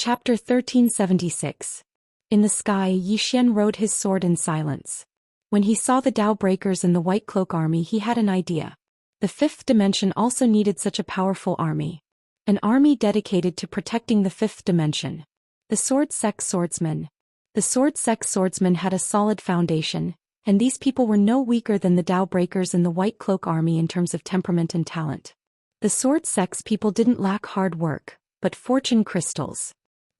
Chapter 1376. In the sky, Xian rode his sword in silence. When he saw the Tao breakers and the White Cloak army, he had an idea. The fifth dimension also needed such a powerful army. An army dedicated to protecting the fifth dimension. The sword-sex swordsmen. The sword-sex swordsmen had a solid foundation, and these people were no weaker than the Tao breakers and the White Cloak army in terms of temperament and talent. The sword-sex people didn't lack hard work, but fortune crystals.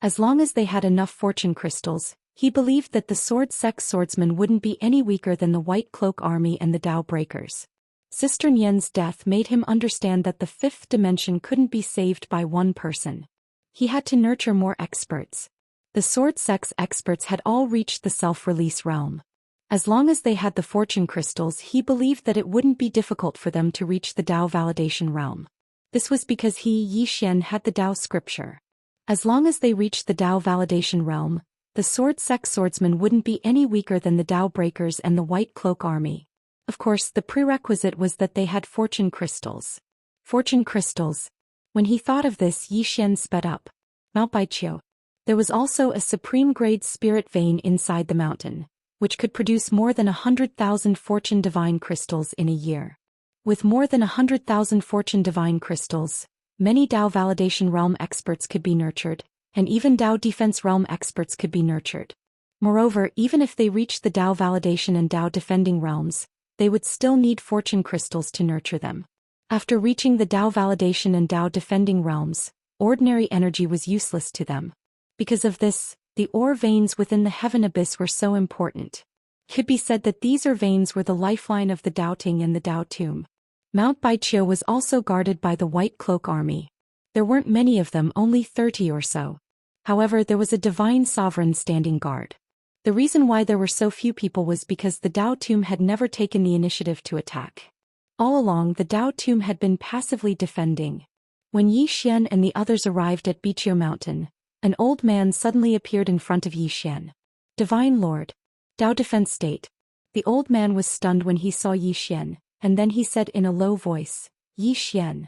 As long as they had enough fortune crystals, he believed that the sword-sex swordsmen wouldn't be any weaker than the White Cloak army and the Tao breakers. Sister Nian's death made him understand that the fifth dimension couldn't be saved by one person. He had to nurture more experts. The sword-sex experts had all reached the self-release realm. As long as they had the fortune crystals, he believed that it wouldn't be difficult for them to reach the Tao validation realm. This was because Xian had the Tao scripture. As long as they reached the Tao validation realm, the sword-sex swordsmen wouldn't be any weaker than the Tao breakers and the White Cloak army. Of course, the prerequisite was that they had fortune crystals. Fortune crystals. When he thought of this, Xian sped up. Mount Baiqiu. There was also a supreme-grade spirit vein inside the mountain, which could produce more than 100,000 fortune divine crystals in a year. With more than 100,000 fortune divine crystals, many Tao validation realm experts could be nurtured, and even Tao defense realm experts could be nurtured. Moreover, even if they reached the Tao validation and Tao defending realms, they would still need fortune crystals to nurture them. After reaching the Tao validation and Tao defending realms, ordinary energy was useless to them. Because of this, the ore veins within the heaven abyss were so important. It could be said that these ore veins were the lifeline of the Tao Ting and the Tao Tomb. Mount Baiqiu was also guarded by the White Cloak army. There weren't many of them, only 30 or so. However, there was a divine sovereign standing guard. The reason why there were so few people was because the Tao Tomb had never taken the initiative to attack. All along, the Tao Tomb had been passively defending. When Xian and the others arrived at Baiqiu Mountain, an old man suddenly appeared in front of Xian. Divine Lord. Tao Defense State. The old man was stunned when he saw Xian, and then he said in a low voice, Xian.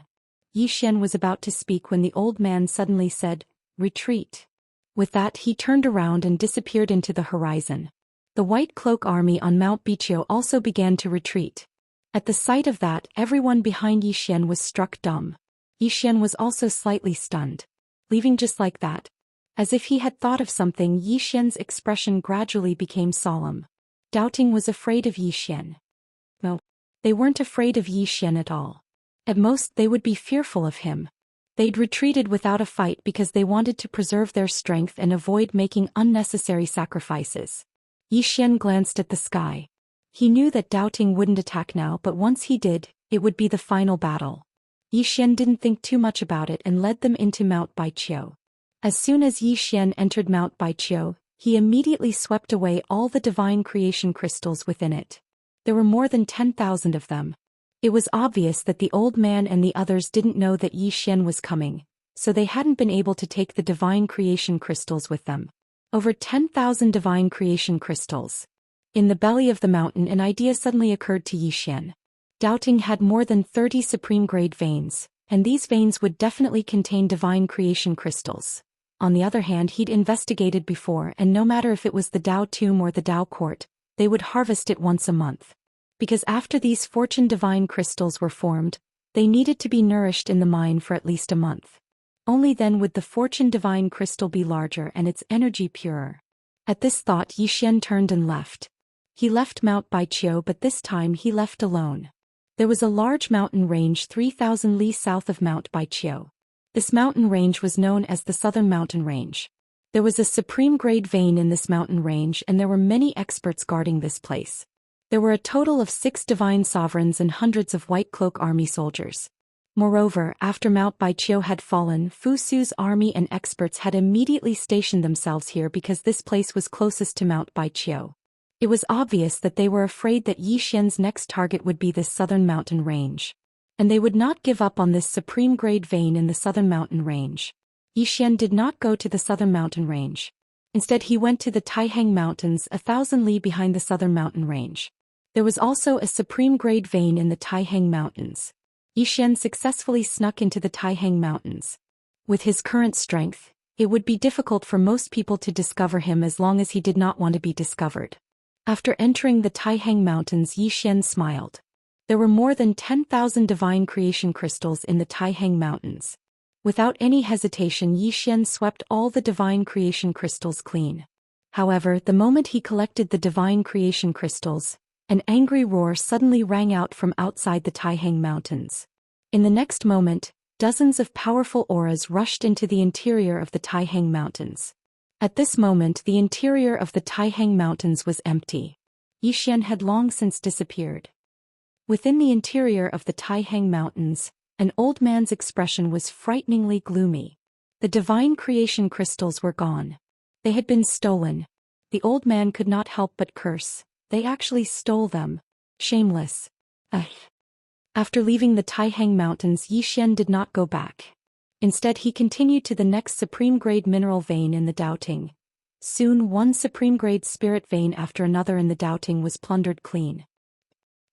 Xian was about to speak when the old man suddenly said, retreat. With that, he turned around and disappeared into the horizon. The White Cloak army on Mount Baiqiu also began to retreat. At the sight of that, everyone behind Xian was struck dumb. Xian was also slightly stunned. Leaving just like that. As if he had thought of something, Xian's expression gradually became solemn. Doubting was afraid of Xian. No. They weren't afraid of Xian at all. At most, they would be fearful of him. They'd retreated without a fight because they wanted to preserve their strength and avoid making unnecessary sacrifices. Xian glanced at the sky. He knew that Doubting wouldn't attack now, but once he did, it would be the final battle. Xian didn't think too much about it and led them into Mount Baiqiu. As soon as Xian entered Mount Baiqiu, he immediately swept away all the divine creation crystals within it. There were more than 10,000 of them. It was obvious that the old man and the others didn't know that Xian was coming, so they hadn't been able to take the divine creation crystals with them. Over 10,000 divine creation crystals. In the belly of the mountain, an idea suddenly occurred to Xian. Doubting had more than 30 supreme-grade veins, and these veins would definitely contain divine creation crystals. On the other hand, he'd investigated before, and no matter if it was the Tao Tomb or the Tao Court, they would harvest it once a month. Because after these fortune divine crystals were formed, they needed to be nourished in the mine for at least a month. Only then would the fortune divine crystal be larger and its energy purer. At this thought, Xian turned and left. He left Mount Baiqiu, but this time he left alone. There was a large mountain range 3,000 li south of Mount Baiqiu. This mountain range was known as the Southern Mountain Range. There was a supreme-grade vein in this mountain range, and there were many experts guarding this place. There were a total of 6 divine sovereigns and hundreds of White Cloak army soldiers. Moreover, after Mount Baiqiu had fallen, Fu Su's army and experts had immediately stationed themselves here because this place was closest to Mount Baiqiu. It was obvious that they were afraid that Xian's next target would be this southern mountain range. And they would not give up on this supreme-grade vein in the southern mountain range. Xian did not go to the southern mountain range. Instead, he went to the Taihang Mountains, 1,000 li behind the southern mountain range. There was also a supreme-grade vein in the Taihang Mountains. Xian successfully snuck into the Taihang Mountains. With his current strength, It would be difficult for most people to discover him as long as he did not want to be discovered. After entering the Taihang Mountains, Yi Xian smiled. There were more than 10,000 divine creation crystals in the Taihang Mountains. Without any hesitation, Yi Xian swept all the divine creation crystals clean. However, the moment he collected the divine creation crystals, an angry roar suddenly rang out from outside the Taihang Mountains. In the next moment, dozens of powerful auras rushed into the interior of the Taihang Mountains. At this moment, the interior of the Taihang Mountains was empty. Yi Xian had long since disappeared. Within the interior of the Taihang Mountains, an old man's expression was frighteningly gloomy. The divine creation crystals were gone. They had been stolen. The old man could not help but curse. They actually stole them. Shameless. After leaving the Taihang Mountains, Yi Xian did not go back. Instead, he continued to the next supreme-grade mineral vein in the Doubting. Soon, one supreme-grade spirit vein after another in the Doubting was plundered clean.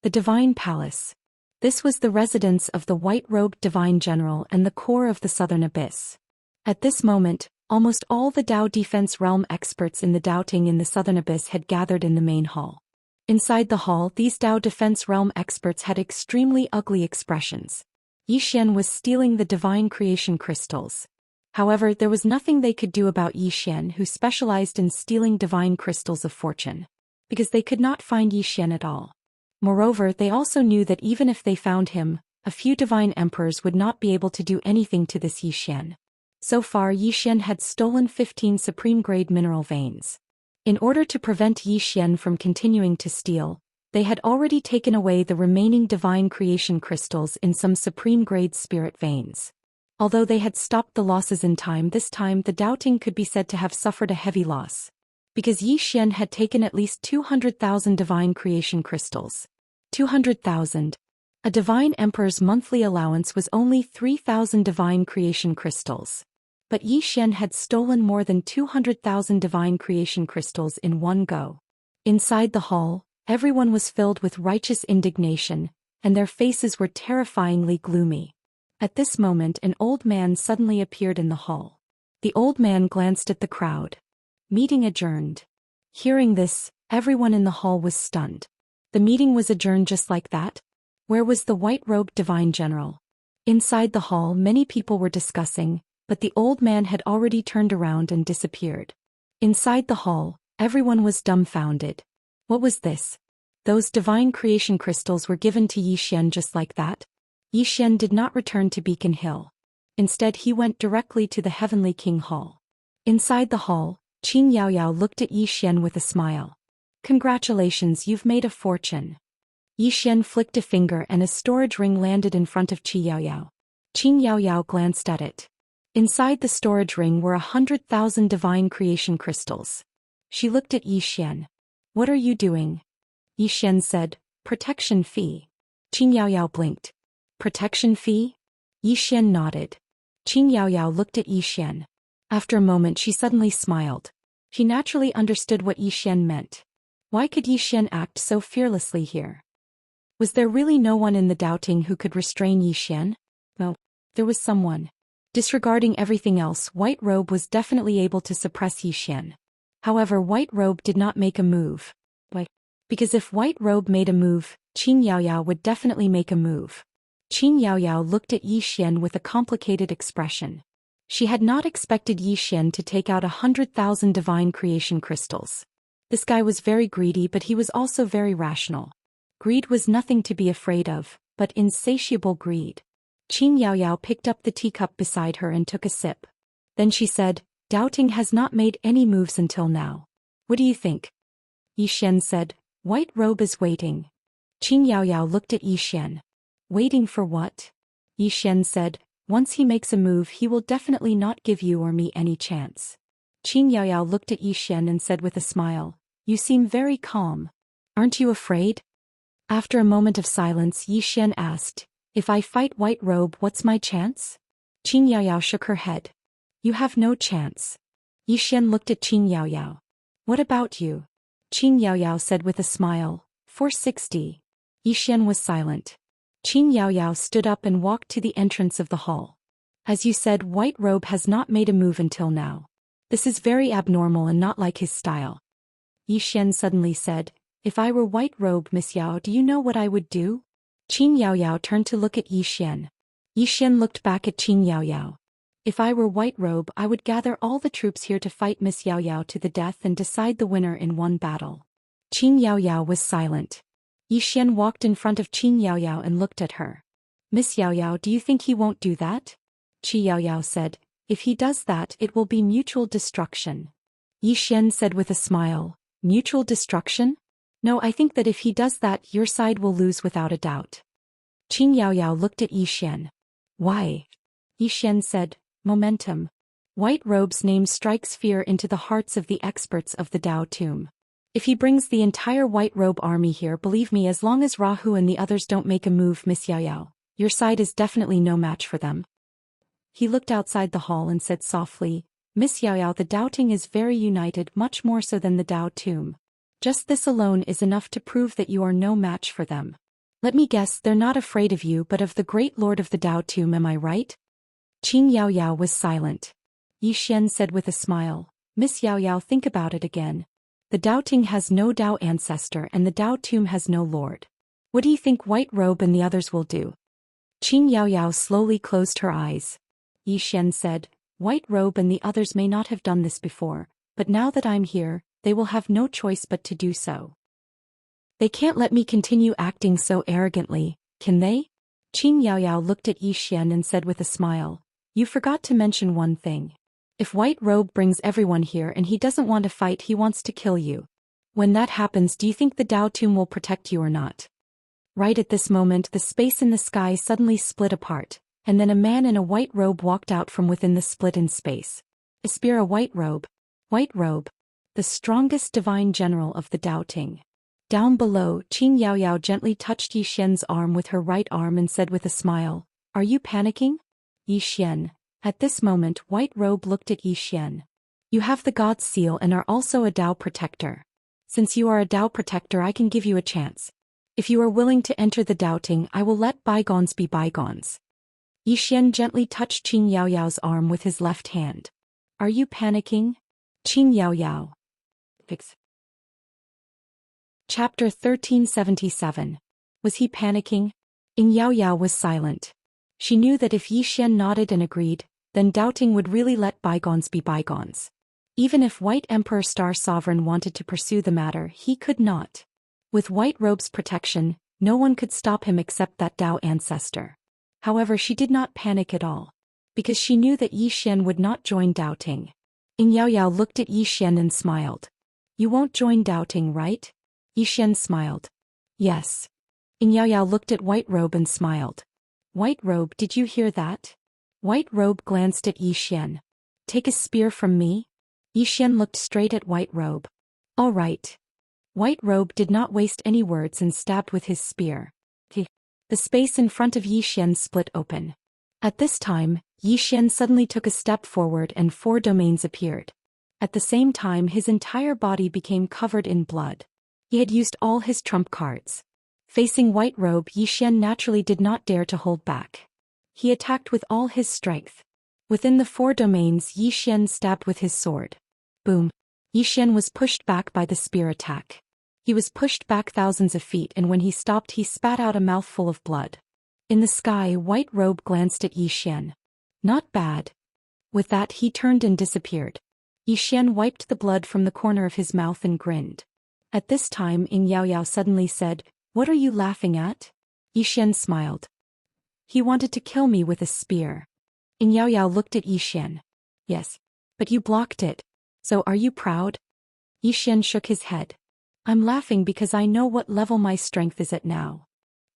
The Divine Palace. This was the residence of the white-robed Divine General and the core of the Southern Abyss. At this moment, almost all the Dao Defense Realm experts in the Doubting in the Southern Abyss had gathered in the main hall. Inside the hall, these Dao Defense Realm experts had extremely ugly expressions. Yi Xian was stealing the divine creation crystals. However, there was nothing they could do about Yi Xian, who specialized in stealing divine crystals of fortune, because they could not find Yi Xian at all. Moreover, they also knew that even if they found him, a few divine emperors would not be able to do anything to this Yi Xian. So far, Yi Xian had stolen 15 supreme-grade mineral veins. In order to prevent Yi Xian from continuing to steal, they had already taken away the remaining divine creation crystals in some supreme-grade spirit veins. Although they had stopped the losses in time, this time the Doubting could be said to have suffered a heavy loss. Because Yi Xian had taken at least 200,000 divine creation crystals. 200,000. A divine emperor's monthly allowance was only 3,000 divine creation crystals. But Yi Xian had stolen more than 200,000 divine creation crystals in one go. Inside the hall, everyone was filled with righteous indignation, and their faces were terrifyingly gloomy. At this moment, an old man suddenly appeared in the hall. The old man glanced at the crowd. Meeting adjourned. Hearing this, everyone in the hall was stunned. The meeting was adjourned just like that? Where was the white-robed divine general? Inside the hall, many people were discussing, but the old man had already turned around and disappeared. Inside the hall, everyone was dumbfounded. What was this? Those divine creation crystals were given to Yi Xian just like that? Yi Xian did not return to Beacon Hill. Instead, he went directly to the Heavenly King Hall. Inside the hall, Qin Yaoyao looked at Yi Xian with a smile. Congratulations, you've made a fortune. Yi Xian flicked a finger and a storage ring landed in front of Qin Yaoyao. Qin Yaoyao glanced at it. Inside the storage ring were 100,000 divine creation crystals. She looked at Yi Xian. What are you doing? Yi Xian said, protection fee. Qin Yaoyao blinked. Protection fee? Yi Xian nodded. Qin Yaoyao looked at Yi Xian. After a moment she suddenly smiled. She naturally understood what Yi Xian meant. Why could Yi Xian act so fearlessly here? Was there really no one in the Doubting who could restrain Yi Xian? No, there was someone. Disregarding everything else, White Robe was definitely able to suppress Yi Xian. However, White Robe did not make a move. Why? Because if White Robe made a move, Qin Yaoyao would definitely make a move. Qin Yaoyao looked at Yi Xian with a complicated expression. She had not expected Yi Xian to take out 100,000 divine creation crystals. This guy was very greedy, but he was also very rational. Greed was nothing to be afraid of, but insatiable greed. Qin Yaoyao picked up the teacup beside her and took a sip. Then she said, Doubting has not made any moves until now. What do you think? Yi Xian said, White Robe is waiting. Qin Yaoyao looked at Yi Xian. Waiting for what? Yi Xian said, once he makes a move he will definitely not give you or me any chance. Qin Yaoyao looked at Yi Xian and said with a smile, you seem very calm. Aren't you afraid? After a moment of silence, Yi Xian asked, if I fight White Robe, what's my chance? Qin Yaoyao shook her head. You have no chance. Yi Xian looked at Qin Yaoyao. What about you? Qin Yaoyao said with a smile, 460. Yi Xian was silent. Qin Yaoyao stood up and walked to the entrance of the hall. As you said, White Robe has not made a move until now. This is very abnormal and not like his style. Xian suddenly said, if I were White Robe, Miss Yao, do you know what I would do? Qin Yaoyao turned to look at Xian. Xian looked back at Qin Yaoyao. If I were White Robe, I would gather all the troops here to fight Miss Yaoyao to the death and decide the winner in one battle. Qin Yaoyao was silent. Xian walked in front of Qin Yaoyao and looked at her. Miss Yaoyao, do you think he won't do that? Qi Yaoyao said, if he does that, it will be mutual destruction. Xian said with a smile, mutual destruction? No, I think that if he does that, your side will lose without a doubt. Qin Yaoyao looked at Xian. Why? Xian said, momentum. White Robe's name strikes fear into the hearts of the experts of the Dao Tomb. If he brings the entire White Robe army here, believe me, as long as Rahu and the others don't make a move, Miss Yaoyao, your side is definitely no match for them. He looked outside the hall and said softly, Miss Yaoyao, the doubting is very united, much more so than the Dao Tomb. Just this alone is enough to prove that you are no match for them. Let me guess, they're not afraid of you but of the great lord of the Dao Tomb, am I right? Qin Yaoyao was silent. Xian said with a smile, Miss Yaoyao, think about it again. The Dao Ting has no Dao ancestor and the Dao Tomb has no lord. What do you think White Robe and the others will do? Qin Yaoyao slowly closed her eyes. Xian said, White Robe and the others may not have done this before, but now that I'm here, they will have no choice but to do so. They can't let me continue acting so arrogantly, can they? Qin Yaoyao looked at Xian and said with a smile, you forgot to mention one thing. If White Robe brings everyone here and he doesn't want to fight, he wants to kill you. When that happens, do you think the Dao Tomb will protect you or not? Right at this moment, the space in the sky suddenly split apart, and then a man in a white robe walked out from within the split in space. Aspira White Robe. White Robe. The strongest divine general of the Dao Ting. Down below, Qin Yaoyao gently touched Xian's arm with her right arm and said with a smile, are you panicking? Xian. At this moment, White Robe looked at Xian. You have the God's seal and are also a Dao protector. Since you are a Dao protector, I can give you a chance. If you are willing to enter the Dao Ting, I will let bygones be bygones. Xian gently touched Qin Yaoyao's arm with his left hand. Are you panicking? Qin Yaoyao. Fix. Chapter 1377. Was he panicking? Yaoyao was silent. She knew that if Xian nodded and agreed, then doubting would really let bygones be bygones. Even if White Emperor Star Sovereign wanted to pursue the matter, he could not. With White Robe's protection, no one could stop him except that Dao ancestor. However, she did not panic at all, because she knew that Xian would not join doubting. Yaoyao looked at Xian and smiled. You won't join doubting, right? Xian smiled. Yes. Yaoyao looked at White Robe and smiled. White Robe, did you hear that? White Robe glanced at Xian. Take a spear from me? Xian looked straight at White Robe. All right. White Robe did not waste any words and stabbed with his spear. The space in front of Xian split open. At this time, Xian suddenly took a step forward and 4 domains appeared. At the same time, his entire body became covered in blood. He had used all his trump cards. Facing White Robe, Xian naturally did not dare to hold back. He attacked with all his strength. Within the 4 domains, Xian stabbed with his sword. Boom. Xian was pushed back by the spear attack. He was pushed back thousands of feet, and when he stopped, he spat out a mouthful of blood. In the sky, White Robe glanced at Xian. Not bad. With that, he turned and disappeared. Xian wiped the blood from the corner of his mouth and grinned. At this time, Yaoyao suddenly said, What are you laughing at? Xian smiled. He wanted to kill me with a spear. Yaoyao looked at Xian. Yes. But you blocked it. So are you proud? Xian shook his head. I'm laughing because I know what level my strength is at now.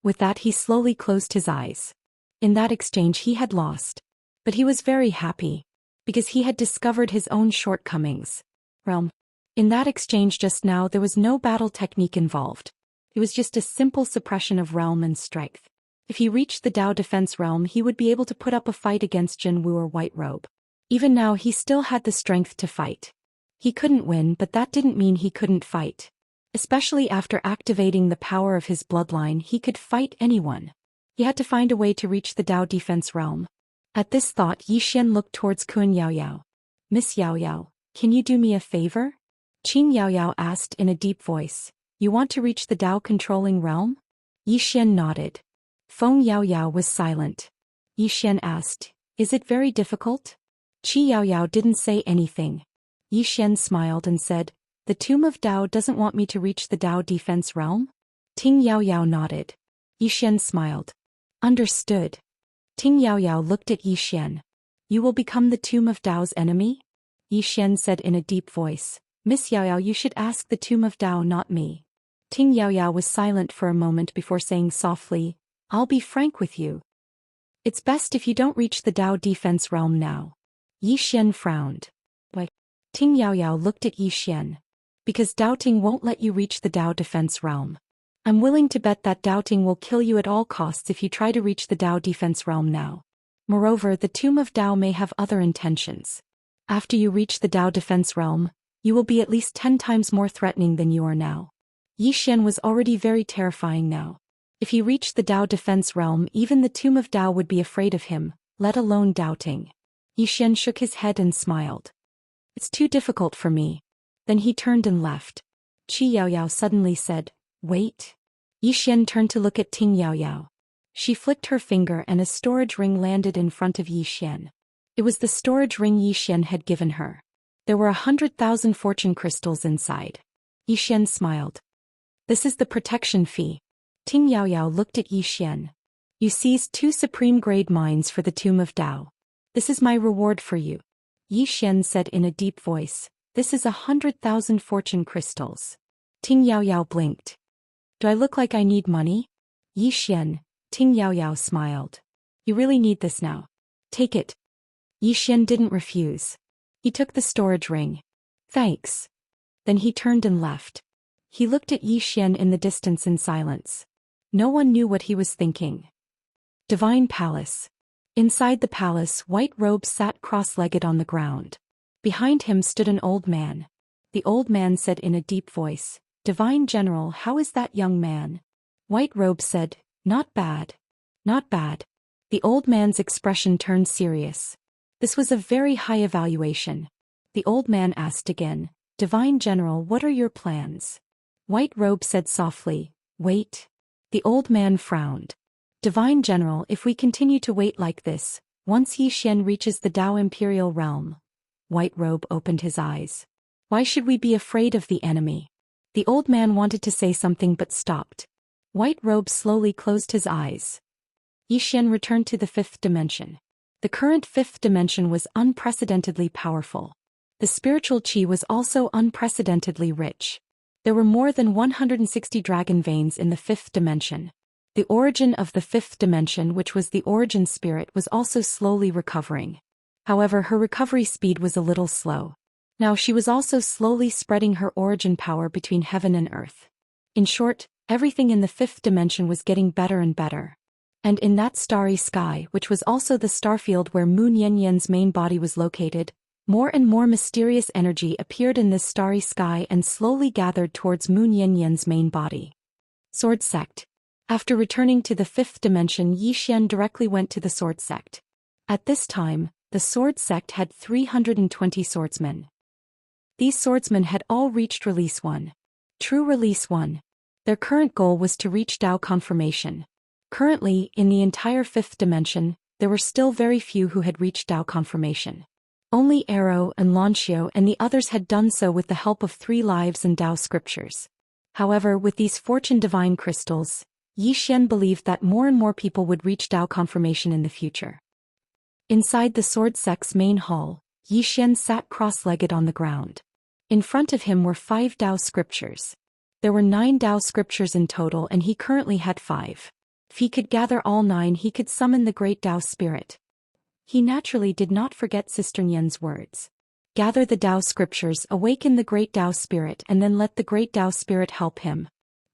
With that, he slowly closed his eyes. In that exchange, he had lost. But he was very happy, because he had discovered his own shortcomings. Realm. In that exchange just now, there was no battle technique involved. It was just a simple suppression of realm and strength. If he reached the Dao defense realm, he would be able to put up a fight against Jinwu or White Robe. Even now, he still had the strength to fight. He couldn't win, but that didn't mean he couldn't fight. Especially after activating the power of his bloodline, he could fight anyone. He had to find a way to reach the Dao defense realm. At this thought, Yi Xian looked towards Kun Yaoyao. Miss Yaoyao, can you do me a favor? Qin Yaoyao asked in a deep voice. You want to reach the Tao controlling realm? Yi Xian nodded. Feng Yaoyao was silent. Yi Xian asked, is it very difficult? Qi Yaoyao didn't say anything. Yi Xian smiled and said, the Tomb of Tao doesn't want me to reach the Tao defense realm? Ting Yaoyao nodded. Yi Xian smiled. Understood. Ting Yaoyao looked at Yi Xian. You will become the Tomb of Tao's enemy? Yi Xian said in a deep voice. Miss Yaoyao, you should ask the Tomb of Tao, not me. Ting Yaoyao was silent for a moment before saying softly, I'll be frank with you. It's best if you don't reach the Tao defense realm now. Yi Xian frowned. Why? Ting Yaoyao looked at Yi Xian. Because doubting won't let you reach the Tao defense realm. I'm willing to bet that doubting will kill you at all costs if you try to reach the Tao defense realm now. Moreover, the Tomb of Tao may have other intentions. After you reach the Tao defense realm, you will be at least 10 times more threatening than you are now. Yi Xian was already very terrifying now. If he reached the Tao defense realm, even the Tomb of Tao would be afraid of him, let alone doubting. Yi Xian shook his head and smiled. It's too difficult for me. Then he turned and left. Qi Yaoyao suddenly said, wait. Yi Xian turned to look at Ting Yaoyao. She flicked her finger and a storage ring landed in front of Yi Xian. It was the storage ring Yi Xian had given her. There were 100,000 fortune crystals inside. Yi Xian smiled. This is the protection fee. Ting Yaoyao looked at Yi Xian. You seized 2 supreme grade mines for the Tomb of Tao. This is my reward for you. Yi Xian said in a deep voice. This is 100,000 fortune crystals. Ting Yaoyao blinked. Do I look like I need money? Yi Xian, Ting Yaoyao smiled. You really need this now. Take it. Yi Xian didn't refuse. He took the storage ring. Thanks. Then he turned and left. He looked at Yi Xian in the distance in silence. No one knew what he was thinking. Divine Palace. Inside the palace, White Robe sat cross-legged on the ground. Behind him stood an old man. The old man said in a deep voice, Divine General, how is that young man? White Robe said, not bad. Not bad. The old man's expression turned serious. This was a very high evaluation. The old man asked again, Divine General, what are your plans? White Robe said softly, wait. The old man frowned. Divine General, if we continue to wait like this, once Yi Xian reaches the Tao Imperial Realm. White Robe opened his eyes. Why should we be afraid of the enemy? The old man wanted to say something but stopped. White Robe slowly closed his eyes. Yi Xian returned to the 5th dimension. The current 5th dimension was unprecedentedly powerful. The spiritual qi was also unprecedentedly rich. There were more than 160 dragon veins in the 5th dimension. The origin of the 5th dimension, which was the origin spirit, was also slowly recovering. However, her recovery speed was a little slow. Now she was also slowly spreading her origin power between heaven and earth. In short, everything in the 5th dimension was getting better and better. And in that starry sky, which was also the starfield where Moon Yanyan's main body was located, more and more mysterious energy appeared in this starry sky and slowly gathered towards Moon Yanyan's main body. Sword Sect. After returning to the 5th dimension, Yi Xian directly went to the Sword Sect. At this time, the Sword Sect had 320 swordsmen. These swordsmen had all reached Release 1. True Release 1. Their current goal was to reach Tao Confirmation. Currently, in the entire 5th dimension, there were still very few who had reached Tao Confirmation. Only Arrow and Lanxio and the others had done so with the help of 3 lives and Tao scriptures. However, with these fortune divine crystals, Yi Xian believed that more and more people would reach Tao Confirmation in the future. Inside the Sword Sect's main hall, Yi Xian sat cross-legged on the ground. In front of him were 5 Tao scriptures. There were 9 Tao scriptures in total and he currently had 5. If he could gather all 9, he could summon the great Tao spirit. He naturally did not forget Sister Nian's words. Gather the Tao scriptures, awaken the great Tao spirit, and then let the great Tao spirit help him.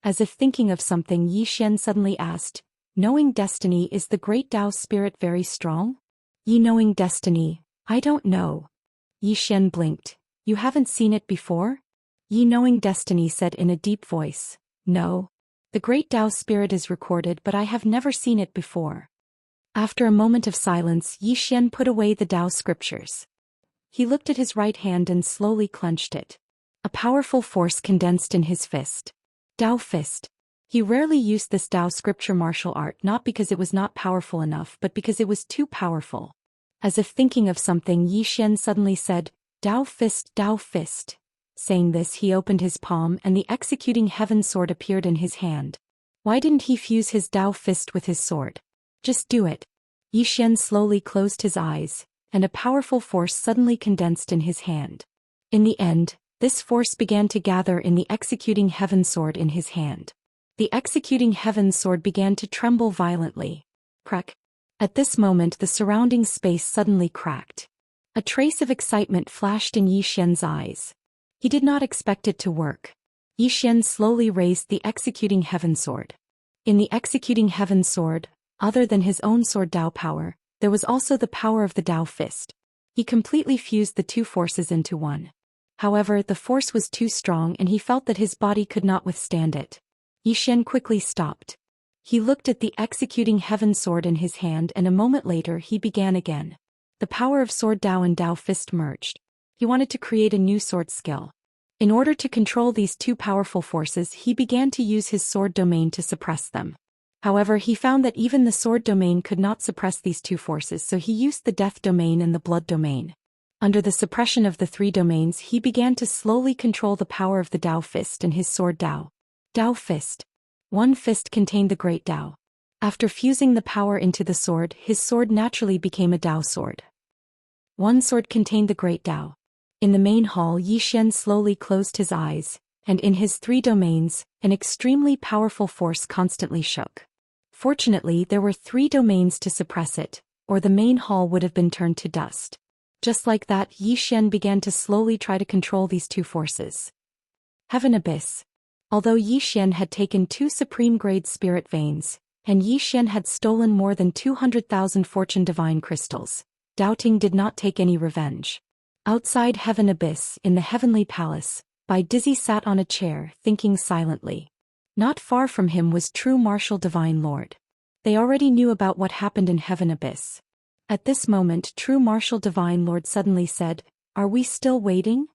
As if thinking of something, Yi Xian suddenly asked, knowing destiny, is the great Tao spirit very strong? Yi knowing destiny, I don't know. Yi Xian blinked. You haven't seen it before? Yi knowing destiny said in a deep voice, no. The great Tao spirit is recorded but I have never seen it before. After a moment of silence, Yi Xian put away the Tao scriptures. He looked at his right hand and slowly clenched it. A powerful force condensed in his fist. Tao fist. He rarely used this Tao scripture martial art not because it was not powerful enough but because it was too powerful. As if thinking of something, Yi Xian suddenly said, Tao fist, Tao fist. Saying this, he opened his palm and the executing heaven sword appeared in his hand. Why didn't he fuse his Tao fist with his sword? Just do it. Yi Xian slowly closed his eyes, and a powerful force suddenly condensed in his hand. In the end, this force began to gather in the executing heaven sword in his hand. The executing heaven sword began to tremble violently. Crack. At this moment the surrounding space suddenly cracked. A trace of excitement flashed in Yi Xian's eyes. He did not expect it to work. Yi Xian slowly raised the executing heaven sword. In the executing heaven sword, other than his own sword Tao power, there was also the power of the Tao fist. He completely fused the two forces into one. However, the force was too strong and he felt that his body could not withstand it. Yi Xian quickly stopped. He looked at the executing heaven sword in his hand and a moment later he began again. The power of sword Tao and Tao fist merged. He wanted to create a new sword skill. In order to control these two powerful forces, he began to use his sword domain to suppress them. However, he found that even the sword domain could not suppress these two forces, so he used the death domain and the blood domain. Under the suppression of the three domains, he began to slowly control the power of the Tao fist and his sword Tao. Tao fist. One fist contained the great Tao. After fusing the power into the sword, his sword naturally became a Tao sword. One sword contained the great Tao. In the main hall, Yi Xian slowly closed his eyes, and in his three domains, an extremely powerful force constantly shook. Fortunately, there were three domains to suppress it, or the main hall would have been turned to dust. Just like that, Yi Xian began to slowly try to control these two forces. Heaven Abyss. Although Yi Xian had taken 2 supreme-grade spirit veins, and Yi Xian had stolen more than 200,000 fortune divine crystals, Doubting did not take any revenge. Outside Heaven Abyss, in the Heavenly Palace, Bai Dizzy sat on a chair, thinking silently. Not far from him was true martial Divine Lord. They already knew about what happened in Heaven Abyss. At this moment, true martial Divine Lord suddenly said, "Are we still waiting?"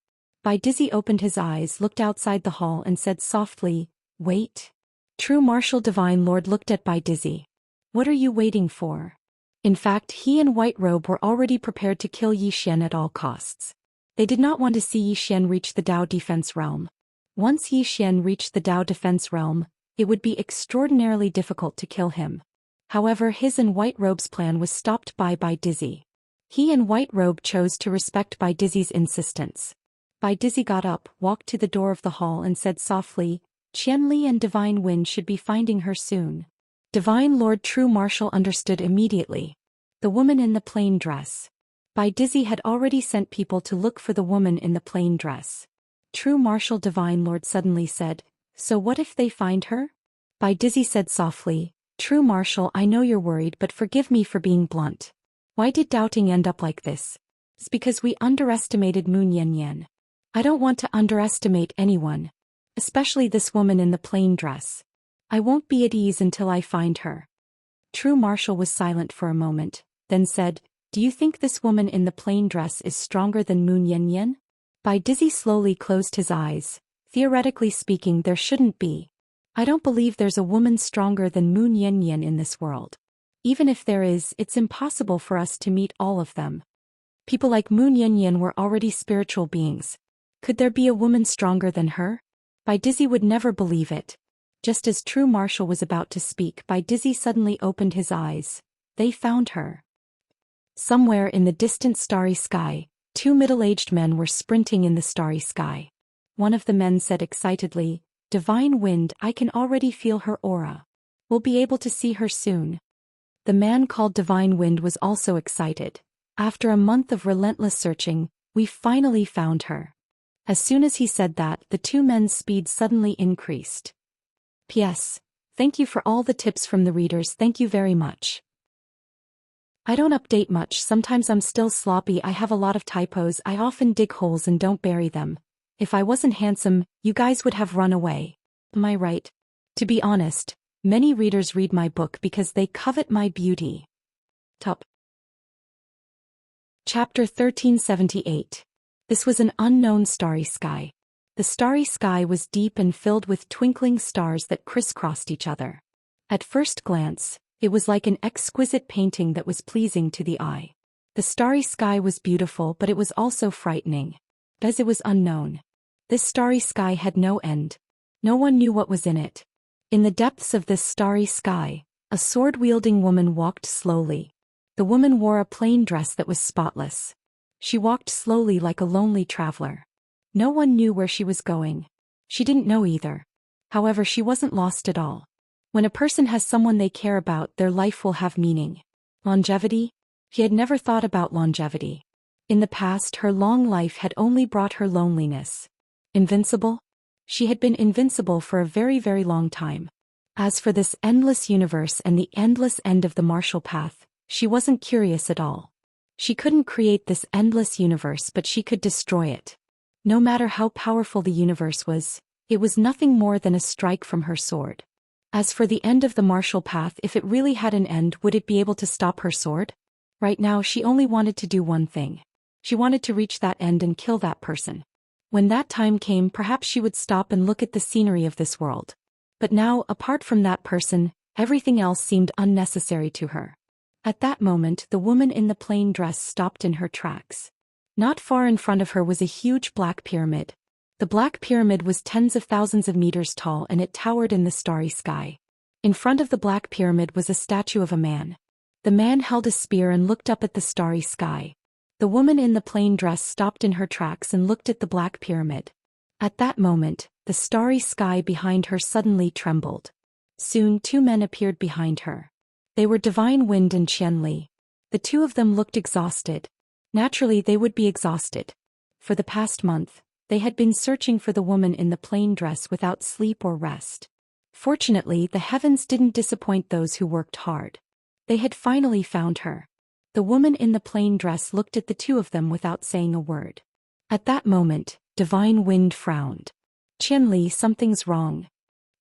Bai Dizzy opened his eyes, looked outside the hall and said softly, "Wait." True martial Divine Lord looked at Bai Dizzy. "What are you waiting for?" In fact, he and White Robe were already prepared to kill Yi Xian at all costs. They did not want to see Yi Xian reach the Dao defense realm. Once Yi Xian reached the Dao defense realm, it would be extraordinarily difficult to kill him. However, his and White Robe's plan was stopped by Bai Dizzy. He and White Robe chose to respect Bai Dizzy's insistence. Bai Dizzy got up, walked to the door of the hall and said softly, "Qianli and Divine Wind should be finding her soon." Divine Lord True Martial understood immediately. The woman in the plain dress. Bai Dizzy had already sent people to look for the woman in the plain dress. True Martial Divine Lord suddenly said, "So what if they find her?" Bai Dizzy said softly, "True Martial, I know you're worried, but forgive me for being blunt. Why did Doubting end up like this? It's because we underestimated Moon Yen Yen. I don't want to underestimate anyone. Especially this woman in the plain dress. I won't be at ease until I find her." True Martial was silent for a moment, then said, "Do you think this woman in the plain dress is stronger than Moon Yen Yen?" Bai Dizzy slowly closed his eyes. "Theoretically speaking, there shouldn't be. I don't believe there's a woman stronger than Moon Yen Yen in this world. Even if there is, it's impossible for us to meet all of them. People like Moon Yen Yen were already spiritual beings. Could there be a woman stronger than her?" Bai Dizzy would never believe it. Just as True Martial was about to speak, Bai Dizzy suddenly opened his eyes. They found her. Somewhere in the distant starry sky, 2 middle-aged men were sprinting in the starry sky. One of the men said excitedly, "Divine Wind, I can already feel her aura. We'll be able to see her soon." The man called Divine Wind was also excited. "After a month of relentless searching, we finally found her." As soon as he said that, the 2 men's speed suddenly increased. P.S. Thank you for all the tips from the readers, thank you very much. I don't update much, sometimes I'm still sloppy, I have a lot of typos, I often dig holes and don't bury them. If I wasn't handsome, you guys would have run away. Am I right? To be honest, many readers read my book because they covet my beauty. Top. Chapter 1378. This was an unknown starry sky. The starry sky was deep and filled with twinkling stars that crisscrossed each other. At first glance, it was like an exquisite painting that was pleasing to the eye. The starry sky was beautiful, but it was also frightening, as it was unknown. This starry sky had no end. No one knew what was in it. In the depths of this starry sky, a sword-wielding woman walked slowly. The woman wore a plain dress that was spotless. She walked slowly like a lonely traveler. No one knew where she was going. She didn't know either. However, she wasn't lost at all. When a person has someone they care about, their life will have meaning. Longevity? She had never thought about longevity. In the past, her long life had only brought her loneliness. Invincible? She had been invincible for a very, very long time. As for this endless universe and the endless end of the martial path, she wasn't curious at all. She couldn't create this endless universe, but she could destroy it. No matter how powerful the universe was, it was nothing more than a strike from her sword. As for the end of the martial path, if it really had an end, would it be able to stop her sword? Right now, she only wanted to do one thing. She wanted to reach that end and kill that person. When that time came, perhaps she would stop and look at the scenery of this world. But now, apart from that person, everything else seemed unnecessary to her. At that moment, the woman in the plain dress stopped in her tracks. Not far in front of her was a huge black pyramid. The black pyramid was tens of thousands of meters tall, and it towered in the starry sky. In front of the black pyramid was a statue of a man. The man held a spear and looked up at the starry sky. The woman in the plain dress stopped in her tracks and looked at the black pyramid. At that moment, the starry sky behind her suddenly trembled. Soon 2 men appeared behind her. They were Divine Wind and Qianli. The 2 of them looked exhausted. Naturally, they would be exhausted. For the past month, they had been searching for the woman in the plain dress without sleep or rest. Fortunately, the heavens didn't disappoint those who worked hard. They had finally found her. The woman in the plain dress looked at the 2 of them without saying a word. At that moment, Divine Wind frowned. Qianli, something's wrong.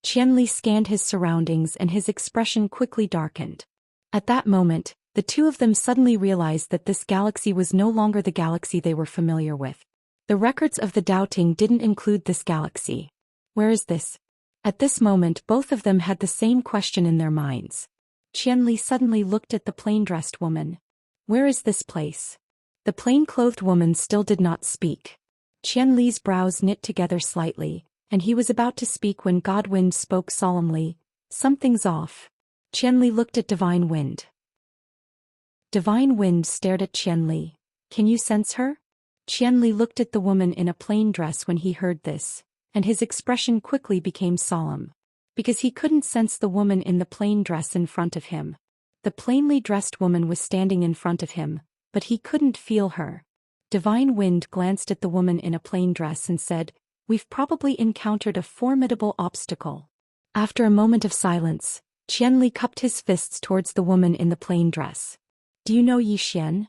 Qianli scanned his surroundings and his expression quickly darkened. At that moment, the 2 of them suddenly realized that this galaxy was no longer the galaxy they were familiar with. The records of the doubting didn't include this galaxy. Where is this? At this moment, both of them had the same question in their minds. Qianli suddenly looked at the plain-dressed woman. Where is this place? The plain-clothed woman still did not speak. Qianli's brows knit together slightly, and he was about to speak when God Wind spoke solemnly. Something's off. Qianli looked at Divine Wind. Divine Wind stared at Qianli. Can you sense her? Qianli looked at the woman in a plain dress when he heard this, and his expression quickly became solemn. Because he couldn't sense the woman in the plain dress in front of him. The plainly dressed woman was standing in front of him, but he couldn't feel her. Divine Wind glanced at the woman in a plain dress and said, "We've probably encountered a formidable obstacle." After a moment of silence, Qianli cupped his fists towards the woman in the plain dress. Do you know Zhou Xian?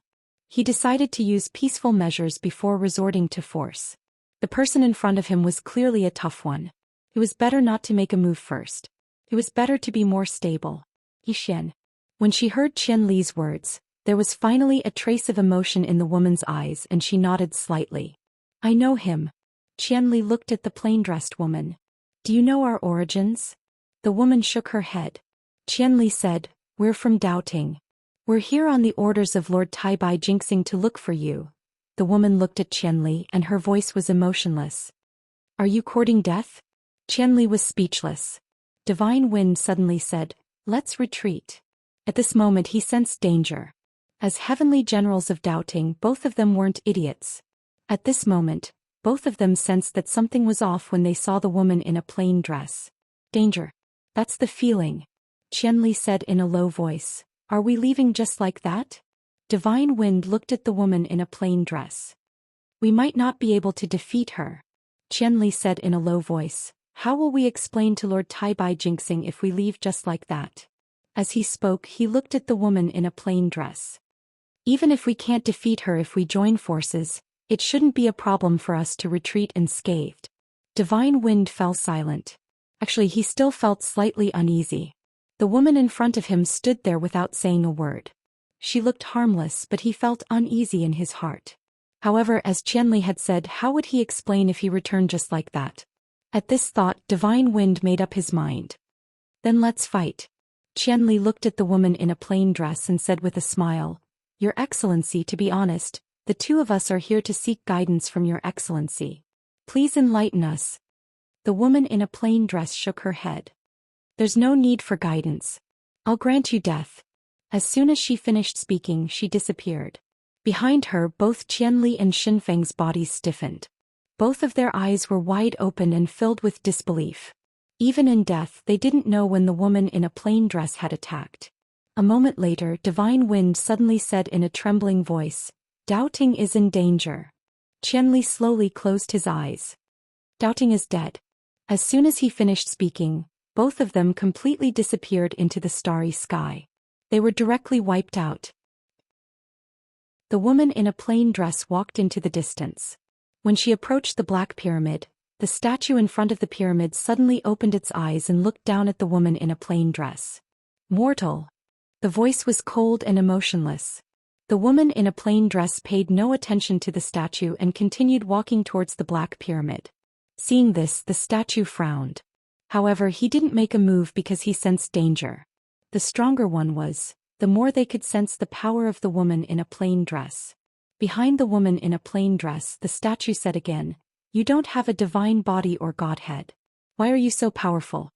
He decided to use peaceful measures before resorting to force. The person in front of him was clearly a tough one. It was better not to make a move first. It was better to be more stable. Zhou Xian. When she heard Qianli's words, there was finally a trace of emotion in the woman's eyes and she nodded slightly. I know him. Qianli looked at the plain-dressed woman. Do you know our origins? The woman shook her head. Qianli said, We're from Doubting. We're here on the orders of Lord Taibai Jinxing to look for you. The woman looked at Qianli and her voice was emotionless. Are you courting death? Qianli was speechless. Divine Wind suddenly said, Let's retreat. At this moment he sensed danger. As heavenly generals of Doubting, both of them weren't idiots. At this moment, both of them sensed that something was off when they saw the woman in a plain dress. Danger. That's the feeling. Qianli said in a low voice. Are we leaving just like that? Divine Wind looked at the woman in a plain dress. We might not be able to defeat her. Qianli said in a low voice. How will we explain to Lord Taibai Jinxing if we leave just like that? As he spoke, he looked at the woman in a plain dress. Even if we can't defeat her if we join forces, it shouldn't be a problem for us to retreat unscathed. Divine Wind fell silent. Actually, he still felt slightly uneasy. The woman in front of him stood there without saying a word. She looked harmless, but he felt uneasy in his heart. However, as Qianli had said, how would he explain if he returned just like that? At this thought, Divine Wind made up his mind. Then let's fight. Qianli looked at the woman in a plain dress and said with a smile, Your Excellency, to be honest, the two of us are here to seek guidance from Your Excellency. Please enlighten us. The woman in a plain dress shook her head. There's no need for guidance. I'll grant you death. As soon as she finished speaking, she disappeared. Behind her, both Qianli and Xinfeng's bodies stiffened. Both of their eyes were wide open and filled with disbelief. Even in death, they didn't know when the woman in a plain dress had attacked. A moment later, Divine Wind suddenly said in a trembling voice, Doubting is in danger. Qianli slowly closed his eyes. Doubting is dead. As soon as he finished speaking, both of them completely disappeared into the starry sky. They were directly wiped out. The woman in a plain dress walked into the distance. When she approached the Black Pyramid, the statue in front of the pyramid suddenly opened its eyes and looked down at the woman in a plain dress. Mortal. The voice was cold and emotionless. The woman in a plain dress paid no attention to the statue and continued walking towards the Black Pyramid. Seeing this, the statue frowned. However, he didn't make a move because he sensed danger. The stronger one was, the more they could sense the power of the woman in a plain dress. Behind the woman in a plain dress, the statue said again, You don't have a divine body or godhead. Why are you so powerful?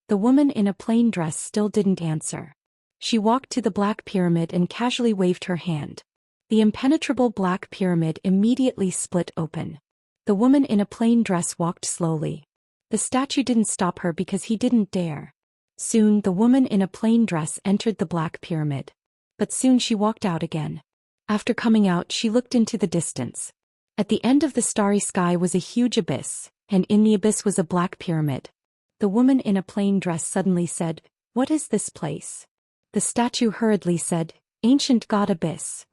The woman in a plain dress still didn't answer. She walked to the Black Pyramid and casually waved her hand. The impenetrable Black Pyramid immediately split open. The woman in a plain dress walked slowly. The statue didn't stop her because he didn't dare. Soon, the woman in a plain dress entered the Black Pyramid. But soon she walked out again. After coming out, she looked into the distance. At the end of the starry sky was a huge abyss, and in the abyss was a Black Pyramid. The woman in a plain dress suddenly said, What is this place? The statue hurriedly said, Ancient God Abyss.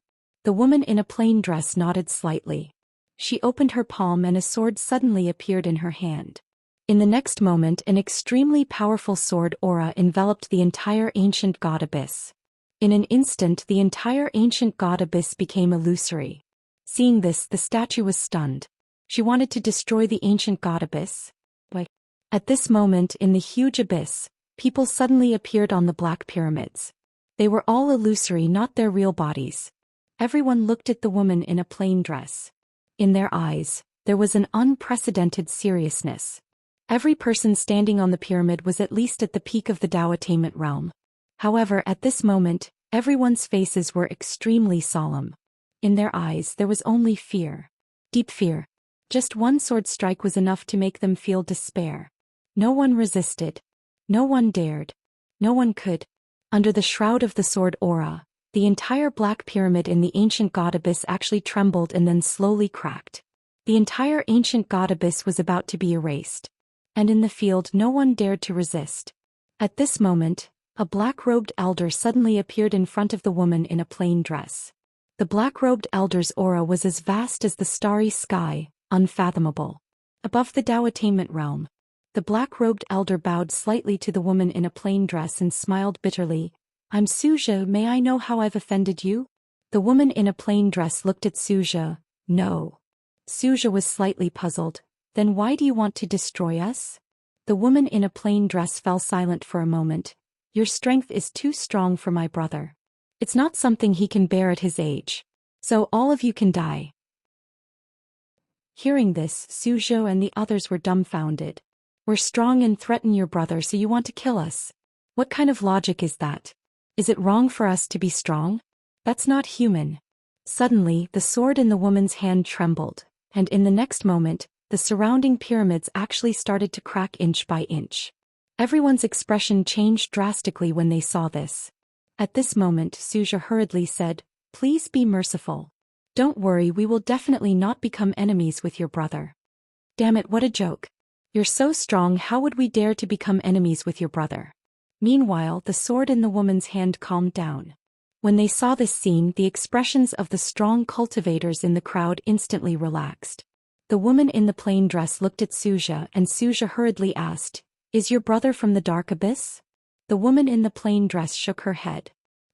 The woman in a plain dress nodded slightly. She opened her palm and a sword suddenly appeared in her hand. In the next moment, an extremely powerful sword aura enveloped the entire Ancient God Abyss. In an instant, the entire Ancient God Abyss became illusory. Seeing this, the statue was stunned. She wanted to destroy the Ancient God Abyss. But at this moment, in the huge abyss, people suddenly appeared on the Black Pyramids. They were all illusory, not their real bodies. Everyone looked at the woman in a plain dress. In their eyes, there was an unprecedented seriousness. Every person standing on the pyramid was at least at the peak of the Tao attainment realm. However, at this moment, everyone's faces were extremely solemn. In their eyes, there was only fear. Deep fear. Just one sword strike was enough to make them feel despair. No one resisted. No one dared. No one could. Under the shroud of the sword aura, the entire Black Pyramid in the Ancient God Abyss actually trembled and then slowly cracked. The entire Ancient God Abyss was about to be erased. And in the field, no one dared to resist. At this moment, a black-robed elder suddenly appeared in front of the woman in a plain dress. The black-robed elder's aura was as vast as the starry sky, unfathomable. Above the Tao attainment realm, the black-robed elder bowed slightly to the woman in a plain dress and smiled bitterly. I'm Suja, may I know how I've offended you? The woman in a plain dress looked at Suja. No. Suja was slightly puzzled. Then why do you want to destroy us? The woman in a plain dress fell silent for a moment. Your strength is too strong for my brother. It's not something he can bear at his age. So all of you can die. Hearing this, Suzhou and the others were dumbfounded. We're strong and threaten your brother, so you want to kill us? What kind of logic is that? Is it wrong for us to be strong? That's not human. Suddenly, the sword in the woman's hand trembled, and in the next moment, the surrounding pyramids actually started to crack inch by inch. Everyone's expression changed drastically when they saw this. At this moment, Suja hurriedly said, Please be merciful. Don't worry, we will definitely not become enemies with your brother. Damn it, what a joke. You're so strong, how would we dare to become enemies with your brother? Meanwhile, the sword in the woman's hand calmed down. When they saw this scene, the expressions of the strong cultivators in the crowd instantly relaxed. The woman in the plain dress looked at Suja, and Suja hurriedly asked, Is your brother from the dark abyss? The woman in the plain dress shook her head.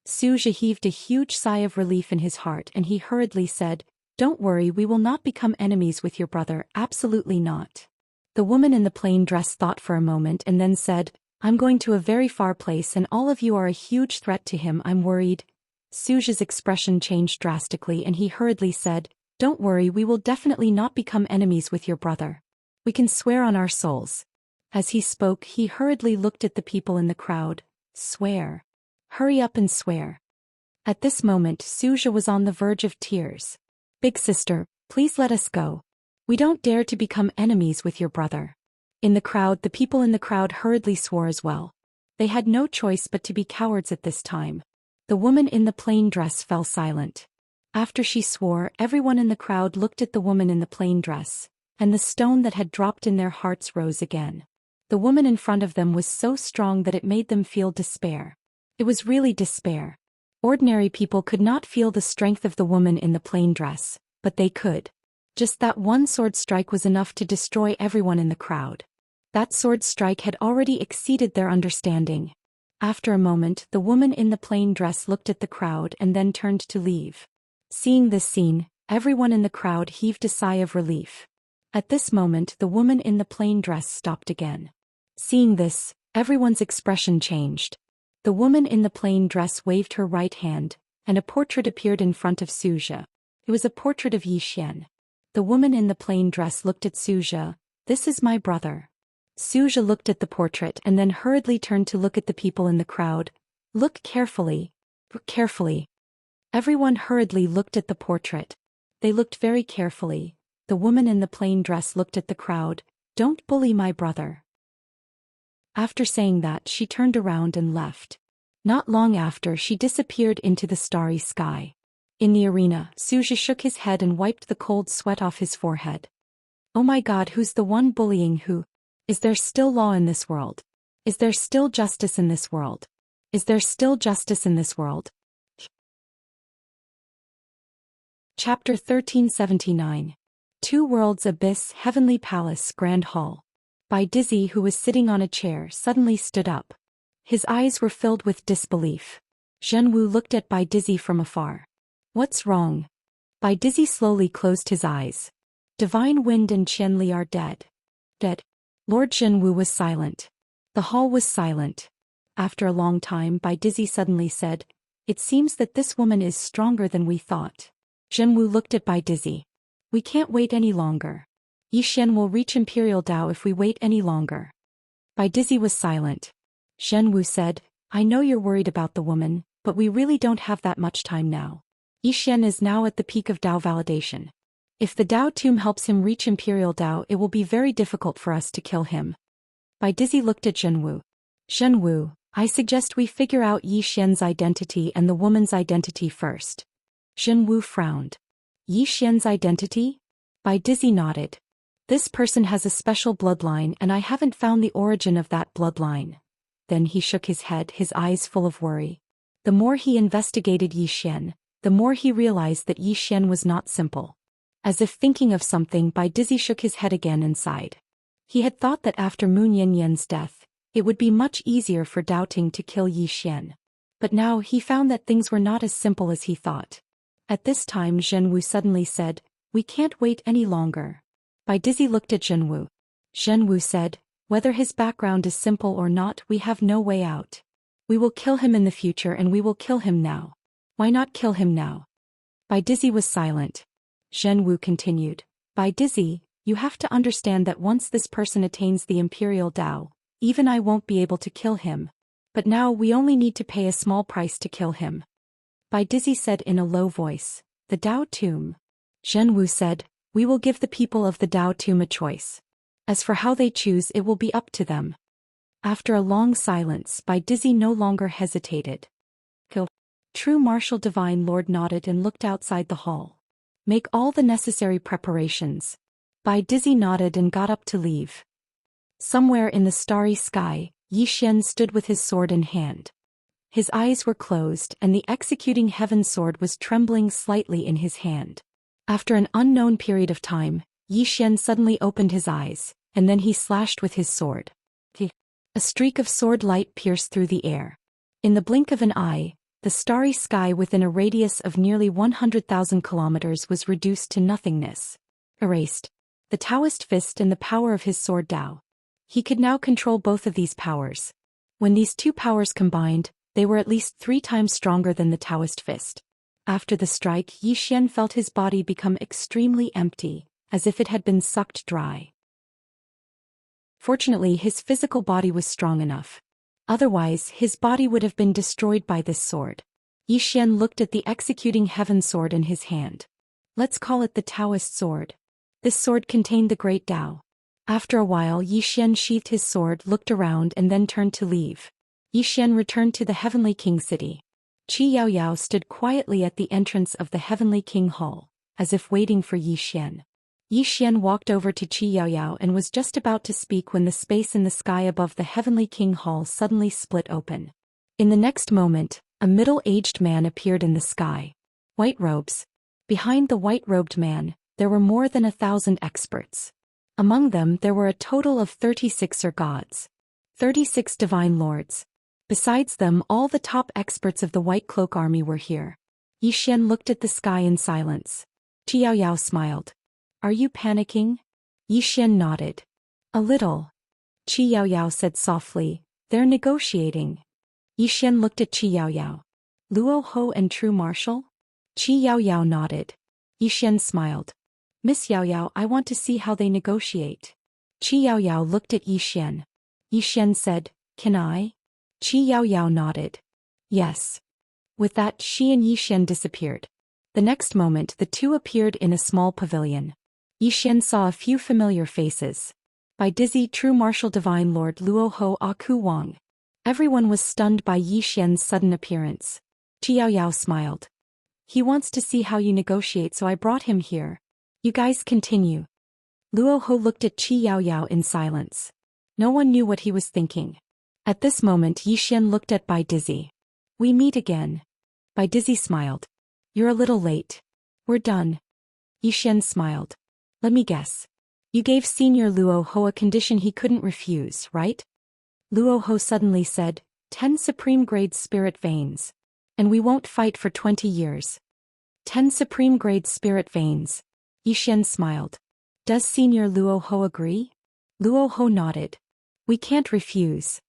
Zhou Xian heaved a huge sigh of relief in his heart and he hurriedly said, "Don't worry, we will not become enemies with your brother, absolutely not." The woman in the plain dress thought for a moment and then said, "I'm going to a very far place and all of you are a huge threat to him, I'm worried." Zhou Xian's expression changed drastically and he hurriedly said, "Don't worry, we will definitely not become enemies with your brother. We can swear on our souls." As he spoke, he hurriedly looked at the people in the crowd. "Swear. Hurry up and swear." At this moment, Zhou Xian was on the verge of tears. "Big sister, please let us go. We don't dare to become enemies with your brother." In the crowd, the people in the crowd hurriedly swore as well. They had no choice but to be cowards at this time. The woman in the plain dress fell silent. After she swore, everyone in the crowd looked at the woman in the plain dress, and the stone that had dropped in their hearts rose again. The woman in front of them was so strong that it made them feel despair. It was really despair. Ordinary people could not feel the strength of the woman in the plain dress, but they could. Just that one sword strike was enough to destroy everyone in the crowd. That sword strike had already exceeded their understanding. After a moment, the woman in the plain dress looked at the crowd and then turned to leave. Seeing this scene, everyone in the crowd heaved a sigh of relief. At this moment, the woman in the plain dress stopped again. Seeing this, everyone's expression changed. The woman in the plain dress waved her right hand, and a portrait appeared in front of Zhou Xian. It was a portrait of Xian. The woman in the plain dress looked at Zhou Xian. "This is my brother." Zhou Xian looked at the portrait and then hurriedly turned to look at the people in the crowd. "Look carefully. Look carefully." Everyone hurriedly looked at the portrait. They looked very carefully. The woman in the plain dress looked at the crowd. "Don't bully my brother." After saying that, she turned around and left. Not long after, she disappeared into the starry sky. In the arena, Zhou Xian shook his head and wiped the cold sweat off his forehead. "Oh my God, who's the one bullying who? Is there still law in this world? Is there still justice in this world? Is there still justice in this world?" Chapter 1379. Two Worlds Abyss, Heavenly Palace, Grand Hall. Bai Dizzy, who was sitting on a chair, suddenly stood up. His eyes were filled with disbelief. Zhenwu looked at Bai Dizzy from afar. "What's wrong?" Bai Dizzy slowly closed his eyes. "Divine Wind and Qianli are dead." "Dead?" Lord Zhenwu was silent. The hall was silent. After a long time, Bai Dizzy suddenly said, "It seems that this woman is stronger than we thought." Zhenwu looked at Bai Dizzy. "We can't wait any longer. Xian will reach Imperial Dao if we wait any longer." Bai Dizzy was silent. Zhenwu said, "I know you're worried about the woman, but we really don't have that much time now. Xian is now at the peak of Dao validation. If the Dao tomb helps him reach Imperial Dao, it will be very difficult for us to kill him." Bai Dizzy looked at Zhenwu. "Zhenwu, I suggest we figure out Xian's identity and the woman's identity first." Zhenwu frowned. "Xian's identity?" Bai Dizzy nodded. "This person has a special bloodline and I haven't found the origin of that bloodline." Then he shook his head, his eyes full of worry. The more he investigated Xian, the more he realized that Xian was not simple. As if thinking of something, Bai Dizzy shook his head again and sighed. He had thought that after Moon Yanyan's death, it would be much easier for Dao Ting to kill Xian. But now he found that things were not as simple as he thought. At this time, Zhenwu suddenly said, "We can't wait any longer." Bai Dizzy looked at Zhenwu. Zhenwu said, "Whether his background is simple or not, we have no way out. We will kill him in the future and we will kill him now. Why not kill him now?" Bai Dizzy was silent. Zhenwu continued, "Bai Dizzy, you have to understand that once this person attains the Imperial Dao, even I won't be able to kill him. But now we only need to pay a small price to kill him." Bai Dizzy said in a low voice, "The Dao tomb." Zhenwu said, "We will give the people of the Dao tomb a choice. As for how they choose, it will be up to them." After a long silence, Bai Dizzy no longer hesitated. "Kill." True Martial Divine Lord nodded and looked outside the hall. "Make all the necessary preparations." Bai Dizzy nodded and got up to leave. Somewhere in the starry sky, Xian stood with his sword in hand. His eyes were closed and the executing heaven sword was trembling slightly in his hand. After an unknown period of time, Xian suddenly opened his eyes, and then he slashed with his sword. A streak of sword light pierced through the air. In the blink of an eye, The starry sky within a radius of nearly 100,000 kilometers was reduced to nothingness. Erased. The Taoist fist and the power of his sword Dao. He could now control both of these powers. When these two powers combined, they were at least 3 times stronger than the Taoist fist. After the strike, Yi Xian felt his body become extremely empty, as if it had been sucked dry. Fortunately, his physical body was strong enough. Otherwise, his body would have been destroyed by this sword. Yi Xian looked at the executing heaven sword in his hand. Let's call it the Taoist sword. This sword contained the great Tao. After a while, Yi Xian sheathed his sword, looked around and then turned to leave. Yi Xian returned to the Heavenly King city. Qi Yaoyao stood quietly at the entrance of the Heavenly King Hall, as if waiting for Yi Xian. Yi Xian walked over to Qi Yaoyao and was just about to speak when the space in the sky above the Heavenly King Hall suddenly split open. In the next moment, a middle-aged man appeared in the sky. White robes. Behind the white-robed man, there were more than 1,000 experts. Among them there were a total of 36 gods. 36 divine lords. Besides them, all the top experts of the White Cloak Army were here. Yi Xian looked at the sky in silence. Qi Yaoyao smiled. Are you panicking? Yi Xian nodded. A little. Qi Yaoyao said softly, they're negotiating. Yi Xian looked at Qi Yaoyao. Luo Ho and True Marshal? Qi Yaoyao nodded. Yi Xian smiled. Miss Yaoyao, I want to see how they negotiate. Qi Yaoyao looked at Yi Xian. Yi Xian said, can I? Qi Yaoyao nodded. Yes. With that, Shi and Yi Xian disappeared. The next moment, the two appeared in a small pavilion. Yi Xian saw a few familiar faces. By Dizzy, True Marshal Divine Lord Luo Ho Aku Wang. Everyone was stunned by Yi Xian's sudden appearance. Qi Yaoyao smiled. He wants to see how you negotiate, so I brought him here. You guys continue. Luo Ho looked at Qi Yaoyao in silence. No one knew what he was thinking. At this moment, Yi Xian looked at Bai Dizzy. We meet again. Bai Dizzy smiled. You're a little late. We're done. Yi Xian smiled. Let me guess. You gave Senior Luo Ho a condition he couldn't refuse, right? Luo Ho suddenly said, 10 Supreme Grade Spirit Veins. And we won't fight for 20 years. 10 Supreme Grade Spirit Veins. Yi Xian smiled. Does Senior Luo Ho agree? Luo Ho nodded. We can't refuse.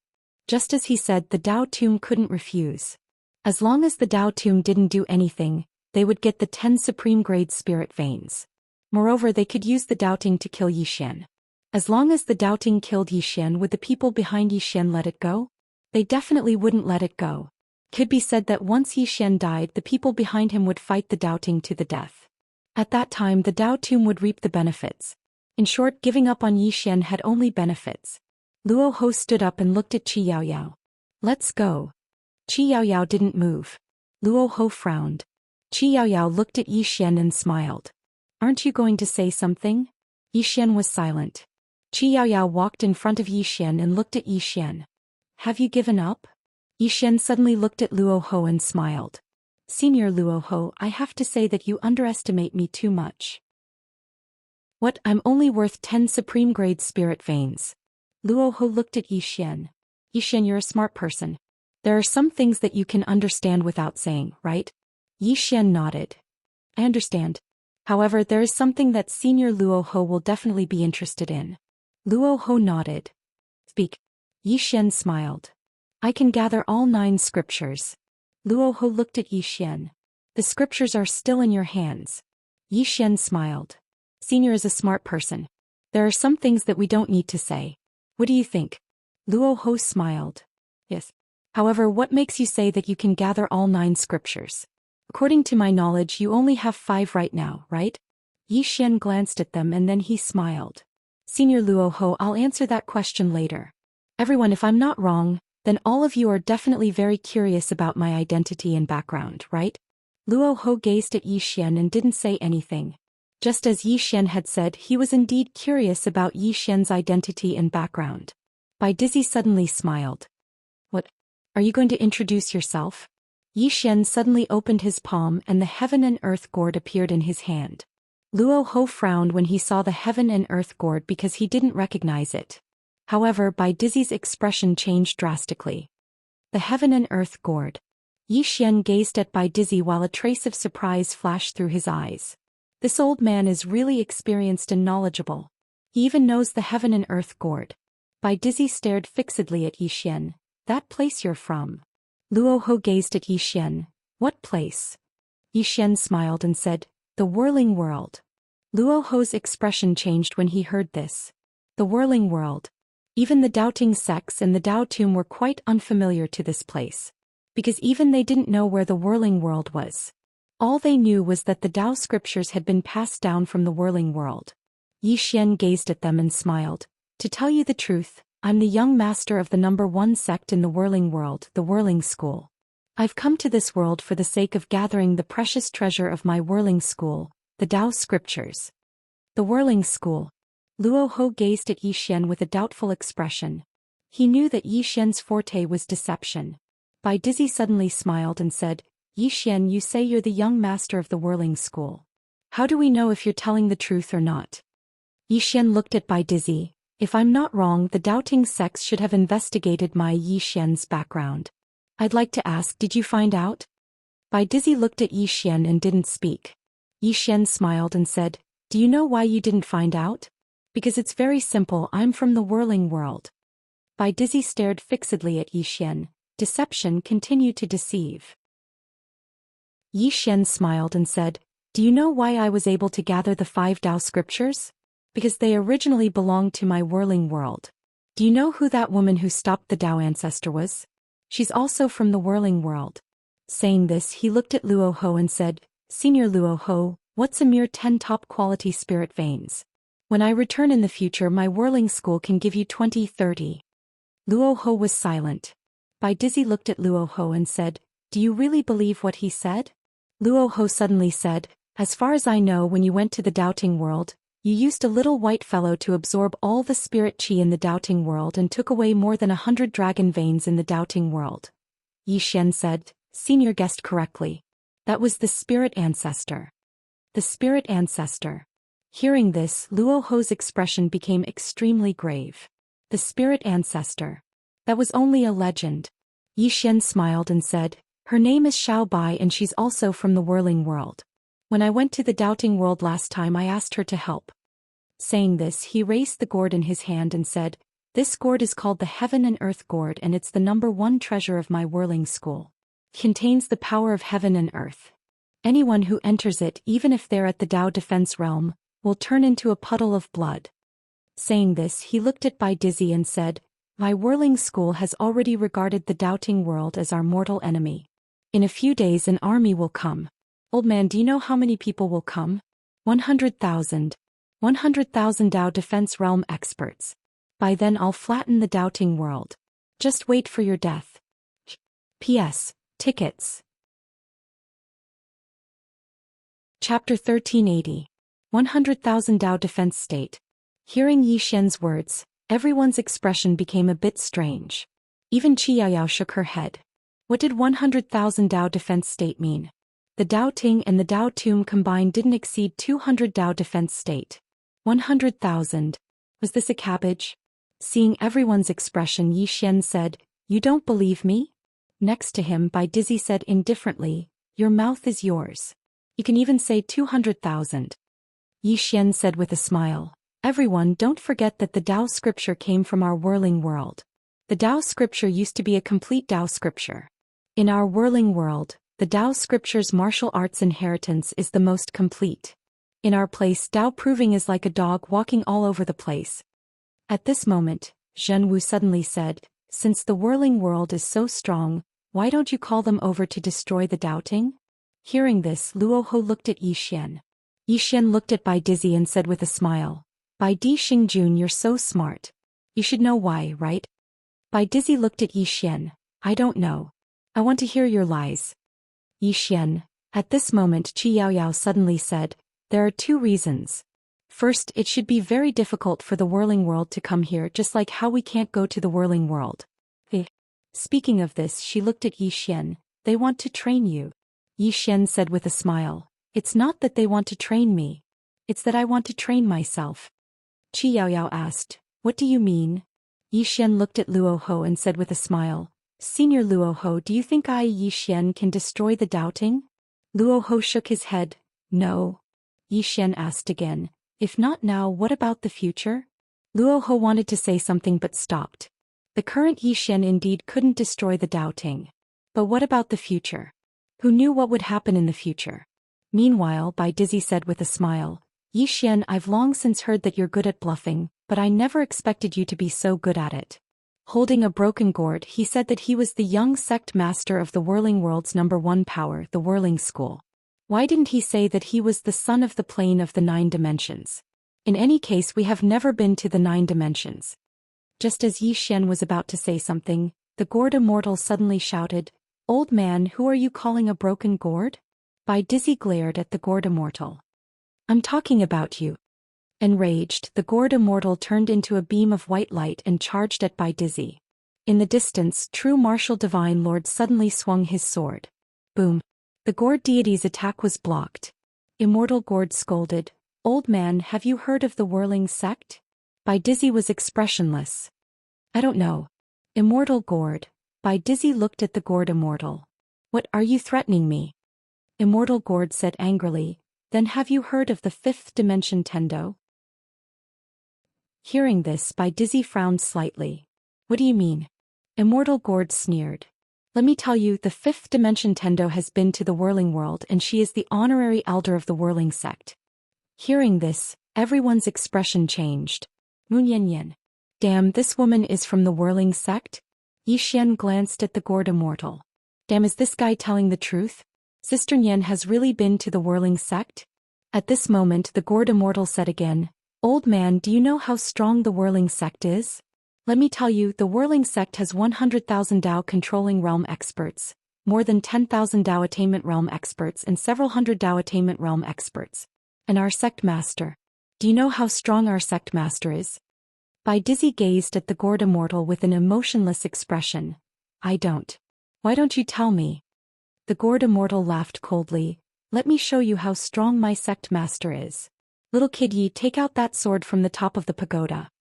Just as he said, the Dao Tomb couldn't refuse. As long as the Dao Tomb didn't do anything, they would get the 10 Supreme Grade Spirit Veins. Moreover, they could use the doubting to kill Yi Xian. As long as the doubting killed Yi Xian, would the people behind Yi Xian let it go? They definitely wouldn't let it go. Could be said that once Yi Xian died, the people behind him would fight the doubting to the death. At that time, the Dao Tomb would reap the benefits. In short, giving up on Yi Xian had only benefits. Luo Ho stood up and looked at Qi Yaoyao. Let's go. Qi Yaoyao didn't move. Luo Ho frowned. Qi Yaoyao looked at Yi Xian and smiled. Aren't you going to say something? Yi Xian was silent. Qi Yaoyao walked in front of Yi Xian and looked at Yi Xian. Have you given up? Yi Xian suddenly looked at Luo Ho and smiled. Senior Luo Ho, I have to say that you underestimate me too much. What, I'm only worth 10 Supreme Grade Spirit Veins. Luo Ho looked at Yi Xian. Yi Xian, you're a smart person. There are some things that you can understand without saying, right? Yi Xian nodded. I understand. However, there is something that Senior Luo Ho will definitely be interested in. Luo Ho nodded. Speak. Yi Xian smiled. I can gather all 9 scriptures. Luo Ho looked at Yi Xian. The scriptures are still in your hands. Yi Xian smiled. Senior is a smart person. There are some things that we don't need to say. What do you think? Luo Ho smiled. Yes. However, what makes you say that you can gather all 9 scriptures? According to my knowledge, you only have 5 right now, right? Yi Xian glanced at them and then he smiled. Senior Luo Ho, I'll answer that question later. Everyone, if I'm not wrong, then all of you are definitely very curious about my identity and background, right? Luo Ho gazed at Yi Xian and didn't say anything. Just as Yi Xian had said, he was indeed curious about Yi Xian's identity and background. Bai Dizzy suddenly smiled. What? Are you going to introduce yourself? Yi Xian suddenly opened his palm and the Heaven and Earth Gourd appeared in his hand. Luo Ho frowned when he saw the Heaven and Earth Gourd because he didn't recognize it. However, Bai Dizzy's expression changed drastically. The Heaven and Earth Gourd. Yi Xian gazed at Bai Dizzy while a trace of surprise flashed through his eyes. This old man is really experienced and knowledgeable. He even knows the heaven and earth gourd. Bai Dizzy stared fixedly at Yi Xian. That place you're from. Luo Ho gazed at Yi Xian. What place? Yi Xian smiled and said, the whirling world. Luo Ho's expression changed when he heard this. The whirling world. Even the doubting sects and the Dao tomb were quite unfamiliar to this place. Because even they didn't know where the whirling world was. All they knew was that the Dao scriptures had been passed down from the whirling world. Yi Xian gazed at them and smiled. To tell you the truth, I'm the young master of the number 1 sect in the whirling world, the whirling school. I've come to this world for the sake of gathering the precious treasure of my whirling school, the Dao scriptures. The whirling school. Luo Ho gazed at Yi Xian with a doubtful expression. He knew that Yi Xian's forte was deception. Bai Dizzy suddenly smiled and said, Yi Xian, you say you're the young master of the whirling school. How do we know if you're telling the truth or not? Yi Xian looked at Bai Dizzy. If I'm not wrong, the doubting sects should have investigated my Yi Xian's background. I'd like to ask, did you find out? Bai Dizzy looked at Yi Xian and didn't speak. Yi Xian smiled and said, do you know why you didn't find out? Because it's very simple, I'm from the whirling world. Bai Dizzy stared fixedly at Yi Xian. Deception continued to deceive. Yi Xian smiled and said, do you know why I was able to gather the 5 Dao scriptures? Because they originally belonged to my whirling world. Do you know who that woman who stopped the Dao ancestor was? She's also from the whirling world. Saying this, he looked at Luo Ho and said, Senior Luo Ho, what's a mere 10 top-quality spirit veins? When I return in the future, my whirling school can give you 20-30. Luo Ho was silent. Bai Dizzy looked at Luo Ho and said, do you really believe what he said? Luo Ho suddenly said, as far as I know, when you went to the doubting world, you used a little white fellow to absorb all the spirit chi in the doubting world and took away more than 100 dragon veins in the doubting world. Yi Xian said, Senior guessed correctly. That was the spirit ancestor. The spirit ancestor. Hearing this, Luo Ho's expression became extremely grave. The spirit ancestor. That was only a legend. Yi Xian smiled and said, her name is Xiao Bai and she's also from the whirling world. When I went to the doubting world last time, I asked her to help. Saying this, he raised the gourd in his hand and said, this gourd is called the Heaven and Earth Gourd and it's the number 1 treasure of my whirling school. It contains the power of heaven and earth. Anyone who enters it, even if they're at the Dao defense realm, will turn into a puddle of blood. Saying this, he looked at Bai Dizzy and said, my whirling school has already regarded the doubting world as our mortal enemy. In a few days an army will come. Old man, do you know how many people will come? 100,000. 100,000 Dao defense realm experts. By then I'll flatten the doubting world. Just wait for your death. P.S. Tickets. Chapter 1380. 100,000 Dao defense state. Hearing Yi Xian's words, everyone's expression became a bit strange. Even Qi Yaoyao shook her head. What did 100,000 Dao defense state mean? The Dao Ting and the Dao tomb combined didn't exceed 200 Dao defense state. 100,000. Was this a cabbage? Seeing everyone's expression, Yi Xian said, you don't believe me? Next to him, Bai Dizzy said indifferently, your mouth is yours. You can even say 200,000. Yi Xian said with a smile, everyone, don't forget that the Dao scripture came from our whirling world. The Dao scripture used to be a complete Dao scripture. In our whirling world, the Dao scripture's martial arts inheritance is the most complete. In our place, Dao proving is like a dog walking all over the place. At this moment, Zhen Wu suddenly said, since the whirling world is so strong, why don't you call them over to destroy the doubting? Hearing this, Luo Ho looked at Yi Xian. Yi Xian looked at Bai Dizzy and said with a smile, Bai Di Xingjun, you're so smart. You should know why, right? Bai Dizzy looked at Yi Xian. I don't know. I want to hear your lies. Yi Xian. At this moment, Qi Yaoyao suddenly said, there are 2 reasons. First, it should be very difficult for the whirling world to come here, just like how we can't go to the whirling world. Speaking of this, she looked at Yi Xian. They want to train you. Yi Xian said with a smile, it's not that they want to train me. It's that I want to train myself. Qi Yaoyao asked, what do you mean? Yi Xian looked at Luo Ho and said with a smile, Senior Luoho, do you think I Yi Xian can destroy the doubting? Luoho shook his head. No. Yi Xian asked again. If not now, what about the future? Luoho wanted to say something but stopped. The current Yi Xian indeed couldn't destroy the doubting. But what about the future? Who knew what would happen in the future? Meanwhile, Bai Dizzy said with a smile, Yi Xian, I've long since heard that you're good at bluffing, but I never expected you to be so good at it. Holding a broken gourd, he said that he was the young sect master of the Whirling World's #1 power, the Whirling School. Why didn't he say that he was the son of the plane of the 9 dimensions? In any case, we have never been to the 9 dimensions. Just as Yi Xian was about to say something, the gourd immortal suddenly shouted, Old man, who are you calling a broken gourd? Bai Dizzy glared at the gourd immortal. I'm talking about you. Enraged, the gourd immortal turned into a beam of white light and charged at Bai Dizzy. In the distance, true martial divine lord suddenly swung his sword. Boom. The gourd deity's attack was blocked. Immortal gourd scolded, Old man, have you heard of the Whirling sect? Bai Dizzy was expressionless. I don't know. Immortal gourd. Bai Dizzy looked at the gourd immortal. What are you threatening me? Immortal gourd said angrily, Then have you heard of the 5th dimension Tendo? Hearing this, Bai Dizzy frowned slightly. What do you mean? Immortal gourd sneered. Let me tell you, the 5th dimension Tendo has been to the Whirling World and she is the honorary elder of the Whirling sect. Hearing this, everyone's expression changed. Moon Yen Yen. Damn, this woman is from the Whirling sect? Yi Xian glanced at the gourd immortal. Damn, is this guy telling the truth? Sister Yen has really been to the Whirling sect? At this moment, the gourd immortal said again, Old man, do you know how strong the Whirling sect is? Let me tell you, the Whirling sect has 100,000 Dao controlling realm experts, more than 10,000 Dao attainment realm experts and several hundred Dao attainment realm experts. And our sect master. Do you know how strong our sect master is? Bai Dizzy gazed at the gourd immortal with an emotionless expression. I don't. Why don't you tell me? The gourd immortal laughed coldly. Let me show you how strong my sect master is. Little kid Yi, take out that sword from the top of the pagoda.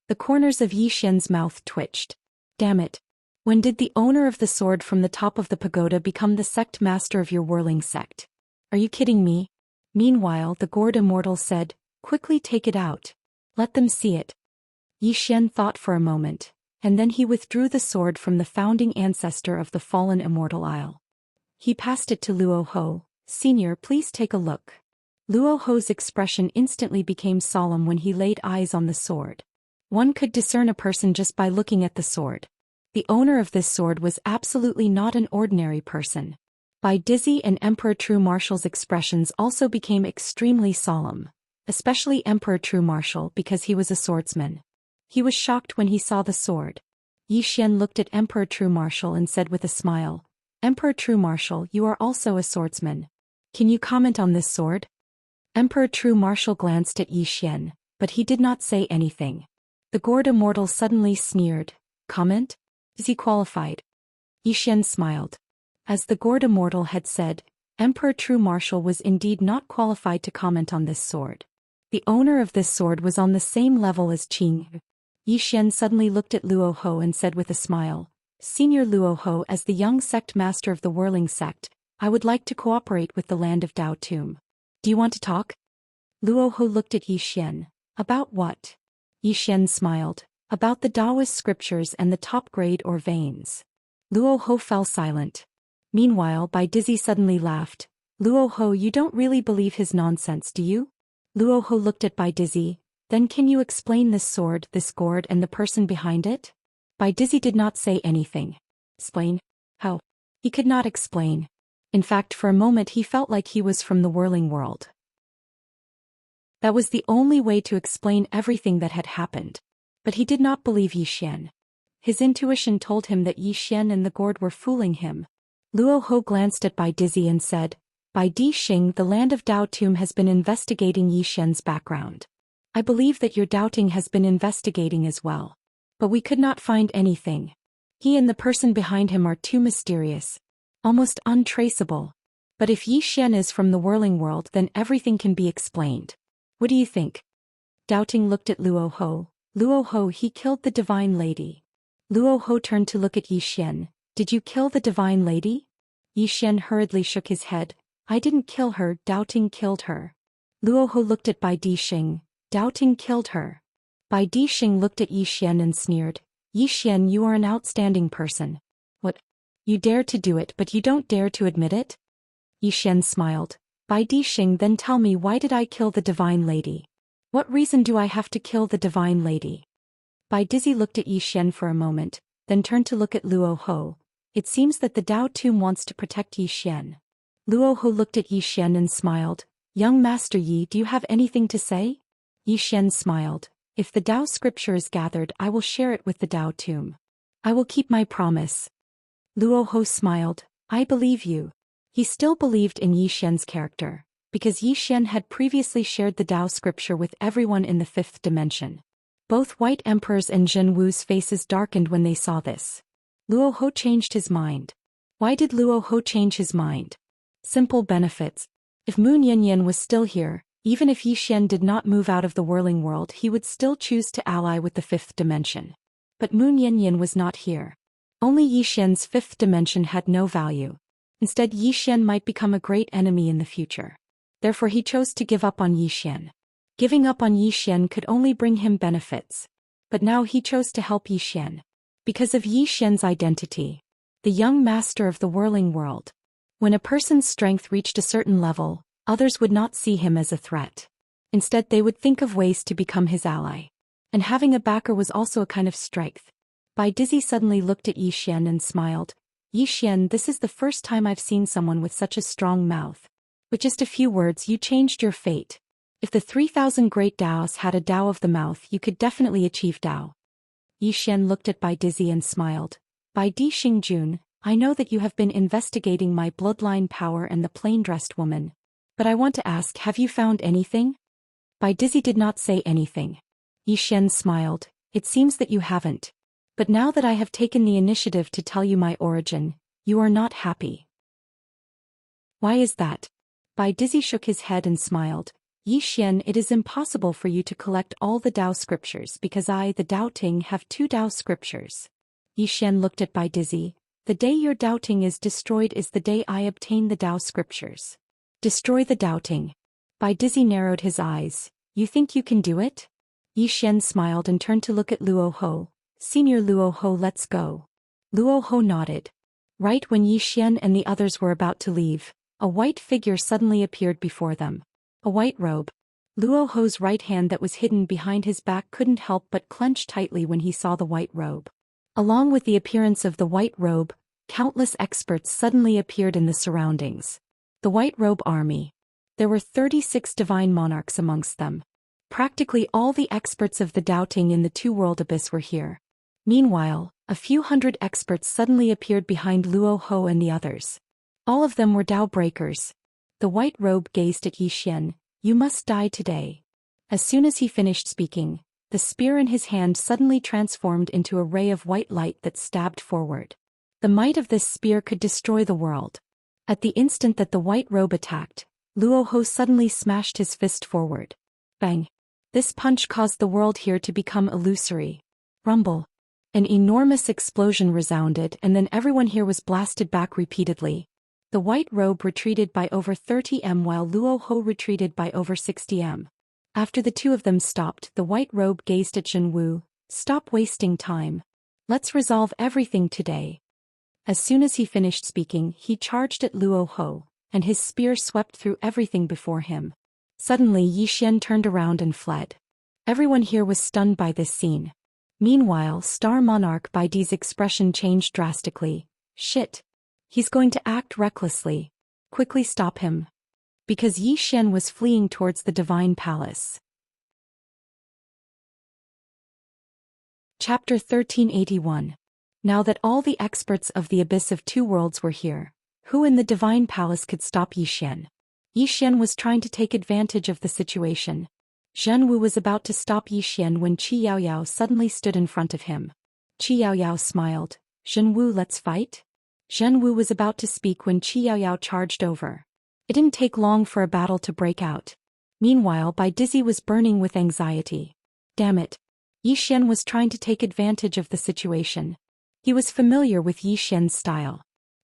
The corners of Yi Xian's mouth twitched. Damn it. When did the owner of the sword from the top of the pagoda become the sect master of your Whirling sect? Are you kidding me? Meanwhile, the gourd immortal said, Quickly take it out. Let them see it. Yi Xian thought for a moment, and then he withdrew the sword from the founding ancestor of the fallen immortal isle. He passed it to Luoho. Senior, please take a look. Luoho's expression instantly became solemn when he laid eyes on the sword. One could discern a person just by looking at the sword. The owner of this sword was absolutely not an ordinary person. Bai Dizzy and Emperor True Martial's expressions also became extremely solemn, especially Emperor True Martial because he was a swordsman. He was shocked when he saw the sword. Yi Xian looked at Emperor True Martial and said with a smile, Emperor True Martial, you are also a swordsman. Can you comment on this sword? Emperor True Martial glanced at Yi Xian, but he did not say anything. The gourd immortal suddenly sneered. Comment? Is he qualified? Yi Xian smiled. As the gourd immortal had said, Emperor True Martial was indeed not qualified to comment on this sword. The owner of this sword was on the same level as Qing. Yi Xian suddenly looked at Luoho and said with a smile, Senior Luoho, as the young sect master of the Whirling sect, I would like to cooperate with the land of Dao Tomb. Do you want to talk? Luoho looked at Yi Xian. About what? Yi Xian smiled. About the Taoist scriptures and the top grade or veins. Luoho fell silent. Meanwhile, Bai Dizzy suddenly laughed. Luoho, you don't really believe his nonsense, do you? Luoho looked at Bai Dizzy. Then can you explain this sword, this gourd and the person behind it? Bai Dizzy did not say anything. Explain? How? He could not explain. In fact, for a moment he felt like he was from the Whirling World. That was the only way to explain everything that had happened. But he did not believe Yi Xian. His intuition told him that Yi Xian and the gourd were fooling him. Luoho glanced at Bai Dizzy and said, Bai Di Xing, the land of Dao Tomb has been investigating Yi Xian's background. I believe that your doubting has been investigating as well. But we could not find anything. He and the person behind him are too mysterious. Almost untraceable. But if Yi Xian is from the Whirling World, then everything can be explained. What do you think? Doubting looked at Luoho. Luoho, he killed the divine lady. Luoho turned to look at Yi Xian. Did you kill the divine lady? Yi Xian hurriedly shook his head. I didn't kill her, doubting killed her. Luoho looked at Bai Dixing. Doubting killed her. Bai Dixing looked at Yi Xian and sneered. Yi Xian, you are an outstanding person. What? You dare to do it but you don't dare to admit it? Yi Xian smiled. Bai Dixing, then tell me, why did I kill the divine lady? What reason do I have to kill the divine lady? Bai Dizzy looked at Yi Xian for a moment, then turned to look at Luoho. It seems that the Dao Tomb wants to protect Yi Xian. Luoho looked at Yi Xian and smiled. Young Master Yi, do you have anything to say? Yi Xian smiled. If the Dao scripture is gathered, I will share it with the Dao Tomb. I will keep my promise. Luoho smiled. I believe you. He still believed in Yi Xian's character, because Yi Xian had previously shared the Dao scripture with everyone in the fifth dimension. Both White Emperor's and Zhen Wu's faces darkened when they saw this. Luoho changed his mind. Why did Luoho change his mind? Simple benefits. If Moon Yanyan was still here, even if Yi Xian did not move out of the whirling world, he would still choose to ally with the fifth dimension. But Moon Yanyan was not here. Only Yi Xian's fifth dimension had no value. Instead, Yi Xian might become a great enemy in the future. Therefore he chose to give up on Yi Xian. Giving up on Yi Xian could only bring him benefits. But now he chose to help Yi Xian. Because of Yi Xian's identity. The young master of the whirling world. When a person's strength reached a certain level, others would not see him as a threat. Instead, they would think of ways to become his ally. And having a backer was also a kind of strength. Bai Dizzy suddenly looked at Yi Xian and smiled. Yi Xian, this is the first time I've seen someone with such a strong mouth. With just a few words, you changed your fate. If the 3,000 great Daos had a Dao of the mouth, you could definitely achieve Dao. Yi Xian looked at Bai Dizzy and smiled. Bai Di Xingjun, I know that you have been investigating my bloodline power and the plain-dressed woman. But I want to ask, have you found anything? Bai Dizzy did not say anything. Yi Xian smiled. It seems that you haven't. But now that I have taken the initiative to tell you my origin, you are not happy. Why is that? Bai Dizzy shook his head and smiled. Yi Xian, it is impossible for you to collect all the Dao scriptures because I, the Dao Ting, have 2 Dao scriptures. Yi Xian looked at Bai Dizzy. The day your Dao Ting is destroyed is the day I obtain the Dao scriptures. Destroy the Dao Ting. Bai Dizzy narrowed his eyes. You think you can do it? Yi Xian smiled and turned to look at Luoho. Senior Luoho, let's go. Luoho nodded. Right when Yi Xian and the others were about to leave, a white figure suddenly appeared before them. A white robe. Luoho's right hand that was hidden behind his back couldn't help but clench tightly when he saw the white robe. Along with the appearance of the white robe, countless experts suddenly appeared in the surroundings. The White Robe Army. There were 36 divine monarchs amongst them. Practically all the experts of the Doubting in the two-world abyss were here. Meanwhile, a few hundred experts suddenly appeared behind Luoho and the others. All of them were Dao breakers. The White Robe gazed at Yi Xian. You must die today. As soon as he finished speaking, the spear in his hand suddenly transformed into a ray of white light that stabbed forward. The might of this spear could destroy the world. At the instant that the White Robe attacked, Luoho suddenly smashed his fist forward. Bang! This punch caused the world here to become illusory. Rumble. An enormous explosion resounded and then everyone here was blasted back repeatedly. The White Robe retreated by over 30 m while Luoho retreated by over 60 m. After the two of them stopped, the White Robe gazed at Zhen Wu. Stop wasting time. Let's resolve everything today. As soon as he finished speaking, he charged at Luoho, and his spear swept through everything before him. Suddenly Yi Xian turned around and fled. Everyone here was stunned by this scene. Meanwhile, Star Monarch Baidi's expression changed drastically. Shit. He's going to act recklessly. Quickly stop him. Because Yi Xian was fleeing towards the Divine Palace. Chapter 1381. Now that all the experts of the Abyss of Two Worlds were here, who in the Divine Palace could stop Yi Xian? Yi Xian was trying to take advantage of the situation. Zhen Wu was about to stop Yi Xian when Qi Yaoyao suddenly stood in front of him. Qi Yaoyao smiled. Zhen Wu, let's fight? Zhen Wu was about to speak when Qi Yaoyao charged over. It didn't take long for a battle to break out. Meanwhile, Bai Dizzy was burning with anxiety. Damn it. Yi Xian was trying to take advantage of the situation. He was familiar with Yi Xian's style.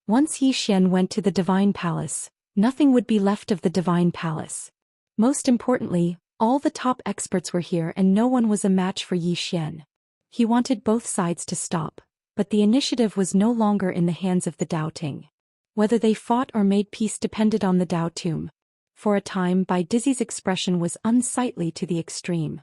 Once Yi Xian went to the Divine Palace, nothing would be left of the Divine Palace. Most importantly, all the top experts were here and no one was a match for Yi Xian. He wanted both sides to stop, but the initiative was no longer in the hands of the doubting. Whether they fought or made peace depended on the Dao Tomb. For a time, Bai Dizzy's expression was unsightly to the extreme.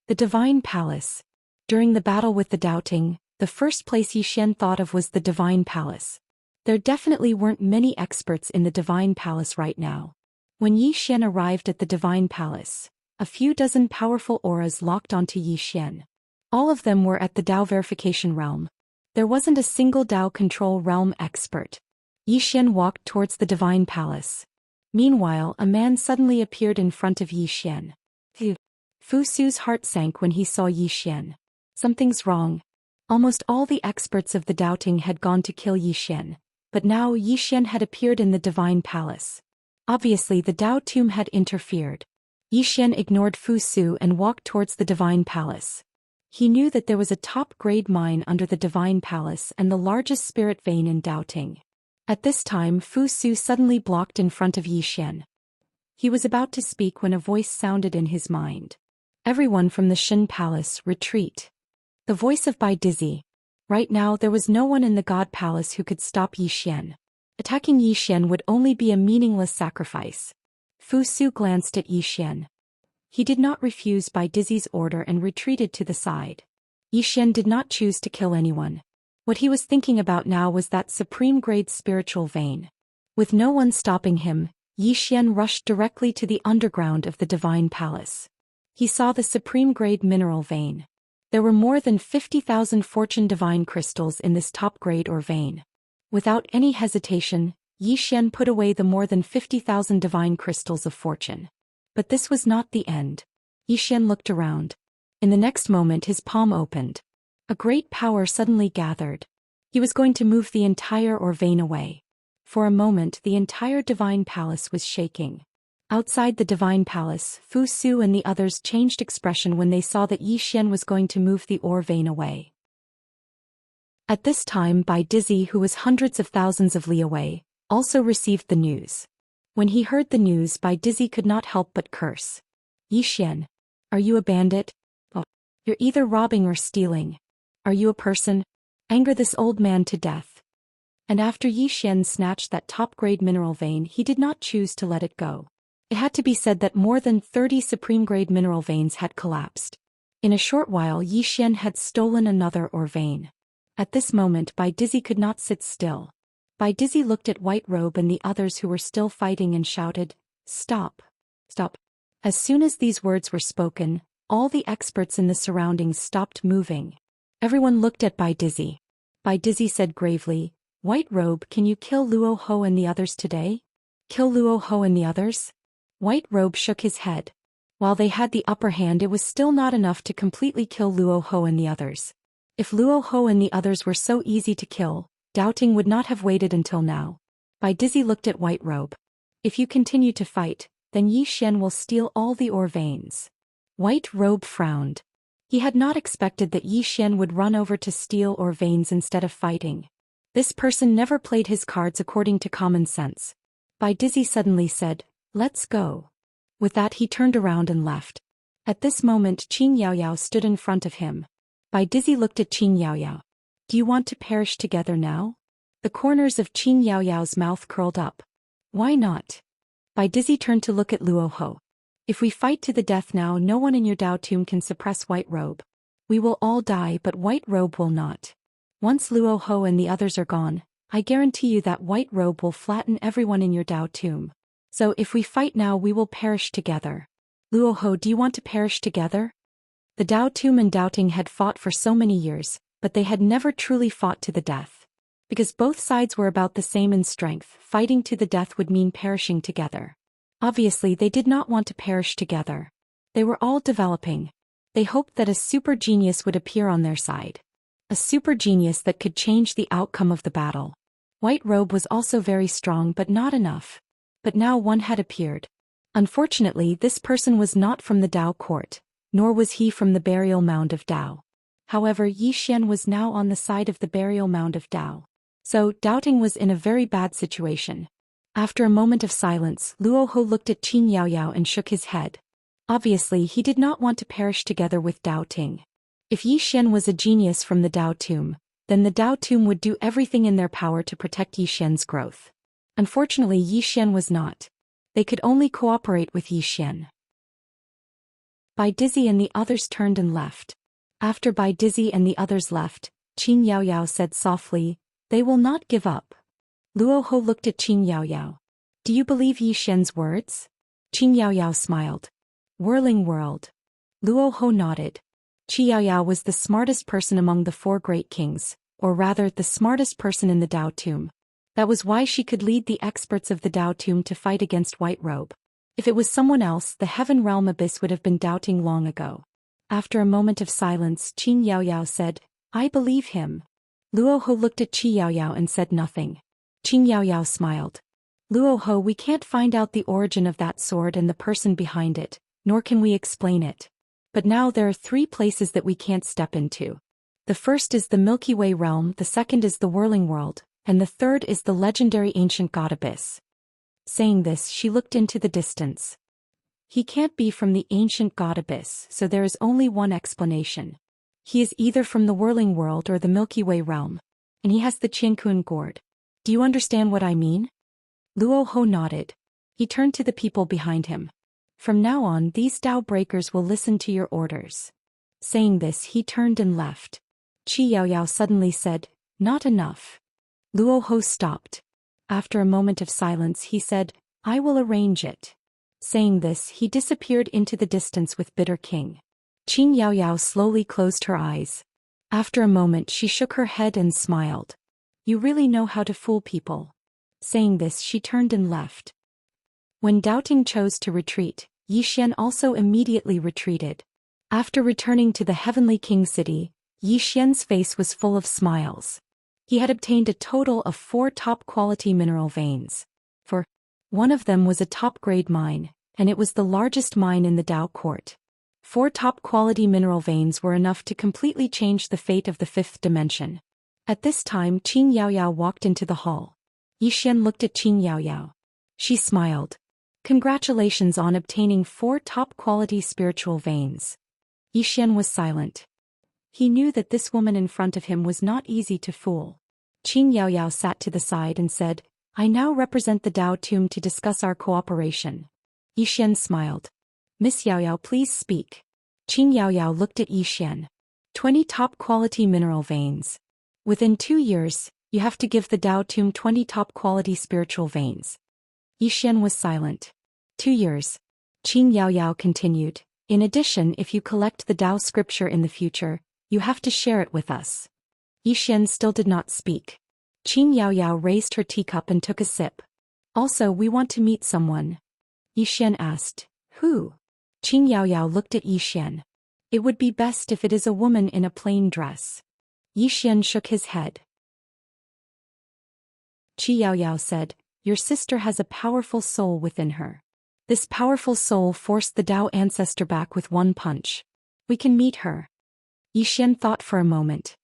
The Divine Palace. During the battle with the doubting, the first place Yi Xian thought of was the Divine Palace. There definitely weren't many experts in the Divine Palace right now. When Yi Xian arrived at the Divine Palace, a few dozen powerful auras locked onto Yi Xian. All of them were at the Dao Verification Realm. There wasn't a single Dao Control Realm expert. Yi Xian walked towards the Divine Palace. Meanwhile, a man suddenly appeared in front of Yi Xian. Fu Su's heart sank when he saw Yi Xian. Something's wrong. Almost all the experts of the doubting had gone to kill Yi Xian, but now Yi Xian had appeared in the Divine Palace. Obviously the Dao Tomb had interfered. Yi Xian ignored Fu Su and walked towards the Divine Palace. He knew that there was a top-grade mine under the Divine Palace and the largest spirit vein in doubting. At this time Fu Su suddenly blocked in front of Yi Xian. He was about to speak when a voice sounded in his mind. Everyone from the Shin Palace, retreat. The voice of Bai Dizzy. Right now there was no one in the God Palace who could stop Yi Xian. Attacking Yi Xian would only be a meaningless sacrifice. Fu Su glanced at Yi Xian. He did not refuse Bai Dizzy's order and retreated to the side. Yi Xian did not choose to kill anyone. What he was thinking about now was that supreme-grade spiritual vein. With no one stopping him, Yi Xian rushed directly to the underground of the Divine Palace. He saw the supreme-grade mineral vein. There were more than 50,000 fortune divine crystals in this top-grade or vein. Without any hesitation, Yi Xian put away the more than 50,000 divine crystals of fortune. But this was not the end. Yi Xian looked around. In the next moment his palm opened. A great power suddenly gathered. He was going to move the entire or vein away. For a moment the entire Divine Palace was shaking. Outside the Divine Palace, Fu Su and the others changed expression when they saw that Yi Xian was going to move the ore vein away. At this time Bai Dizzy, who was hundreds of thousands of li away, also received the news. When he heard the news, Bai Dizzy could not help but curse. Yi Xian. Are you a bandit? Oh, you're either robbing or stealing. Are you a person? Anger this old man to death. And after Yi Xian snatched that top-grade mineral vein, he did not choose to let it go. It had to be said that more than 30 supreme-grade mineral veins had collapsed. In a short while Yi Xian had stolen another ore vein. At this moment Bai Dizzy could not sit still. Bai Dizzy looked at White Robe and the others who were still fighting and shouted, "Stop! Stop!" As soon as these words were spoken, all the experts in the surroundings stopped moving. Everyone looked at Bai Dizzy. Bai Dizzy said gravely, "White Robe, can you kill Luo Ho and the others today?" Kill Luo Ho and the others? White Robe shook his head. While they had the upper hand, it was still not enough to completely kill Luo Ho and the others. If Luo Ho and the others were so easy to kill, doubting would not have waited until now. Bai Dizzy looked at White Robe. If you continue to fight, then Yi Xian will steal all the ore veins. White Robe frowned. He had not expected that Yi Xian would run over to steal ore veins instead of fighting. This person never played his cards according to common sense. Bai Dizzy suddenly said, "Let's go." With that he turned around and left. At this moment Qin Yaoyao stood in front of him. Bai Dizzy looked at Qin Yaoyao. "Do you want to perish together now?" The corners of Qin Yaoyao's mouth curled up. "Why not?" Bai Dizzy turned to look at Luo Ho. "If we fight to the death now, no one in your Dao Tomb can suppress White Robe. We will all die, but White Robe will not. Once Luo Ho and the others are gone, I guarantee you that White Robe will flatten everyone in your Dao Tomb. So if we fight now, we will perish together. Luo Ho, do you want to perish together?" The Dao Tomb and Doubting had fought for so many years, but they had never truly fought to the death. Because both sides were about the same in strength, fighting to the death would mean perishing together. Obviously they did not want to perish together. They were all developing. They hoped that a super genius would appear on their side. A super genius that could change the outcome of the battle. White Robe was also very strong, but not enough. But now one had appeared. Unfortunately, this person was not from the Dao court, nor was he from the burial mound of Dao. However, Yi Xian was now on the side of the burial mound of Dao. So, doubting was in a very bad situation. After a moment of silence, Luo Ho looked at Qin Yaoyao and shook his head. Obviously, he did not want to perish together with Dao Ting. If Yi Xian was a genius from the Dao Tomb, then the Dao Tomb would do everything in their power to protect Yi Xian's growth. Unfortunately, Yi Xian was not. They could only cooperate with Yi Xian. Bai Dizzy and the others turned and left. After Bai Dizzy and the others left, Qin Yaoyao said softly, "They will not give up." Luo Ho looked at Qin Yaoyao. "Do you believe Yi Xian's words?" Qin Yaoyao smiled. "Whirling world." Luo Ho nodded. Qin Yaoyao was the smartest person among the four great kings, or rather the smartest person in the Dao Tomb. That was why she could lead the experts of the Dao Tomb to fight against White Robe. If it was someone else, the Heaven Realm Abyss would have been doubting long ago. After a moment of silence, Qin Yaoyao said, "I believe him." Luo Ho looked at Qin Yaoyao and said nothing. Qin Yaoyao smiled. "Luo Ho, we can't find out the origin of that sword and the person behind it, nor can we explain it. But now there are 3 places that we can't step into. The first is the Milky Way realm, the second is the Whirling World, and the third is the legendary ancient god Abyss." Saying this, she looked into the distance. He can't be from the ancient god Abyss, so there is only one explanation. He is either from the Whirling World or the Milky Way realm, and he has the Qiankun gourd. Do you understand what I mean? Luo Ho nodded. He turned to the people behind him. "From now on, these Dao breakers will listen to your orders." Saying this, he turned and left. Qi Yaoyao suddenly said, "Not enough." Luo Ho stopped. After a moment of silence, he said, "I will arrange it." Saying this, he disappeared into the distance with Bitter King. Qin Yaoyao slowly closed her eyes. After a moment, she shook her head and smiled. "You really know how to fool people." Saying this, she turned and left. When Doubting chose to retreat, Yi Xian also immediately retreated. After returning to the Heavenly King City, Yi Xian's face was full of smiles. He had obtained a total of 4 top-quality mineral veins. One of them was a top-grade mine, and it was the largest mine in the Dao Court. 4 top-quality mineral veins were enough to completely change the fate of the 5th dimension. At this time, Qin Yaoyao walked into the hall. Yi Xian looked at Qin Yaoyao. She smiled. "Congratulations on obtaining 4 top-quality spiritual veins." Yi Xian was silent. He knew that this woman in front of him was not easy to fool. Qin Yaoyao sat to the side and said, "I now represent the Dao Tomb to discuss our cooperation." Yi Xian smiled. "Miss Yaoyao, please speak." Qin Yaoyao looked at Yi Xian. 20 top-quality mineral veins. Within 2 years, you have to give the Dao Tomb 20 top-quality spiritual veins. Yi Xian was silent. 2 years. Qin Yaoyao continued. "In addition, if you collect the Dao scripture in the future, you have to share it with us." Yi Xian still did not speak. Qin Yaoyao raised her teacup and took a sip. "Also, we want to meet someone." Yi Xian asked, "Who?" Qin Yaoyao looked at Yi Xian. "It would be best if it is a woman in a plain dress." Yi Xian shook his head. Qi Yaoyao said, "Your sister has a powerful soul within her. This powerful soul forced the Dao ancestor back with one punch. We can meet her." Yi Xian thought for a moment.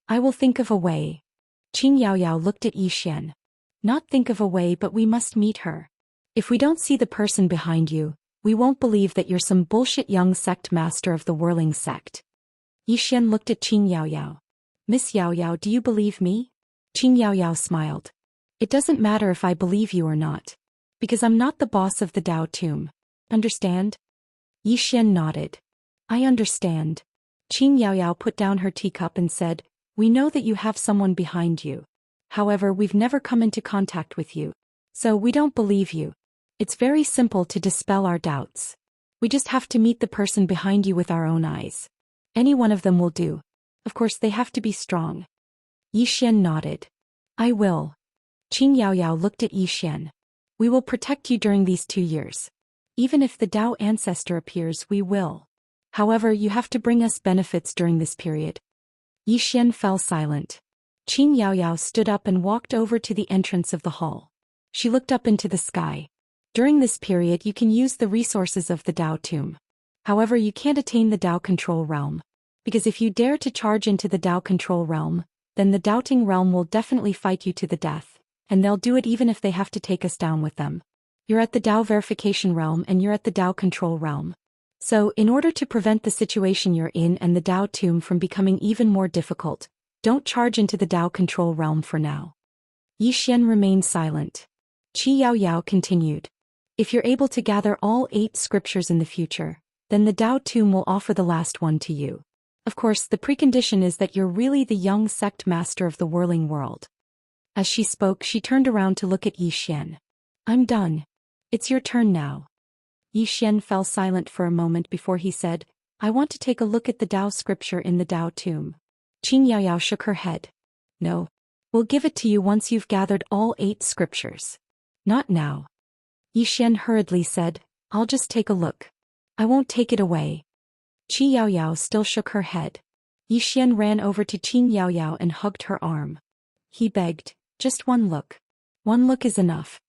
"I will think of a way." Qin Yaoyao looked at Yi Xian. "Not think of a way, but we must meet her. If we don't see the person behind you, we won't believe that you're some bullshit young sect master of the whirling sect." Yi Xian looked at Qin Yaoyao. "Miss Yaoyao, do you believe me?" Qin Yaoyao smiled. "It doesn't matter if I believe you or not. Because I'm not the boss of the Dao Tomb. Understand?" Yi Xian nodded. "I understand." Qin Yaoyao put down her teacup and said, "We know that you have someone behind you. However, we've never come into contact with you. So we don't believe you. It's very simple to dispel our doubts. We just have to meet the person behind you with our own eyes. Any one of them will do. Of course, they have to be strong." Yi Xian nodded. "I will." Qin Yaoyao looked at Yi Xian. "We will protect you during these 2 years. Even if the Dao ancestor appears, we will. However, you have to bring us benefits during this period." Yi Xian fell silent. Qin Yaoyao stood up and walked over to the entrance of the hall. She looked up into the sky. "During this period, you can use the resources of the Dao Tomb. However, you can't attain the Dao control realm. Because if you dare to charge into the Tao control realm, then the doubting realm will definitely fight you to the death, and they'll do it even if they have to take us down with them. You're at the Tao verification realm and you're at the Tao control realm. So, in order to prevent the situation you're in and the Tao tomb from becoming even more difficult, don't charge into the Tao control realm for now. Yi Xian remained silent. Qi Yaoyao continued. If you're able to gather all 8 scriptures in the future, then the Tao tomb will offer the last one to you. Of course, the precondition is that you're really the young sect master of the whirling world. As she spoke, she turned around to look at Yi Xian. I'm done. It's your turn now. Yi Xian fell silent for a moment before he said, I want to take a look at the Tao scripture in the Tao tomb. Qing Yaoyao shook her head. No. We'll give it to you once you've gathered all 8 scriptures. Not now. Yi Xian hurriedly said, I'll just take a look. I won't take it away. Qi Yaoyao still shook her head. Yi Xian ran over to Qing Yaoyao and hugged her arm. He begged, just one look. One look is enough.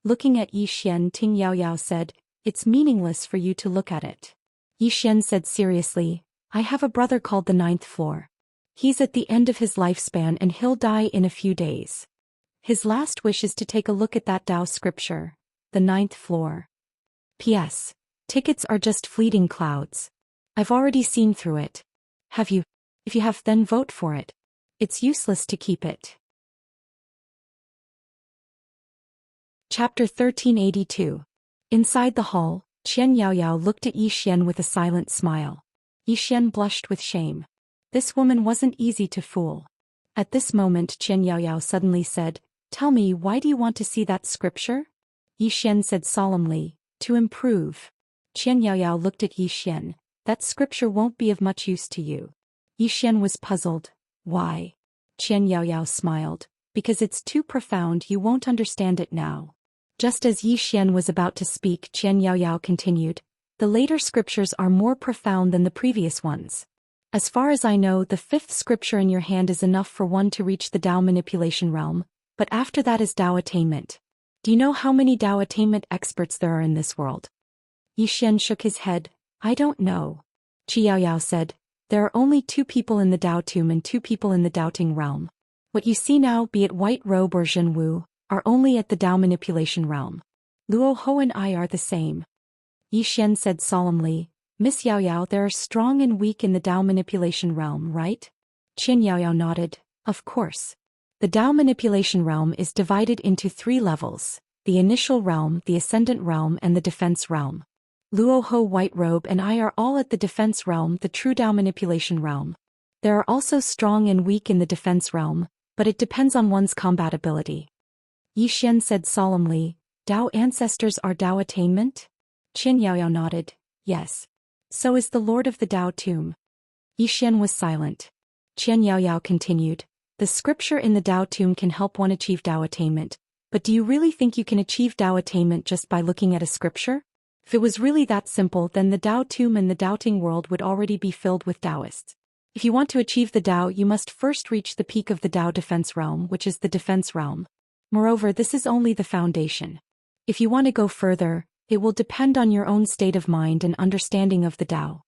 Looking at Yi Xian, Qing Yaoyao said, It's meaningless for you to look at it. Yi Xian said seriously, I have a brother called the 9th floor. He's at the end of his lifespan and he'll die in a few days. His last wish is to take a look at that Tao scripture, the 9th floor. P.S. Tickets are just fleeting clouds. I've already seen through it. Have you? If you have, then vote for it. It's useless to keep it. Chapter 1382. Inside the hall, Qian Yaoyao looked at Yi Xian with a silent smile. Yi Xian blushed with shame. This woman wasn't easy to fool. At this moment Qian Yaoyao suddenly said, Tell me, why do you want to see that scripture? Yi Xian said solemnly, To improve. Qian Yaoyao looked at Yi Xian. That scripture won't be of much use to you. Yi Xian was puzzled. Why? Qian Yaoyao smiled. Because it's too profound, you won't understand it now. Just as Yi Xian was about to speak, Qian Yaoyao continued, The later scriptures are more profound than the previous ones. As far as I know, the 5th scripture in your hand is enough for one to reach the Tao manipulation realm, but after that is Tao attainment. Do you know how many Tao attainment experts there are in this world? Yi Xian shook his head. I don't know. Qi Yaoyao said, There are only 2 people in the Tao tomb and 2 people in the doubting realm. What you see now, be it White Robe or Zhen Wu, are only at the Tao manipulation realm. Luo Ho and I are the same. Yi Xian said solemnly, Miss Yaoyao, there are strong and weak in the Tao manipulation realm, right? Qin Yaoyao nodded. Of course. The Tao manipulation realm is divided into 3 levels, the initial realm, the ascendant realm and the defense realm. Luo Ho, White Robe and I are all at the defense realm, the true Tao manipulation realm. There are also strong and weak in the defense realm, but it depends on one's combat ability. Yi Xian said solemnly, Tao ancestors are Tao attainment? Qin Yaoyao nodded, yes. So is the Lord of the Tao tomb. Yi Xian was silent. Qian Yaoyao continued, The scripture in the Tao tomb can help one achieve Tao attainment, but do you really think you can achieve Tao attainment just by looking at a scripture? If it was really that simple, then the Tao tomb and the doubting world would already be filled with Taoists. If you want to achieve the Tao, you must first reach the peak of the Tao defense realm, which is the defense realm. Moreover, this is only the foundation. If you want to go further, it will depend on your own state of mind and understanding of the Tao.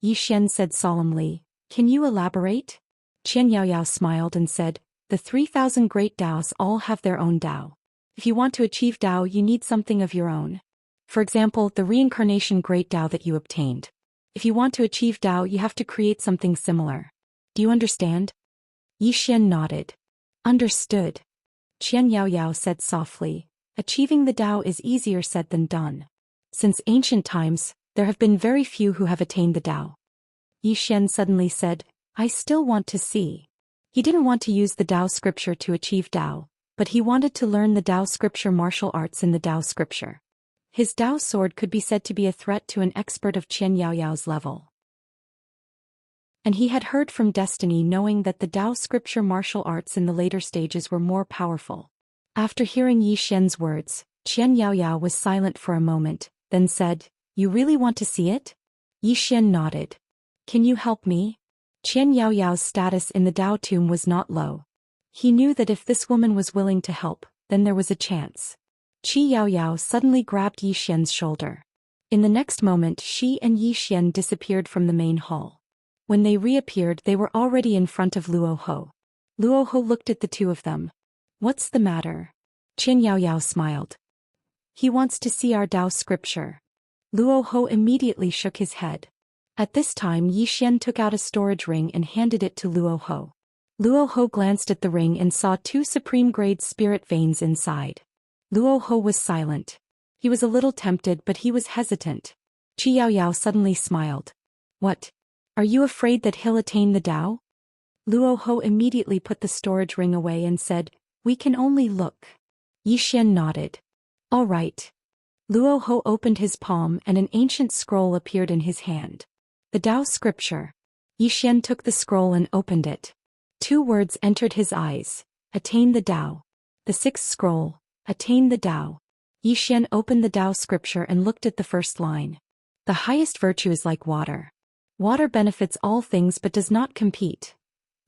Yi Xian said solemnly, Can you elaborate? Qian Yaoyao smiled and said, The 3,000 great Taos all have their own Tao. If you want to achieve Tao, you need something of your own. For example, the reincarnation great Tao that you obtained. If you want to achieve Tao, you have to create something similar. Do you understand? Yi Xian nodded. Understood. Qian Yaoyao said softly, Achieving the Tao is easier said than done. Since ancient times, there have been very few who have attained the Tao. Yi Xian suddenly said, I still want to see. He didn't want to use the Tao scripture to achieve Tao, but he wanted to learn the Tao scripture martial arts in the Tao scripture. His Tao sword could be said to be a threat to an expert of Qian Yaoyao's level. And he had heard from Destiny knowing that the Tao scripture martial arts in the later stages were more powerful. After hearing Yi Xian's words, Qian Yaoyao was silent for a moment, then said, You really want to see it? Yi Xian nodded. Can you help me? Qian Yaoyao's status in the Tao tomb was not low. He knew that if this woman was willing to help, then there was a chance. Qi Yaoyao suddenly grabbed Yi Xian's shoulder. In the next moment she and Yi Xian disappeared from the main hall. When they reappeared, they were already in front of Luo Ho. Luo Ho looked at the two of them. What's the matter? Xianxia smiled. He wants to see our Tao scripture. Luo Ho immediately shook his head. At this time Xian took out a storage ring and handed it to Luo Ho. Luo Ho glanced at the ring and saw 2 supreme-grade spirit veins inside. Luo Ho was silent. He was a little tempted, but he was hesitant. Qiaoyao suddenly smiled. What? Are you afraid that he'll attain the Tao? Luo Ho immediately put the storage ring away and said, We can only look. Xian nodded. All right. Luo Ho opened his palm and an ancient scroll appeared in his hand. The Tao scripture. Xian took the scroll and opened it. 2 words entered his eyes. Attain the Tao. The 6th scroll. Attain the Tao. Xian opened the Tao scripture and looked at the first line. The highest virtue is like water. Water benefits all things but does not compete.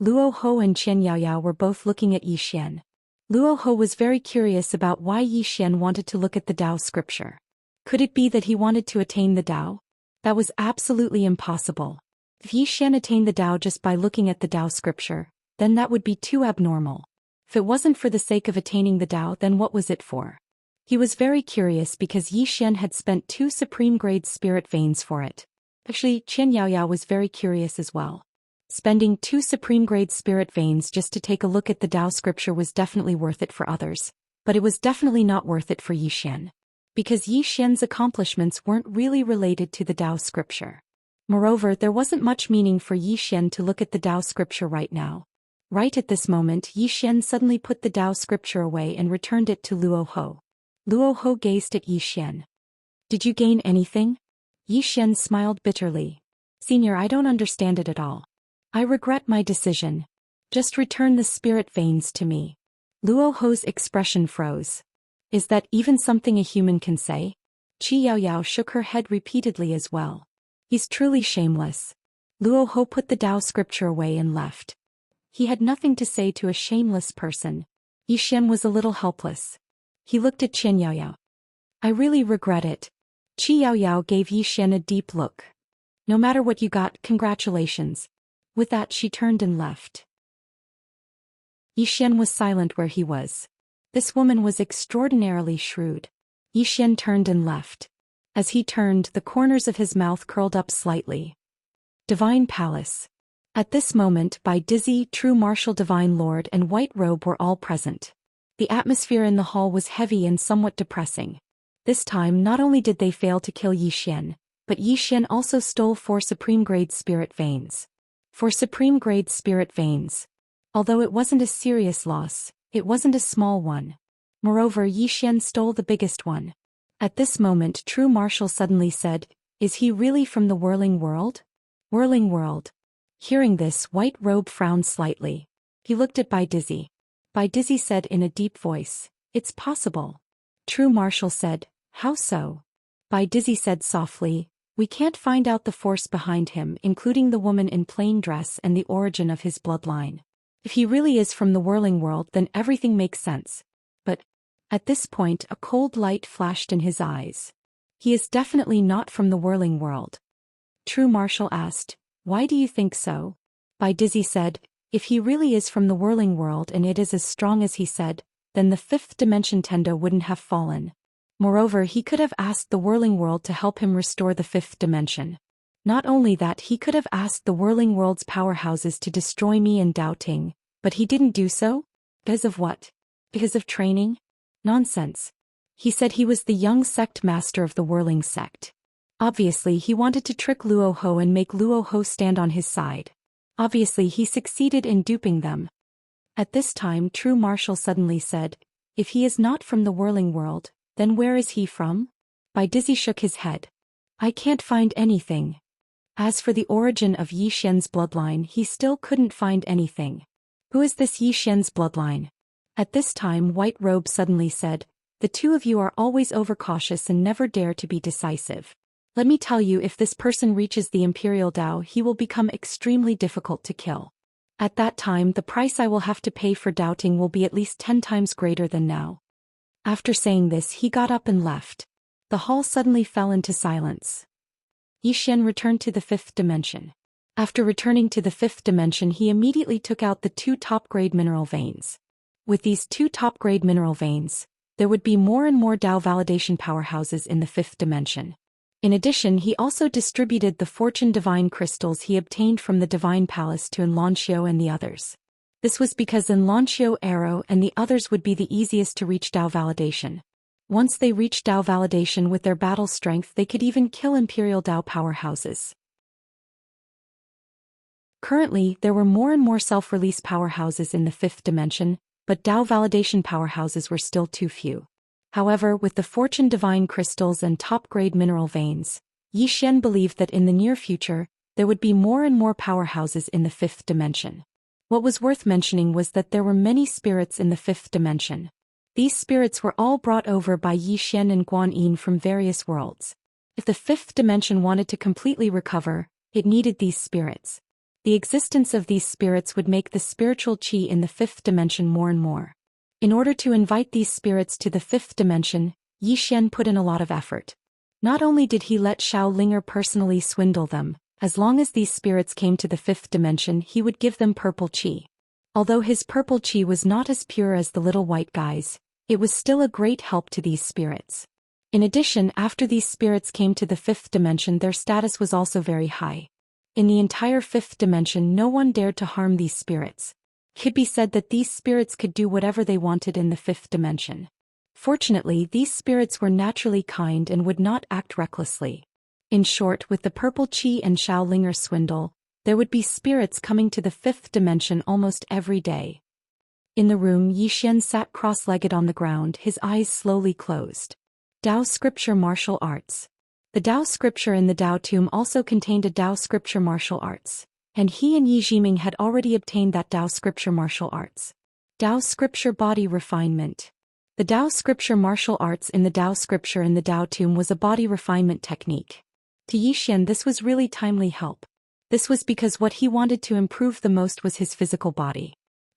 Luo Ho and Qianxia were both looking at Xian. Luo Ho was very curious about why Xian wanted to look at the Tao scripture. Could it be that he wanted to attain the Tao? That was absolutely impossible. If Xian attained the Tao just by looking at the Tao scripture, then that would be too abnormal. If it wasn't for the sake of attaining the Tao, then what was it for? He was very curious because Xian had spent 2 supreme-grade spirit veins for it. Actually, Qianxia was very curious as well. Spending 2 supreme-grade spirit veins just to take a look at the Tao scripture was definitely worth it for others, but it was definitely not worth it for Xian. Because Xian's accomplishments weren't really related to the Tao scripture. Moreover, there wasn't much meaning for Xian to look at the Tao scripture right now. Right at this moment, Xian suddenly put the Tao scripture away and returned it to Luo Ho. Luo Ho gazed at Xian. Did you gain anything? Xian smiled bitterly. Senior, I don't understand it at all. I regret my decision. Just return the spirit veins to me. Luo Ho's expression froze. Is that even something a human can say? Qiaoyao shook her head repeatedly as well. He's truly shameless. Luo Ho put the Tao scripture away and left. He had nothing to say to a shameless person. Xian was a little helpless. He looked at Qianxia. I really regret it. Qiaoyao gave Xian a deep look. No matter what you got, congratulations. With that she turned and left. Xian was silent where he was. This woman was extraordinarily shrewd. Xian turned and left. As he turned, the corners of his mouth curled up slightly. Divine Palace. At this moment, Bai Dizzy, True Martial Divine Lord and White Robe were all present. The atmosphere in the hall was heavy and somewhat depressing. This time not only did they fail to kill Xian, but Xian also stole 4 supreme-grade spirit veins. 4 supreme-grade spirit veins. Although it wasn't a serious loss, it wasn't a small one. Moreover, Xian stole the biggest one. At this moment True Martial suddenly said, Is he really from the Whirling World? Whirling World. Hearing this, White Robe frowned slightly. He looked at Bai Dizzy. Bai Dizzy said in a deep voice, It's possible. True Martial said, How so? Bai Dizzy said softly, We can't find out the force behind him, including the woman in plain dress and the origin of his bloodline. If he really is from the Whirling World, then everything makes sense. But, at this point a cold light flashed in his eyes. He is definitely not from the Whirling World. True Martial asked, Why do you think so? Bai Dizzy said, If he really is from the Whirling World and it is as strong as he said, then the 5th dimension Tendo wouldn't have fallen. Moreover, he could have asked the Whirling World to help him restore the 5th dimension. Not only that, he could have asked the Whirling World's powerhouses to destroy me and Doubting, but he didn't do so? Because of what? Because of training? Nonsense. He said he was the young sect master of the Whirling sect. Obviously he wanted to trick Luo Ho and make Luo Ho stand on his side. Obviously he succeeded in duping them. At this time True Martial suddenly said, If he is not from the Whirling World, then where is he from? Bai Dizzy shook his head. I can't find anything. As for the origin of Xian's bloodline, he still couldn't find anything. Who is this Xian's bloodline? At this time White Robe suddenly said, The 2 of you are always overcautious and never dare to be decisive. Let me tell you, if this person reaches the Imperial Tao, he will become extremely difficult to kill. At that time the price I will have to pay for Doubting will be at least 10 times greater than now. After saying this he got up and left. The hall suddenly fell into silence. Xian returned to the 5th dimension. After returning to the fifth dimension, he immediately took out the 2 top-grade mineral veins. With these 2 top-grade mineral veins, there would be more and more Dao validation powerhouses in the fifth dimension. In addition, he also distributed the fortune divine crystals he obtained from the Divine Palace to Xianxia and the others. This was because Xianxia, Arrow, and the others would be the easiest to reach Dao validation. Once they reached Dao validation with their battle strength, they could even kill Imperial Dao powerhouses. Currently, there were more and more self-release powerhouses in the fifth dimension, but Dao validation powerhouses were still too few. However, with the fortune divine crystals and top-grade mineral veins, Zhou Xian believed that in the near future, there would be more and more powerhouses in the fifth dimension. What was worth mentioning was that there were many spirits in the fifth dimension. These spirits were all brought over by Zhou Xian and Guan Yin from various worlds. If the fifth dimension wanted to completely recover, it needed these spirits. The existence of these spirits would make the spiritual qi in the fifth dimension more and more. In order to invite these spirits to the fifth dimension, Zhou Xian put in a lot of effort. Not only did he let Xiao Linger personally swindle them, as long as these spirits came to the fifth dimension, he would give them purple qi. Although his purple qi was not as pure as the little white guys, it was still a great help to these spirits. In addition, after these spirits came to the fifth dimension, their status was also very high. In the entire fifth dimension, no one dared to harm these spirits. It could be said that these spirits could do whatever they wanted in the fifth dimension. Fortunately, these spirits were naturally kind and would not act recklessly. In short, with the purple qi and Xiao Linger swindle, there would be spirits coming to the fifth dimension almost every day. In the room, Zhou Xian sat cross-legged on the ground, his eyes slowly closed. Dao Scripture Martial Arts. The Dao Scripture in the Dao Tomb also contained a Dao Scripture Martial Arts, and he and Yi Jiming had already obtained that Dao Scripture Martial Arts. Dao Scripture Body Refinement. The Dao Scripture Martial Arts in the Dao Scripture in the Dao Tomb was a body refinement technique. To Yi Xian, this was really timely help. This was because what he wanted to improve the most was his physical body.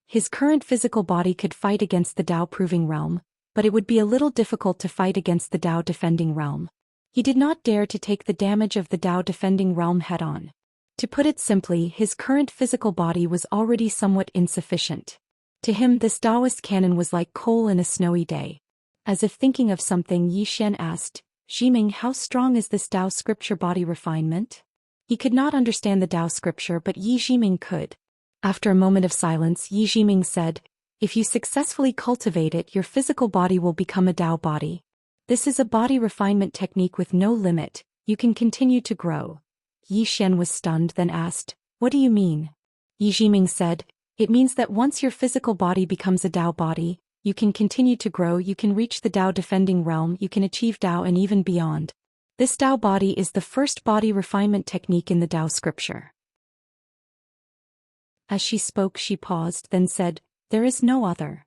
His current physical body could fight against the Dao Proving Realm, but it would be a little difficult to fight against the Dao Defending Realm. He did not dare to take the damage of the Dao Defending Realm head-on. To put it simply, his current physical body was already somewhat insufficient. To him, this Taoist cannon was like coal in a snowy day. As if thinking of something, Yi Xian asked, "Jiming, how strong is this Dao Scripture body refinement?" He could not understand the Dao Scripture, but Yi Jiming could. After a moment of silence, Yi Jiming said, "If you successfully cultivate it, your physical body will become a Dao body. This is a body refinement technique with no limit, you can continue to grow." Yi Xian was stunned, then asked, "What do you mean?" Yi Jiming said, "It means that once your physical body becomes a Dao body, you can continue to grow, you can reach the Dao Defending Realm, you can achieve Dao and even beyond. This Dao body is the first body refinement technique in the Dao Scripture." As she spoke, she paused, then said, "There is no other."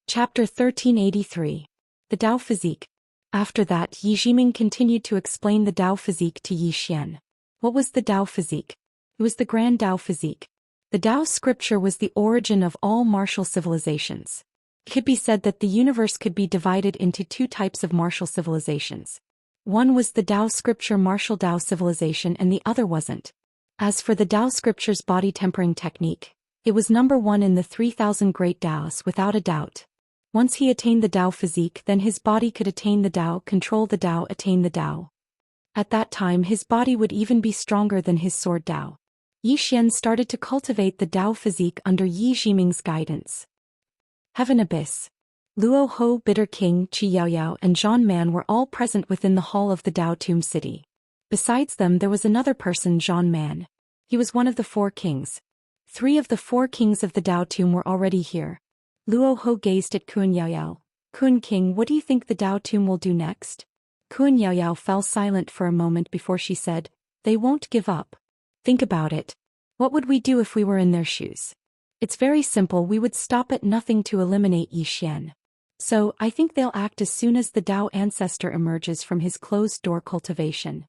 Chapter 1383. The Dao Physique. After that, Yi Jiming continued to explain the Dao Physique to Yi Xian. What was the Dao Physique? It was the Grand Dao Physique. The Dao Scripture was the origin of all martial civilizations. It could be said that the universe could be divided into 2 types of martial civilizations. One was the Dao Scripture martial Dao civilization and the other wasn't. As for the Dao Scripture's body tempering technique, it was number 1 in the 3,000 great Daos without a doubt. Once he attained the Dao Physique, then his body could attain the Dao, control the Dao, attain the Dao. At that time his body would even be stronger than his sword Dao. Yi Xian started to cultivate the Dao Physique under Yi Jiming's guidance. Heaven Abyss. Luo Ho, Bitter King, Qi Yaoyao and Zhang Man were all present within the hall of the Dao Tomb City. Besides them there was another person, Zhang Man. He was one of the 4 kings. 3 of the 4 kings of the Dao Tomb were already here. Luo Ho gazed at Kun Yaoyao. "Kun King, what do you think the Dao Tomb will do next?" Kun Yaoyao fell silent for a moment before she said, "They won't give up. Think about it. What would we do if we were in their shoes? It's very simple, we would stop at nothing to eliminate Yi Xian. So, I think they'll act as soon as the Dao Ancestor emerges from his closed-door cultivation."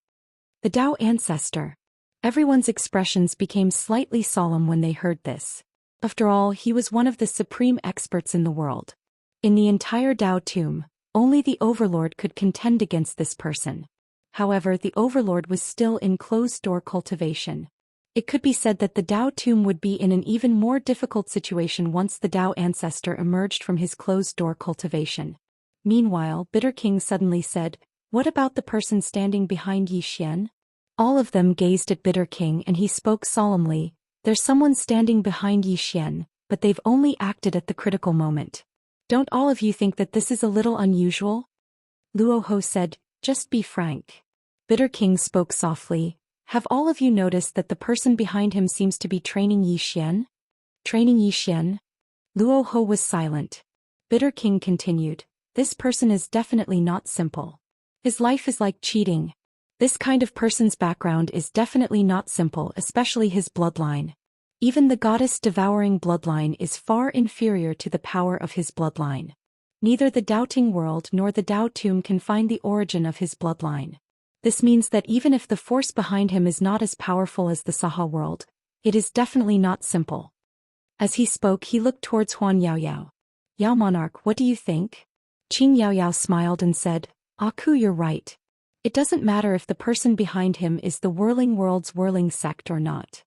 The Dao Ancestor. Everyone's expressions became slightly solemn when they heard this. After all, he was one of the supreme experts in the world. In the entire Dao Tomb, only the Overlord could contend against this person. However, the overlord was still in closed-door cultivation. It could be said that the Dao tomb would be in an even more difficult situation once the Dao ancestor emerged from his closed-door cultivation. Meanwhile, Bitter King suddenly said, "What about the person standing behind Yi Xian?" All of them gazed at Bitter King and he spoke solemnly, "There's someone standing behind Yi Xian, but they've only acted at the critical moment. Don't all of you think that this is a little unusual?" Luo Ho said, "Just be frank." Bitter King spoke softly, "Have all of you noticed that the person behind him seems to be training Yi Xian?" "Training Yi Xian?" Luo Ho was silent. Bitter King continued, "This person is definitely not simple. His life is like cheating. This kind of person's background is definitely not simple, especially his bloodline. Even the goddess-devouring bloodline is far inferior to the power of his bloodline. Neither the doubting world nor the Dao tomb can find the origin of his bloodline. This means that even if the force behind him is not as powerful as the Saha world, it is definitely not simple." As he spoke, he looked towards Huan Yaoyao. "Yao Monarch, what do you think?" Qing Yaoyao smiled and said, "Aku, you're right. It doesn't matter if the person behind him is the Whirling World's Whirling sect or not.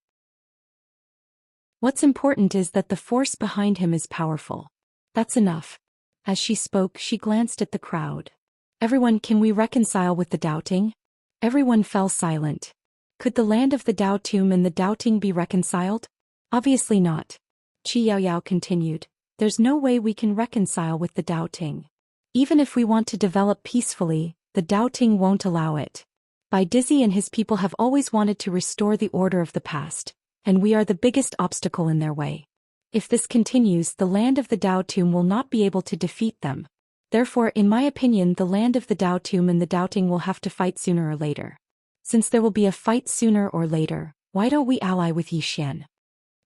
What's important is that the force behind him is powerful. That's enough." As she spoke, she glanced at the crowd. "Everyone, can we reconcile with the doubting?" Everyone fell silent. Could the land of the Dao tomb and the doubting be reconciled? Obviously not. Qi Yaoyao continued, "There's no way we can reconcile with the doubting. Even if we want to develop peacefully, the doubting won't allow it. Bai Dizzy and his people have always wanted to restore the order of the past, and we are the biggest obstacle in their way. If this continues, the land of the Dao tomb will not be able to defeat them. Therefore, in my opinion, the land of the Dao tomb and the doubting will have to fight sooner or later. Since there will be a fight sooner or later, why don't we ally with Yi Xian?"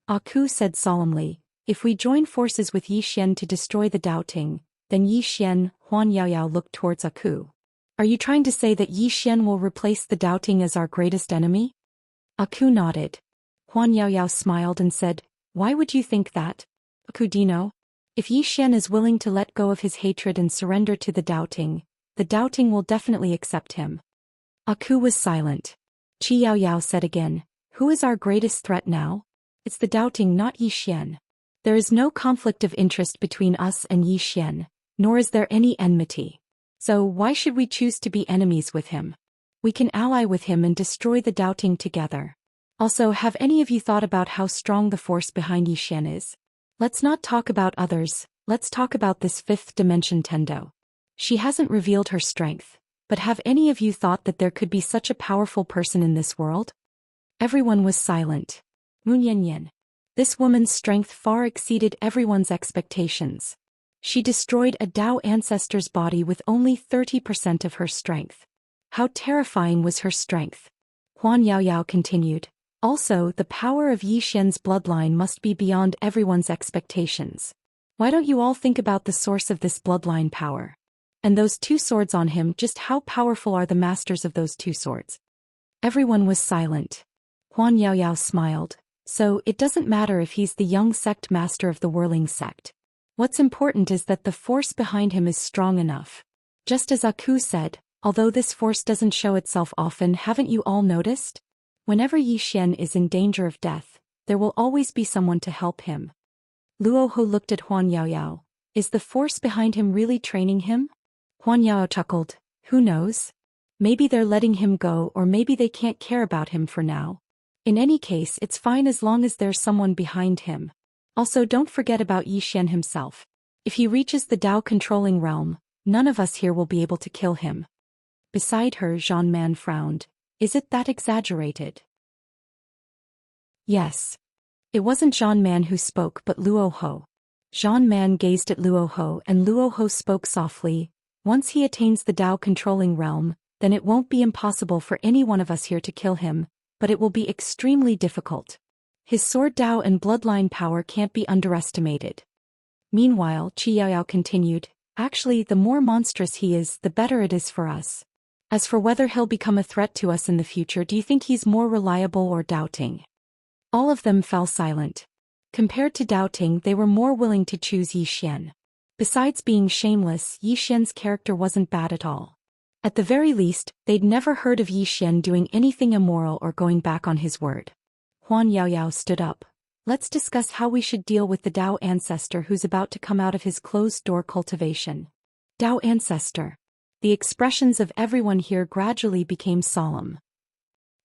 Aku said solemnly, "If we join forces with Yi Xian to destroy the doubting, then Yi Xian." Huan Yaoyao looked towards Aku. "Are you trying to say that Yi Xian will replace the doubting as our greatest enemy?" Aku nodded. Huan Yaoyao smiled and said, "Why would you think that?" "Aku, do you know? If Yi Xian is willing to let go of his hatred and surrender to the doubting will definitely accept him." Aku was silent. Qi Yaoyao said again, "Who is our greatest threat now? It's the doubting, not Yi Xian. There is no conflict of interest between us and Yi Xian, nor is there any enmity. So why should we choose to be enemies with him? We can ally with him and destroy the doubting together. Also, have any of you thought about how strong the force behind Yi Xian is? Let's not talk about others, let's talk about this fifth dimension Tendo. She hasn't revealed her strength, but have any of you thought that there could be such a powerful person in this world?" Everyone was silent. Moon Yanyan. This woman's strength far exceeded everyone's expectations. She destroyed a Dao ancestor's body with only 30% of her strength. How terrifying was her strength? Huan Yaoyao continued. Also, the power of Yi Xian's bloodline must be beyond everyone's expectations. Why don't you all think about the source of this bloodline power? And those two swords on him, just how powerful are the masters of those two swords? Everyone was silent. Huan Yaoyao smiled. "So, it doesn't matter if he's the young sect master of the Whirling sect. What's important is that the force behind him is strong enough. Just as Aku said, although this force doesn't show itself often, haven't you all noticed? Whenever Yi Xian is in danger of death, there will always be someone to help him." Luo Ho looked at Huan Yaoyao. "Is the force behind him really training him?" Huan Yaoyao chuckled. "Who knows? Maybe they're letting him go, or maybe they can't care about him for now. In any case, it's fine as long as there's someone behind him. Also, don't forget about Yi Xian himself. If he reaches the Dao controlling realm, none of us here will be able to kill him." Beside her, Zhang Man frowned. "Is it that exaggerated?" Yes. It wasn't Zhang Man who spoke but Luo Ho. Zhang Man gazed at Luo Ho and Luo Ho spoke softly. "Once he attains the Dao controlling realm, then it won't be impossible for any one of us here to kill him, but it will be extremely difficult. His sword Dao and bloodline power can't be underestimated." Meanwhile, Qi Yaoyao continued, "Actually, the more monstrous he is, the better it is for us. As for whether he'll become a threat to us in the future, do you think he's more reliable or doubting?" All of them fell silent. Compared to doubting, they were more willing to choose Yi Xian. Besides being shameless, Yi Xian's character wasn't bad at all. At the very least, they'd never heard of Yi Xian doing anything immoral or going back on his word. Huan Yaoyao stood up. Let's discuss how we should deal with the Dao ancestor who's about to come out of his closed-door cultivation. Dao ancestor. The expressions of everyone here gradually became solemn.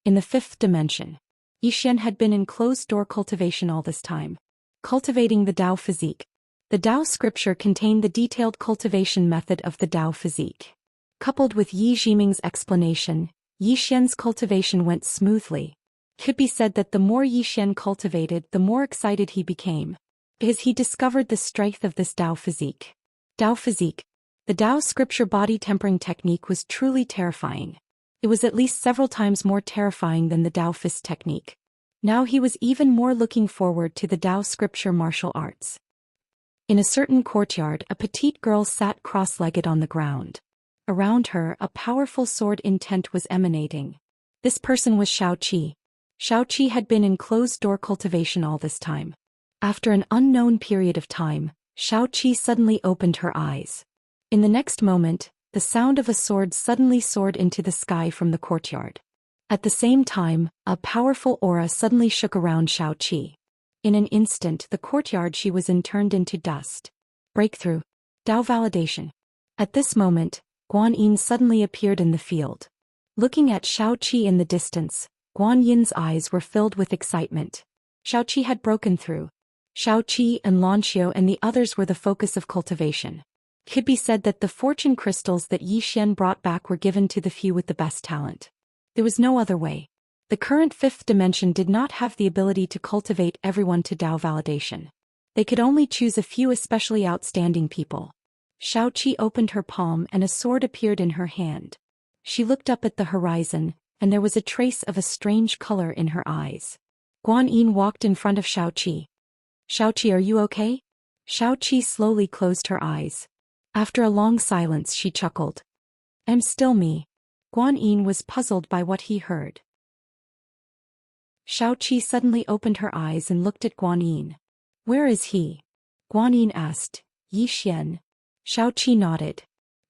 In the fifth dimension, Yi Xian had been in closed-door cultivation all this time, cultivating the Dao physique. The Dao scripture contained the detailed cultivation method of the Dao physique. Coupled with Yi Jiming's explanation, Yi Xian's cultivation went smoothly. It could be said that the more Yi Xian cultivated, the more excited he became, because he discovered the strength of this Dao physique. Dao physique. The Dao scripture body tempering technique was truly terrifying. It was at least several times more terrifying than the Dao fist technique. Now he was even more looking forward to the Dao scripture martial arts. In a certain courtyard, a petite girl sat cross-legged on the ground. Around her, a powerful sword intent was emanating. This person was Xiaoqi. Xiaoqi had been in closed-door cultivation all this time. After an unknown period of time, Xiaoqi suddenly opened her eyes. In the next moment, the sound of a sword suddenly soared into the sky from the courtyard. At the same time, a powerful aura suddenly shook around Xiaoqi. In an instant, the courtyard she was in turned into dust. Breakthrough. Dao validation. At this moment, Guan Yin suddenly appeared in the field. Looking at Xiaoqi in the distance, Guan Yin's eyes were filled with excitement. Xiaoqi had broken through. Xiaoqi and Lanxiu and the others were the focus of cultivation. It could be said that the fortune crystals that Yi Xian brought back were given to the few with the best talent. There was no other way. The current fifth dimension did not have the ability to cultivate everyone to Dao validation. They could only choose a few especially outstanding people. Xiaoqi opened her palm and a sword appeared in her hand. She looked up at the horizon, and there was a trace of a strange color in her eyes. Guan Yin walked in front of Xiaoqi. Xiaoqi, are you okay? Xiaoqi slowly closed her eyes. After a long silence, she chuckled. I'm still me. Guan Yin was puzzled by what he heard. Xiaoqi suddenly opened her eyes and looked at Guan Yin. Where is he? Guan Yin asked. Yi Xian. Xiaoqi nodded.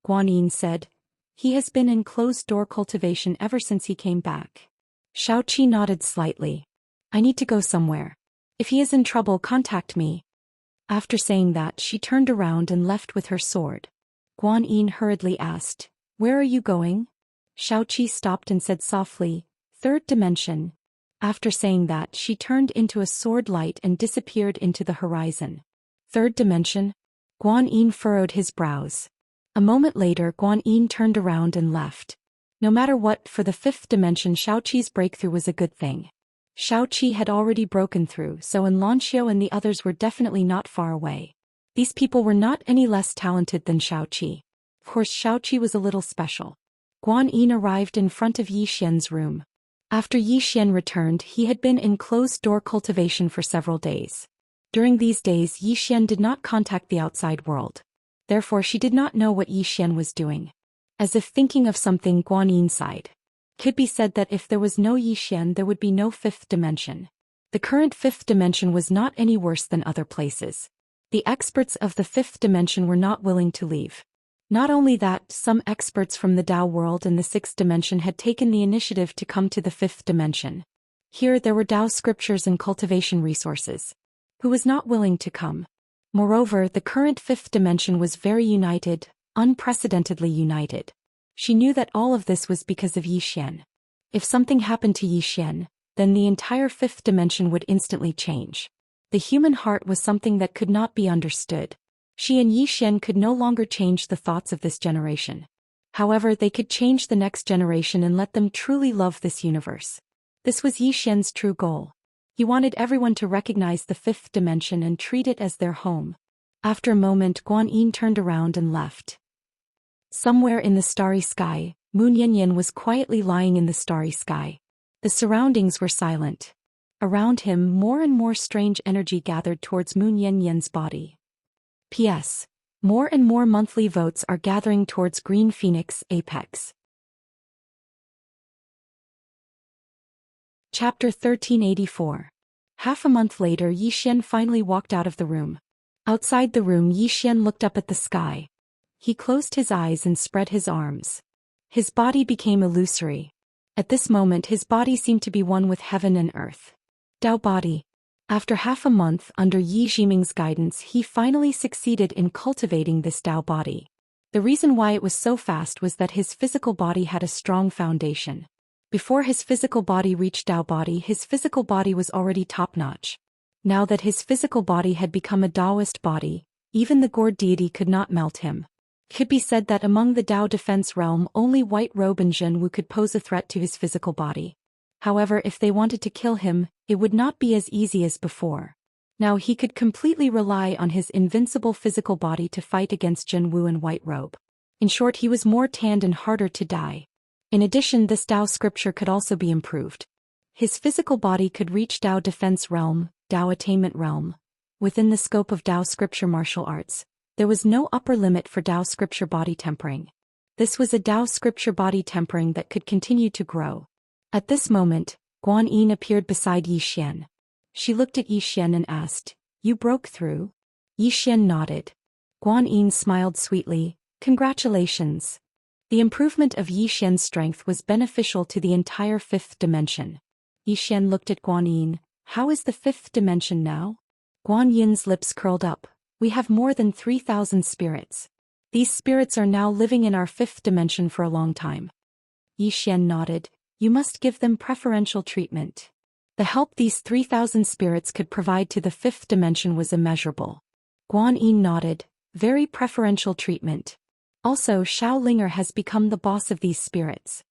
Guan Yin said, he has been in closed-door cultivation ever since he came back. Xiaoqi nodded slightly. I need to go somewhere. If he is in trouble, contact me. After saying that, she turned around and left with her sword. Guan Yin hurriedly asked, where are you going? Xiaoqi stopped and said softly, third dimension. After saying that, she turned into a sword light and disappeared into the horizon. Third dimension? Guan Yin furrowed his brows. A moment later, Guan Yin turned around and left. No matter what, for the fifth dimension, Xiaoqi's breakthrough was a good thing. Xiaoqi had already broken through, so Lanxiu and the others were definitely not far away. These people were not any less talented than Xiaoqi. Of course, Xiaoqi was a little special. Guan Yin arrived in front of Yi Xian's room. After Yi Xian returned, he had been in closed-door cultivation for several days. During these days, Yi Xian did not contact the outside world. Therefore, she did not know what Yi Xian was doing. As if thinking of something, Guan Yin sighed. Could be said that if there was no Yi Xian, there would be no fifth dimension. The current fifth dimension was not any worse than other places. The experts of the fifth dimension were not willing to leave. Not only that, some experts from the Dao world and the sixth dimension had taken the initiative to come to the fifth dimension. Here there were Dao scriptures and cultivation resources. Who was not willing to come? Moreover, the current fifth dimension was very united, unprecedentedly united. She knew that all of this was because of Yi Xian. If something happened to Yi Xian, then the entire fifth dimension would instantly change. The human heart was something that could not be understood. She and Yi Xian could no longer change the thoughts of this generation. However, they could change the next generation and let them truly love this universe. This was Yi Xian's true goal. He wanted everyone to recognize the fifth dimension and treat it as their home. After a moment, Guan Yin turned around and left. Somewhere in the starry sky, Moon Yanyan was quietly lying in the starry sky. The surroundings were silent. Around him, more and more strange energy gathered towards Moon Yanyan's body. P.S. More and more monthly votes are gathering towards Green Phoenix Apex. Chapter 1384. Half a month later, Yi Xian finally walked out of the room. Outside the room, Yi Xian looked up at the sky. He closed his eyes and spread his arms. His body became illusory. At this moment his body seemed to be one with heaven and earth. Dao body. After half a month under Yi Jiming's guidance he finally succeeded in cultivating this Dao body. The reason why it was so fast was that his physical body had a strong foundation. Before his physical body reached Dao body, his physical body was already top-notch. Now that his physical body had become a Taoist body, even the gourd deity could not melt him. It could be said that among the Dao defense realm only White Robe and Zhenwu could pose a threat to his physical body. However, if they wanted to kill him, it would not be as easy as before. Now he could completely rely on his invincible physical body to fight against Zhenwu and White Robe. In short, he was more tanned and harder to die. In addition, this Dao scripture could also be improved. His physical body could reach Dao defense realm, Dao attainment realm. Within the scope of Dao scripture martial arts, there was no upper limit for Dao scripture body tempering. This was a Dao scripture body tempering that could continue to grow. At this moment, Guan Yin appeared beside Yi Xian. She looked at Yi Xian and asked, "You broke through?" Yi Xian nodded. Guan Yin smiled sweetly, "Congratulations." The improvement of Yi Xian's strength was beneficial to the entire fifth dimension. Yi Xian looked at Guan Yin. "How is the fifth dimension now?" Guan Yin's lips curled up. "We have more than 3,000 spirits. These spirits are now living in our fifth dimension for a long time." Yi Xian nodded. "You must give them preferential treatment." The help these 3,000 spirits could provide to the fifth dimension was immeasurable. Guan Yin nodded. "Very preferential treatment. Also, Xiaolinger has become the boss of these spirits."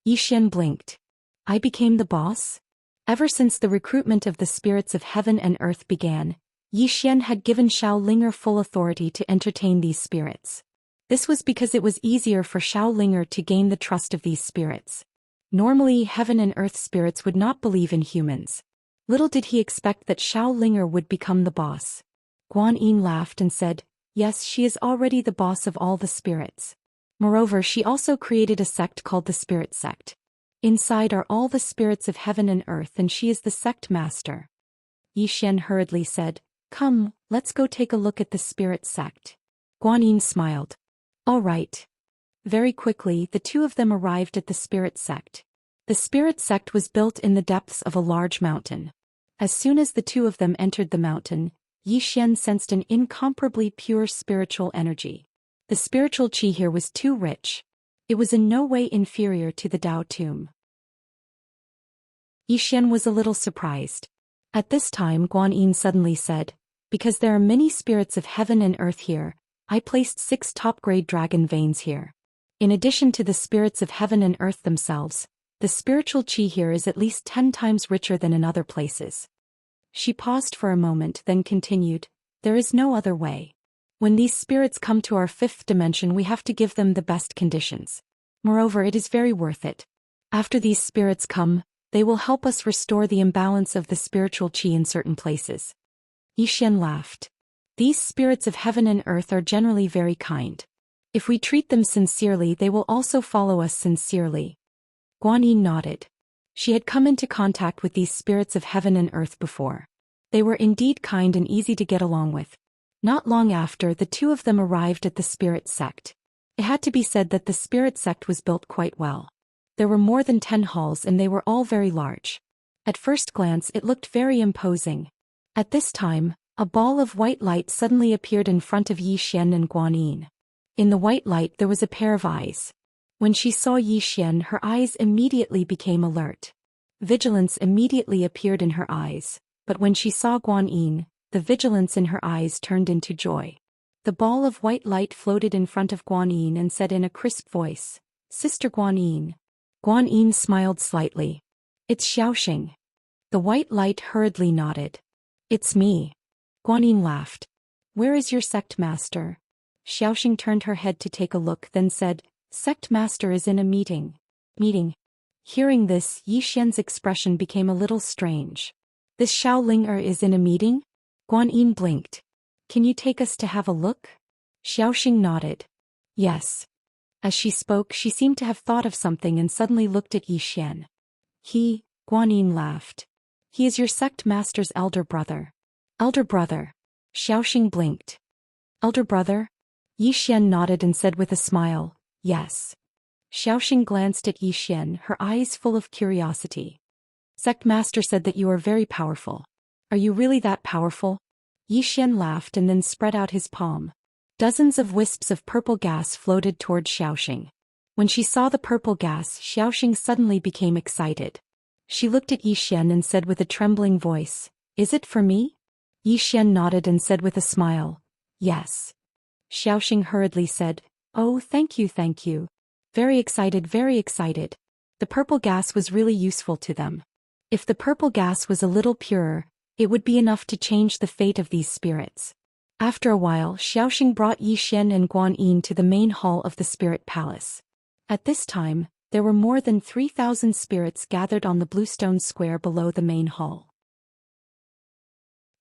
Yi Xian blinked. "I became the boss?" Ever since the recruitment of the spirits of heaven and earth began, Yi Xian had given Xiaolinger full authority to entertain these spirits. This was because it was easier for Xiaolinger to gain the trust of these spirits. Normally, heaven and earth spirits would not believe in humans. Little did he expect that Xiaolinger would become the boss. Guan Yin laughed and said, "Yes, she is already the boss of all the spirits. Moreover, she also created a sect called the Spirit Sect. Inside are all the spirits of heaven and earth, and she is the sect master." Yi Xian hurriedly said, "Come, let's go take a look at the Spirit Sect." Guan Yin smiled. "All right." Very quickly, the two of them arrived at the Spirit Sect. The Spirit Sect was built in the depths of a large mountain. As soon as the two of them entered the mountain, Yi Xian sensed an incomparably pure spiritual energy. The spiritual qi here was too rich. It was in no way inferior to the Dao tomb. Yi Xian was a little surprised. At this time Guan Yin suddenly said, "Because there are many spirits of heaven and earth here, I placed 6 top-grade dragon veins here. In addition to the spirits of heaven and earth themselves, the spiritual qi here is at least 10 times richer than in other places." She paused for a moment, then continued, "There is no other way. When these spirits come to our fifth dimension, we have to give them the best conditions. Moreover, it is very worth it. After these spirits come, they will help us restore the imbalance of the spiritual qi in certain places." Yi Xian laughed. "These spirits of heaven and earth are generally very kind. If we treat them sincerely, they will also follow us sincerely." Guan Yin nodded. She had come into contact with these spirits of heaven and earth before. They were indeed kind and easy to get along with. Not long after, the two of them arrived at the Spirit Sect. It had to be said that the Spirit Sect was built quite well. There were more than 10 halls and they were all very large. At first glance it looked very imposing. At this time, a ball of white light suddenly appeared in front of Yi Xian and Guan Yin. In the white light there was a pair of eyes. When she saw Yi Xian, her eyes immediately became alert. Vigilance immediately appeared in her eyes, but when she saw Guan Yin, the vigilance in her eyes turned into joy. The ball of white light floated in front of Guan Yin and said in a crisp voice, "Sister Guan Yin." Guan Yin smiled slightly. "It's Xiaoxing." The white light hurriedly nodded. "It's me." Guan Yin laughed. "Where is your sect master?" Xiaoxing turned her head to take a look, then said, "Sect master is in a meeting." Meeting. Hearing this, Yi Xian's expression became a little strange. "This Xiaolinger is in a meeting?" Guan Yin blinked. "Can you take us to have a look?" Xiaoxing nodded. "Yes." As she spoke, she seemed to have thought of something and suddenly looked at Yi Xian. Guan Yin laughed. "He is your sect master's elder brother." "Elder brother?" Xiaoxing blinked. "Elder brother?" Yi Xian nodded and said with a smile, "Yes." Xiaoxing glanced at Yi Xian, her eyes full of curiosity. Sect Master said that you are very powerful. Are you really that powerful? Yi Xian laughed and then spread out his palm. Dozens of wisps of purple gas floated toward Xiaoxing. When she saw the purple gas, Xiaoxing suddenly became excited. She looked at Yi Xian and said with a trembling voice, "Is it for me?" Yi Xian nodded and said with a smile, "Yes." Xiaoxing hurriedly said, "Oh, thank you, thank you." Very excited, very excited. The purple gas was really useful to them. If the purple gas was a little purer, it would be enough to change the fate of these spirits. After a while, Xiaoxing brought Yi Xian and Guan Yin to the main hall of the spirit palace. At this time, there were more than 3,000 spirits gathered on the bluestone square below the main hall.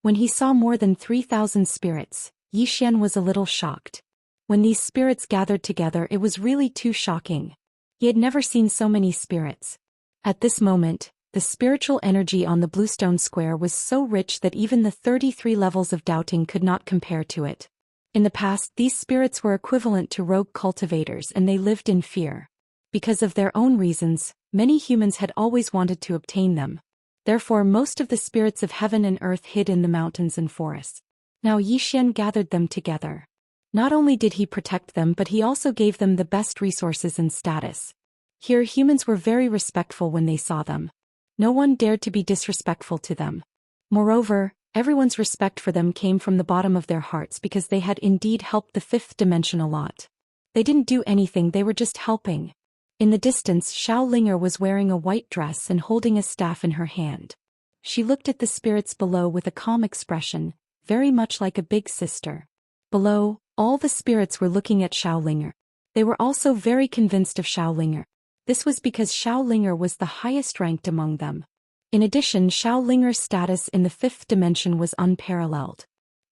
When he saw more than 3,000 spirits, Yi Xian was a little shocked. When these spirits gathered together, it was really too shocking. He had never seen so many spirits. At this moment, the spiritual energy on the bluestone square was so rich that even the 33 levels of doubting could not compare to it. In the past, these spirits were equivalent to rogue cultivators and they lived in fear. Because of their own reasons, many humans had always wanted to obtain them. Therefore, most of the spirits of heaven and earth hid in the mountains and forests. Now Yi Xian gathered them together. Not only did he protect them, but he also gave them the best resources and status. Here, humans were very respectful when they saw them. No one dared to be disrespectful to them. Moreover, everyone's respect for them came from the bottom of their hearts because they had indeed helped the fifth dimension a lot. They didn't do anything, they were just helping. In the distance, Xiao Linger was wearing a white dress and holding a staff in her hand. She looked at the spirits below with a calm expression, very much like a big sister. Below, all the spirits were looking at Xiao Linger. They were also very convinced of Xiao Linger. This was because Xiao Linger was the highest ranked among them. In addition, Xiao Linger's status in the fifth dimension was unparalleled.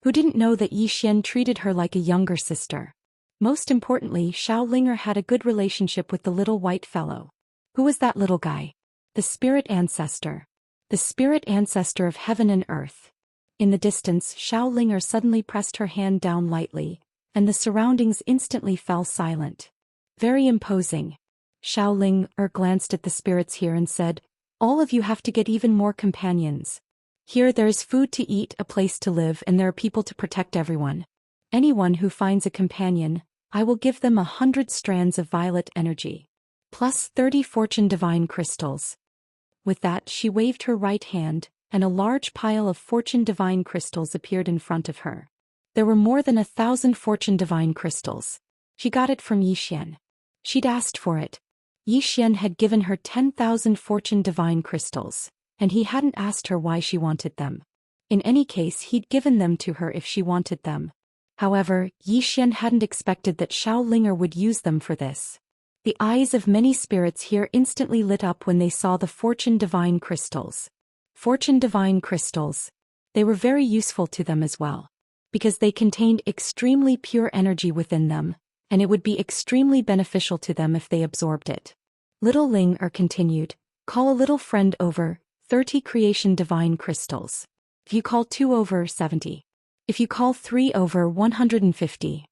Who didn't know that Yi Xian treated her like a younger sister? Most importantly, Xiao Linger had a good relationship with the little white fellow. Who was that little guy? The spirit ancestor. The spirit ancestor of heaven and earth. In the distance, Xiao Linger suddenly pressed her hand down lightly, and the surroundings instantly fell silent. Very imposing. Xiao Linger glanced at the spirits here and said, "All of you have to get even more companions. Here there is food to eat, a place to live, and there are people to protect everyone. Anyone who finds a companion, I will give them 100 strands of violet energy. Plus 30 fortune divine crystals." With that, she waved her right hand, and a large pile of fortune divine crystals appeared in front of her. There were more than 1,000 fortune divine crystals. She got it from Yi Xian. She'd asked for it. Yi Xian had given her 10,000 fortune divine crystals, and he hadn't asked her why she wanted them. In any case, he'd given them to her if she wanted them. However, Yi Xian hadn't expected that Xiao Linger would use them for this. The eyes of many spirits here instantly lit up when they saw the fortune divine crystals. Fortune divine crystals. They were very useful to them as well, because they contained extremely pure energy within them, and it would be extremely beneficial to them if they absorbed it. Little Linger continued, "Call a little friend over, 30 creation divine crystals. If you call 2 over, 70. If you call 3 over, 150.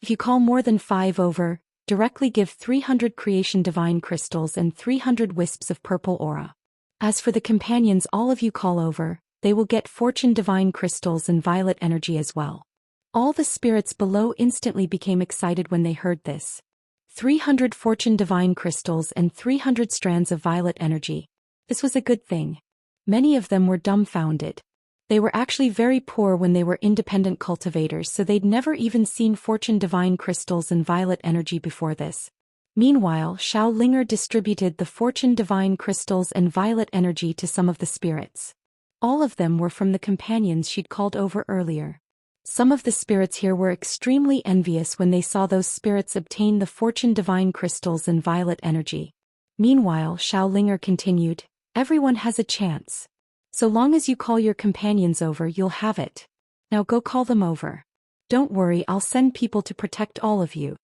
If you call more than 5 over, directly give 300 creation divine crystals and 300 wisps of purple aura. As for the companions all of you call over, they will get fortune divine crystals and violet energy as well." All the spirits below instantly became excited when they heard this. 300 fortune divine crystals and 300 strands of violet energy. This was a good thing. Many of them were dumbfounded. They were actually very poor when they were independent cultivators, so they'd never even seen fortune divine crystals and violet energy before this. Meanwhile, Xiao Linger distributed the fortune divine crystals and violet energy to some of the spirits. All of them were from the companions she'd called over earlier. Some of the spirits here were extremely envious when they saw those spirits obtain the fortune divine crystals and violet energy. Meanwhile, Xiao Linger continued, "Everyone has a chance. So long as you call your companions over, you'll have it. Now go call them over. Don't worry, I'll send people to protect all of you."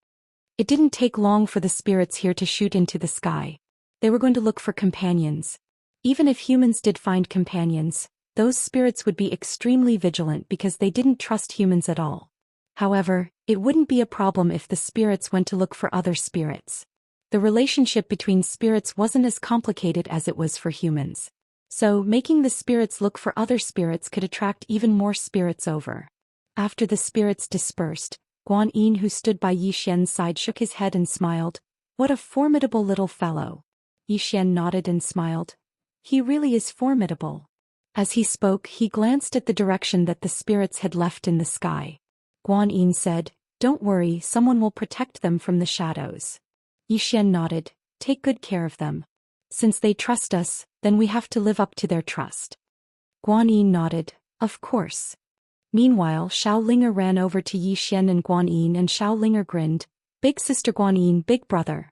It didn't take long for the spirits here to shoot into the sky. They were going to look for companions. Even if humans did find companions, those spirits would be extremely vigilant because they didn't trust humans at all. However, it wouldn't be a problem if the spirits went to look for other spirits. The relationship between spirits wasn't as complicated as it was for humans. So, making the spirits look for other spirits could attract even more spirits over. After the spirits dispersed, Guan Yin, who stood by Yi Xian's side, shook his head and smiled. What a formidable little fellow. Yi Xian nodded and smiled. He really is formidable. As he spoke, he glanced at the direction that the spirits had left in the sky. Guan Yin said, "Don't worry, someone will protect them from the shadows." Yi Xian nodded. "Take good care of them. Since they trust us, then we have to live up to their trust." Guan Yin nodded. "Of course." Meanwhile, Xiaolinger ran over to Yi Xian and Guan Yin, and Xiaolinger grinned. "Big sister Guan Yin, big brother."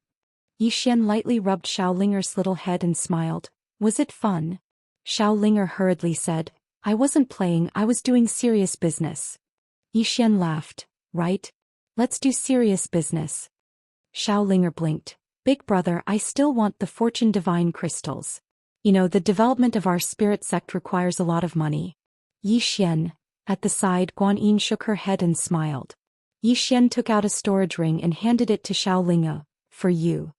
Yi Xian lightly rubbed Xiaolinger's little head and smiled. "Was it fun?" Xiaolinger hurriedly said, "I wasn't playing, I was doing serious business." Yi Xian laughed. "Right? Let's do serious business." Xiaolinger blinked. "Big brother, I still want the fortune divine crystals. You know, the development of our spirit sect requires a lot of money." Yi Xian. At the side, Guan Yin shook her head and smiled. Yi Xian took out a storage ring and handed it to Xiaolinger. "For you."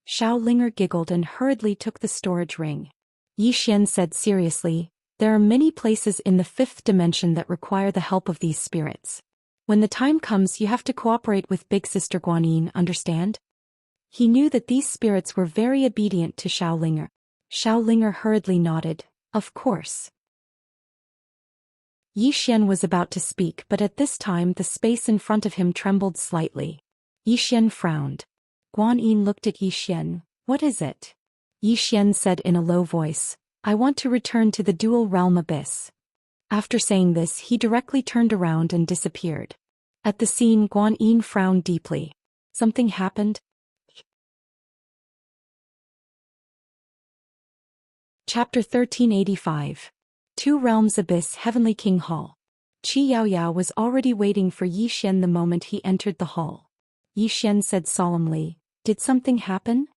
Xiaolinger giggled and hurriedly took the storage ring. Yi Xian said seriously, "There are many places in the fifth dimension that require the help of these spirits. When the time comes, you have to cooperate with Big Sister Guan Yin, understand?" He knew that these spirits were very obedient to Xiaolinger. Xiaolinger hurriedly nodded. "Of course." Yi Xian was about to speak, but at this time the space in front of him trembled slightly. Yi Xian frowned. Guan Yin looked at Yi Xian. "What is it?" Yi Xian said in a low voice, "I want to return to the dual realm abyss." After saying this, he directly turned around and disappeared. At the scene, Guan Yin frowned deeply. Something happened? Chapter 1385. Two Realms Abyss, Heavenly King Hall. Qi Yaoyao was already waiting for Yi Xian the moment he entered the hall. Yi Xian said solemnly, "Did something happen?"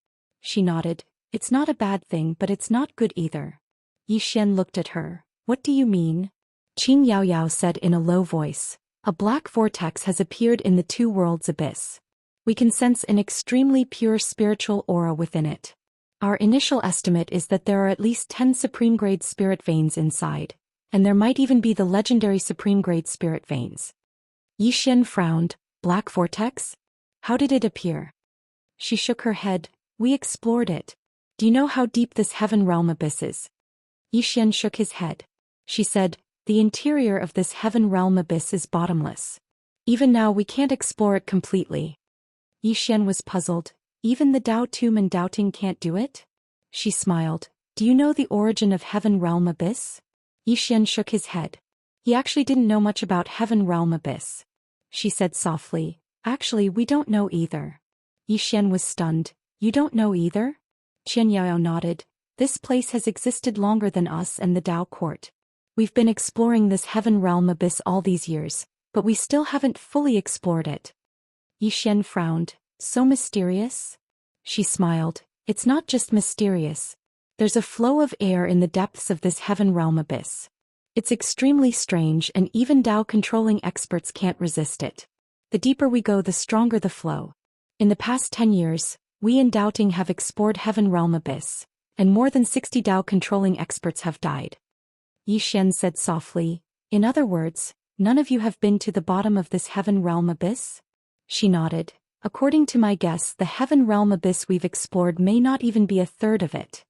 She nodded. "It's not a bad thing, but it's not good either." Yi Xian looked at her. "What do you mean?" Qin Yaoyao said in a low voice. "A black vortex has appeared in the two worlds abyss. We can sense an extremely pure spiritual aura within it. Our initial estimate is that there are at least 10 supreme-grade spirit veins inside, and there might even be the legendary supreme-grade spirit veins." Yi Xian frowned. "Black vortex? How did it appear?" She shook her head. "We explored it. Do you know how deep this heaven realm abyss is?" Yi Xian shook his head. She said, "The interior of this heaven realm abyss is bottomless. Even now we can't explore it completely." Yi Xian was puzzled. "Even the Dao Tomb and Doubting can't do it?" She smiled. "Do you know the origin of Heaven Realm Abyss?" Yi Xian shook his head. He actually didn't know much about Heaven Realm Abyss. She said softly, "Actually, we don't know either." Yi Xian was stunned. "You don't know either?" Qian Yaoyao nodded. "This place has existed longer than us and the Dao Court. We've been exploring this Heaven Realm Abyss all these years, but we still haven't fully explored it." Yi Xian frowned. "So mysterious?" She smiled. "It's not just mysterious. There's a flow of air in the depths of this heaven realm abyss. It's extremely strange, and even Dao-controlling experts can't resist it. The deeper we go, the stronger the flow. In the past 10 years, we in Doubting have explored heaven realm abyss, and more than 60 Dao-controlling experts have died." Yi Xian said softly, "In other words, none of you have been to the bottom of this heaven realm abyss?" She nodded. "According to my guess, the heaven realm abyss we've explored may not even be a third of it."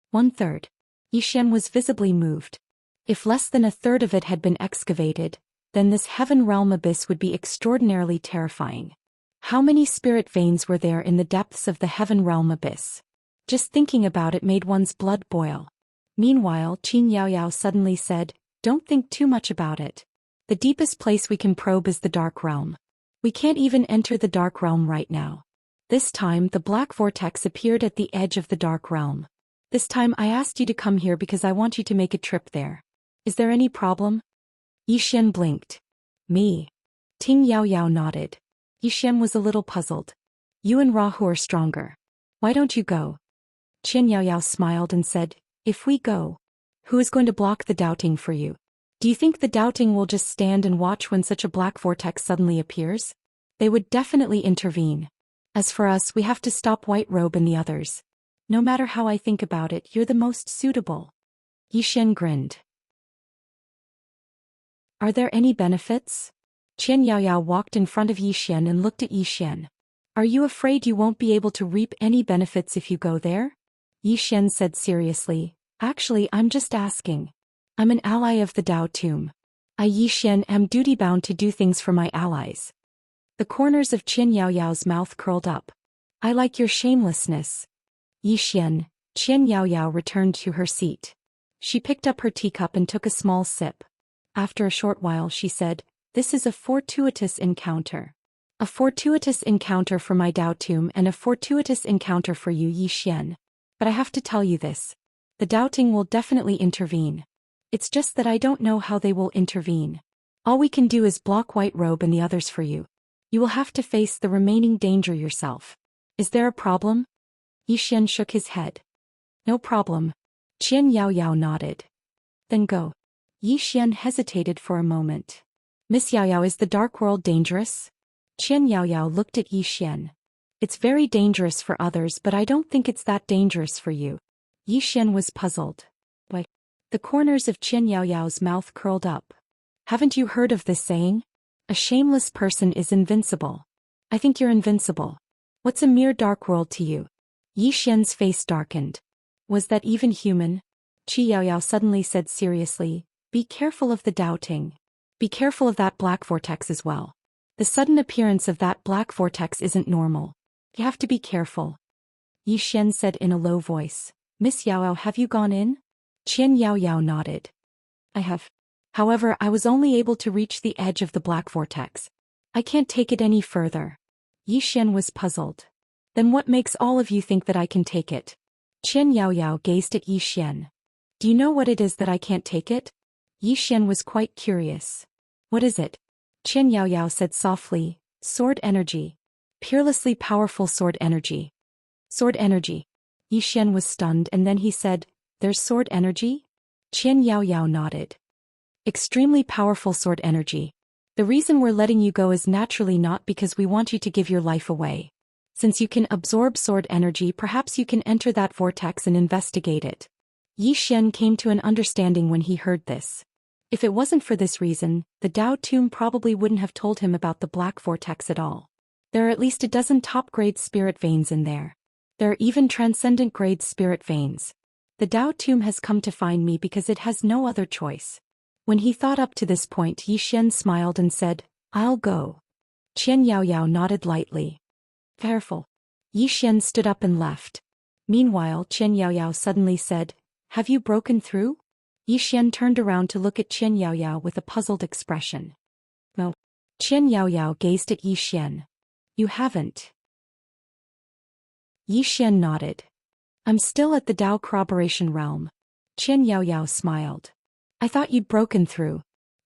1/3. Yi Xian was visibly moved. If less than a third of it had been excavated, then this heaven realm abyss would be extraordinarily terrifying. How many spirit veins were there in the depths of the heaven realm abyss? Just thinking about it made one's blood boil. Meanwhile, Qin Yaoyao suddenly said, "Don't think too much about it. The deepest place we can probe is the dark realm. We can't even enter the dark realm right now. This time the black vortex appeared at the edge of the dark realm. This time I asked you to come here because I want you to make a trip there. Is there any problem?" Yi Xian blinked. "Me?" Ting Yaoyao nodded. Yi Xian was a little puzzled. "You and Rahu are stronger. Why don't you go?" Qin Yaoyao smiled and said, "If we go, who is going to block the Doubting for you?" Do you think the doubting will just stand and watch when such a black vortex suddenly appears? They would definitely intervene. As for us, we have to stop White Robe and the others. No matter how I think about it, you're the most suitable. Yixian grinned. Are there any benefits? Xianxia walked in front of Yixian and looked at Yixian. Are you afraid you won't be able to reap any benefits if you go there? Yixian said seriously, actually I'm just asking. I'm an ally of the Dao Tomb. I Yixian am duty-bound to do things for my allies. The corners of Qianyaoyao's mouth curled up. I like your shamelessness. Yixian, Qianyaoyao returned to her seat. She picked up her teacup and took a small sip. After a short while she said, this is a fortuitous encounter. A fortuitous encounter for my Dao Tomb and a fortuitous encounter for you Yixian. But I have to tell you this. The doubting will definitely intervene. It's just that I don't know how they will intervene. All we can do is block White Robe and the others for you. You will have to face the remaining danger yourself. Is there a problem? Yixian shook his head. No problem. Qianyaoyao nodded. Then go. Yixian hesitated for a moment. Miss Yaoyao, is the dark world dangerous? Qianyaoyao looked at Yixian. It's very dangerous for others, but I don't think it's that dangerous for you. Yixian was puzzled. Why? The corners of Qianyaoyao's mouth curled up. Haven't you heard of this saying? A shameless person is invincible. I think you're invincible. What's a mere dark world to you? Yixian's face darkened. Was that even human? Qi Yaoyao suddenly said seriously, be careful of the doubting. Be careful of that black vortex as well. The sudden appearance of that black vortex isn't normal. You have to be careful. Yixian said in a low voice. Miss Yaoyao, have you gone in? Qianyaoyao nodded. I have. However, I was only able to reach the edge of the black vortex. I can't take it any further. Yixian was puzzled. Then what makes all of you think that I can take it? Qianyaoyao gazed at Yixian. Do you know what it is that I can't take it? Yixian was quite curious. What is it? Qianyaoyao said softly, sword energy. Peerlessly powerful sword energy. Sword energy. Yixian was stunned and then he said, there's sword energy? Qianyaoyao nodded. Extremely powerful sword energy. The reason we're letting you go is naturally not because we want you to give your life away. Since you can absorb sword energy, perhaps you can enter that vortex and investigate it. Yixian came to an understanding when he heard this. If it wasn't for this reason, the Dao Tomb probably wouldn't have told him about the black vortex at all. There are at least a dozen top-grade spirit veins in there. There are even transcendent-grade spirit veins. The Dao Tomb has come to find me because it has no other choice. When he thought up to this point, Yixian smiled and said, I'll go. Qianyaoyao nodded lightly. Careful. Yixian stood up and left. Meanwhile, Qianyaoyao suddenly said, have you broken through? Yixian turned around to look at Qianyaoyao with a puzzled expression. No. Qianyaoyao gazed at Yixian. You haven't. Yixian nodded. I'm still at the Dao corroboration realm. Qianyaoyao smiled. I thought you'd broken through.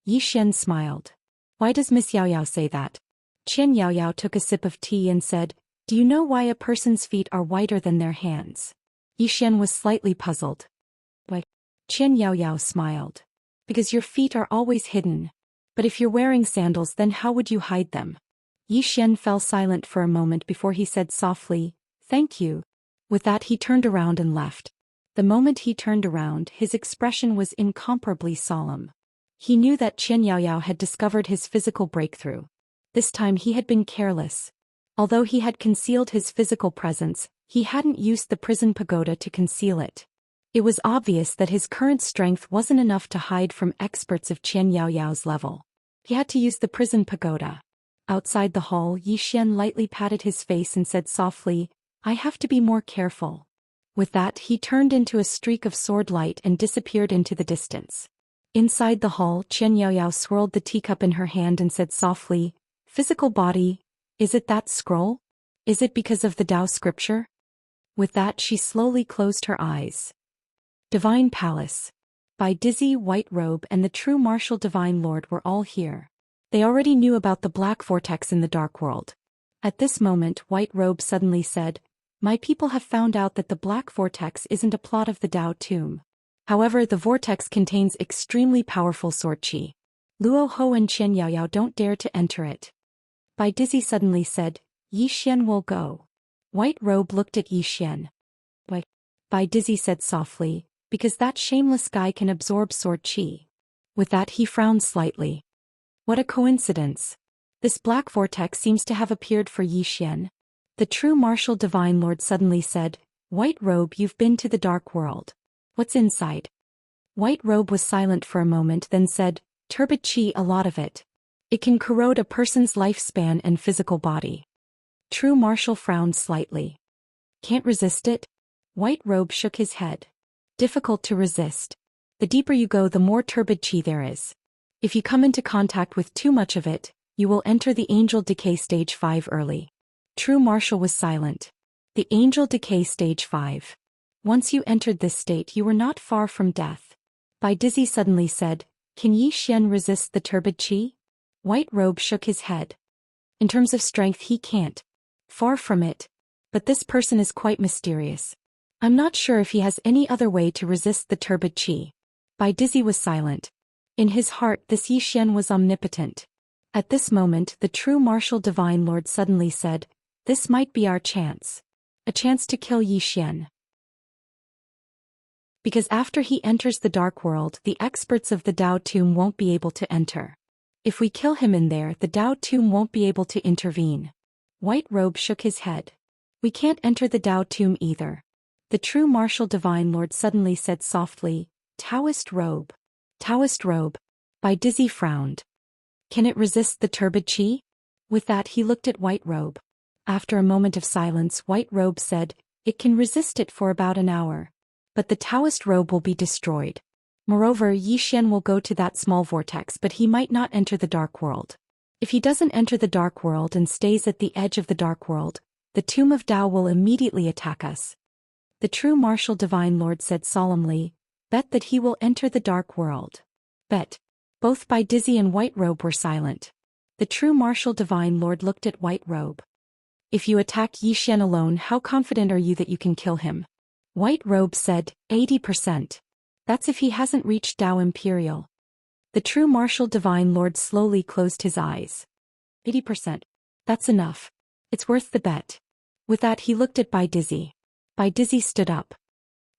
Yixian smiled. Why does Miss Yaoyao say that? Qianyaoyao took a sip of tea and said, do you know why a person's feet are whiter than their hands? Yixian was slightly puzzled. Why? Qianyaoyao smiled. Because your feet are always hidden. But if you're wearing sandals, then how would you hide them? Yixian fell silent for a moment before he said softly, thank you. With that he turned around and left. The moment he turned around, his expression was incomparably solemn. He knew that Qianyaoyao had discovered his physical breakthrough. This time he had been careless. Although he had concealed his physical presence, he hadn't used the prison pagoda to conceal it. It was obvious that his current strength wasn't enough to hide from experts of Qianyaoyao's level. He had to use the prison pagoda. Outside the hall, Yixian lightly patted his face and said softly, I have to be more careful. With that, he turned into a streak of sword light and disappeared into the distance. Inside the hall, Qianyaoyao swirled the teacup in her hand and said softly, physical body, is it that scroll? Is it because of the Dao scripture? With that, she slowly closed her eyes. Divine Palace. By Dizzy, White Robe and the true martial Divine Lord were all here. They already knew about the black vortex in the dark world. At this moment, White Robe suddenly said, my people have found out that the black vortex isn't a plot of the Dao Tomb. However, the vortex contains extremely powerful sword qi. Luo Ho and Xianxia don't dare to enter it. Bai Dizzy suddenly said, Yi Xian will go. White Robe looked at Yi Xian. Why? Bai Dizzy said softly, because that shameless guy can absorb sword qi. With that he frowned slightly. What a coincidence. This black vortex seems to have appeared for Yi Xian. The true martial divine lord suddenly said, White Robe, you've been to the dark world. What's inside? White Robe was silent for a moment, then said, Turbid qi, a lot of it. It can corrode a person's lifespan and physical body. True martial frowned slightly. Can't resist it? White Robe shook his head. Difficult to resist. The deeper you go, the more turbid qi there is. If you come into contact with too much of it, you will enter the angel decay stage 5 early. True martial was silent. The angel decay stage 5. Once you entered this state, you were not far from death. Bai Dizzy suddenly said, Can Yi Xian resist the turbid qi? White Robe shook his head. In terms of strength, he can't. Far from it. But this person is quite mysterious. I'm not sure if he has any other way to resist the turbid qi. Bai Dizzy was silent. In his heart, this Yi Xian was omnipotent. At this moment, the true martial divine lord suddenly said, This might be our chance. A chance to kill Yi Xian. Because after he enters the dark world, the experts of the Dao tomb won't be able to enter. If we kill him in there, the Dao tomb won't be able to intervene. White Robe shook his head. We can't enter the Dao tomb either. The true martial divine lord suddenly said softly, Taoist robe. Taoist robe. Bai Dizzy frowned. Can it resist the turbid qi? With that he looked at White Robe. After a moment of silence, White Robe said, It can resist it for about an hour. But the Taoist robe will be destroyed. Moreover, Yi Xian will go to that small vortex, but he might not enter the dark world. If he doesn't enter the dark world and stays at the edge of the dark world, the tomb of Dao will immediately attack us. The true martial divine lord said solemnly, Bet that he will enter the dark world. Bet. Both Bai Dizzy and White Robe were silent. The true martial divine lord looked at White Robe. If you attack Yi Xian alone, how confident are you that you can kill him? White Robe said, 80%. That's if he hasn't reached Dao Imperial. The true martial divine lord slowly closed his eyes. 80%. That's enough. It's worth the bet. With that he looked at Bai Dizzy. Bai Dizzy stood up.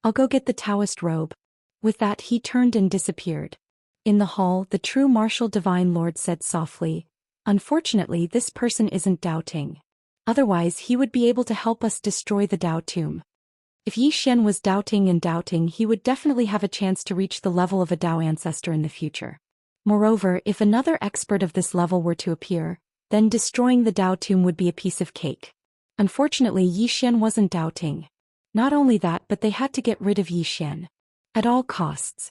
I'll go get the Taoist robe. With that he turned and disappeared. In the hall, the true martial divine lord said softly, Unfortunately, this person isn't doubting. Otherwise he would be able to help us destroy the Dao tomb. If Yi Xian was doubting, he would definitely have a chance to reach the level of a Dao ancestor in the future. Moreover, if another expert of this level were to appear, then destroying the Dao tomb would be a piece of cake. Unfortunately, Yi Xian wasn't doubting. Not only that, but they had to get rid of Yi Xian. At all costs.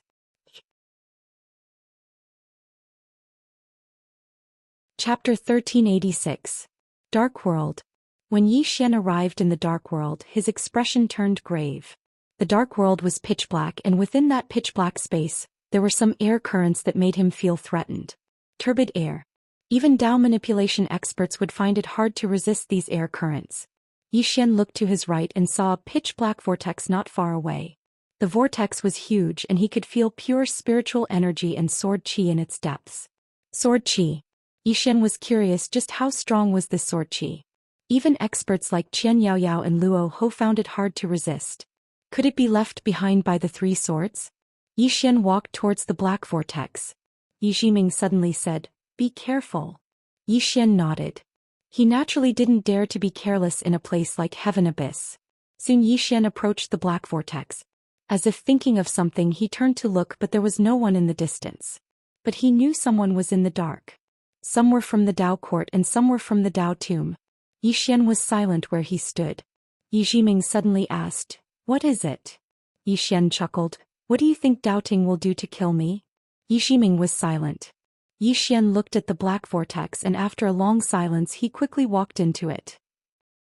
Chapter 1386. Dark World. When Yi Xian arrived in the Dark World, his expression turned grave. The Dark World was pitch black, and within that pitch black space, there were some air currents that made him feel threatened. Turbid air. Even Dao manipulation experts would find it hard to resist these air currents. Yi Xian looked to his right and saw a pitch black vortex not far away. The vortex was huge, and he could feel pure spiritual energy and sword qi in its depths. Sword qi. Yi Xian was curious just how strong was this sword qi. Even experts like Xianxia and Luo Ho found it hard to resist. Could it be left behind by the three swords? Yi Xian walked towards the black vortex. Yi Jiming suddenly said, Be careful. Yi Xian nodded. He naturally didn't dare to be careless in a place like Heaven Abyss. Soon Yi Xian approached the black vortex. As if thinking of something, he turned to look, but there was no one in the distance. But he knew someone was in the dark. Some were from the Dao court and some were from the Dao tomb. Yi Xian was silent where he stood. Yi Jiming suddenly asked, What is it? Yi Xian chuckled, What do you think doubting will do to kill me? Yi Jiming was silent. Yi Xian looked at the black vortex, and after a long silence he quickly walked into it.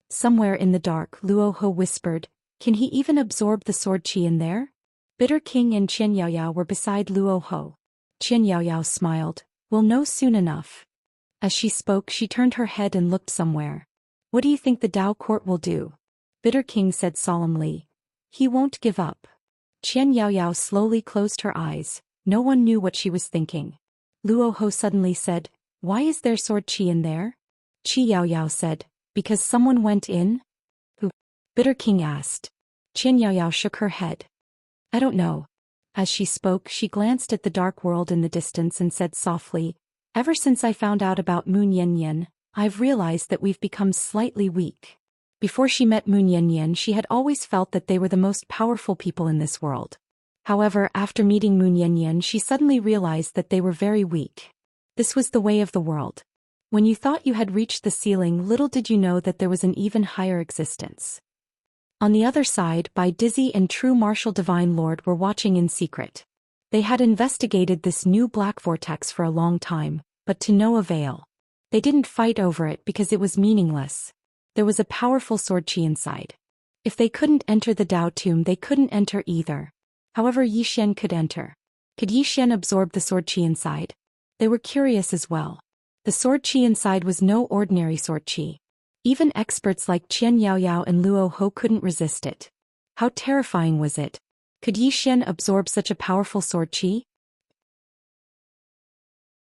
Somewhere in the dark, Luo Ho whispered, Can he even absorb the sword qi in there? Bitter King and Qianyaoyao were beside Luo Ho. Qianyaoyao smiled, We'll know soon enough. As she spoke, she turned her head and looked somewhere. What do you think the Dao court will do? Bitter King said solemnly, He won't give up. Qian Yaoyao slowly closed her eyes. No one knew what she was thinking. Luo Ho suddenly said, "Why is there sword qi in there?" Qi Yaoyao said, "Because someone went in?" Who? Bitter King asked. Qian Yaoyao shook her head. "I don't know." As she spoke, she glanced at the dark world in the distance and said softly, "Ever since I found out about Moon Yen, I've realized that we've become slightly weak." Before she met Moon Yen, she had always felt that they were the most powerful people in this world. However, after meeting Moon Yen, she suddenly realized that they were very weak. This was the way of the world. When you thought you had reached the ceiling, little did you know that there was an even higher existence. On the other side, Bai Dizzy and True Martial Divine Lord were watching in secret. They had investigated this new black vortex for a long time, but to no avail. They didn't fight over it because it was meaningless. There was a powerful sword qi inside. If they couldn't enter the Dao tomb, they couldn't enter either. However, Yi Xian could enter. Could Yi Xian absorb the sword qi inside? They were curious as well. The sword qi inside was no ordinary sword qi. Even experts like Qian Yaoyao and Luo Ho couldn't resist it. How terrifying was it? Could Yi Xian absorb such a powerful sword qi?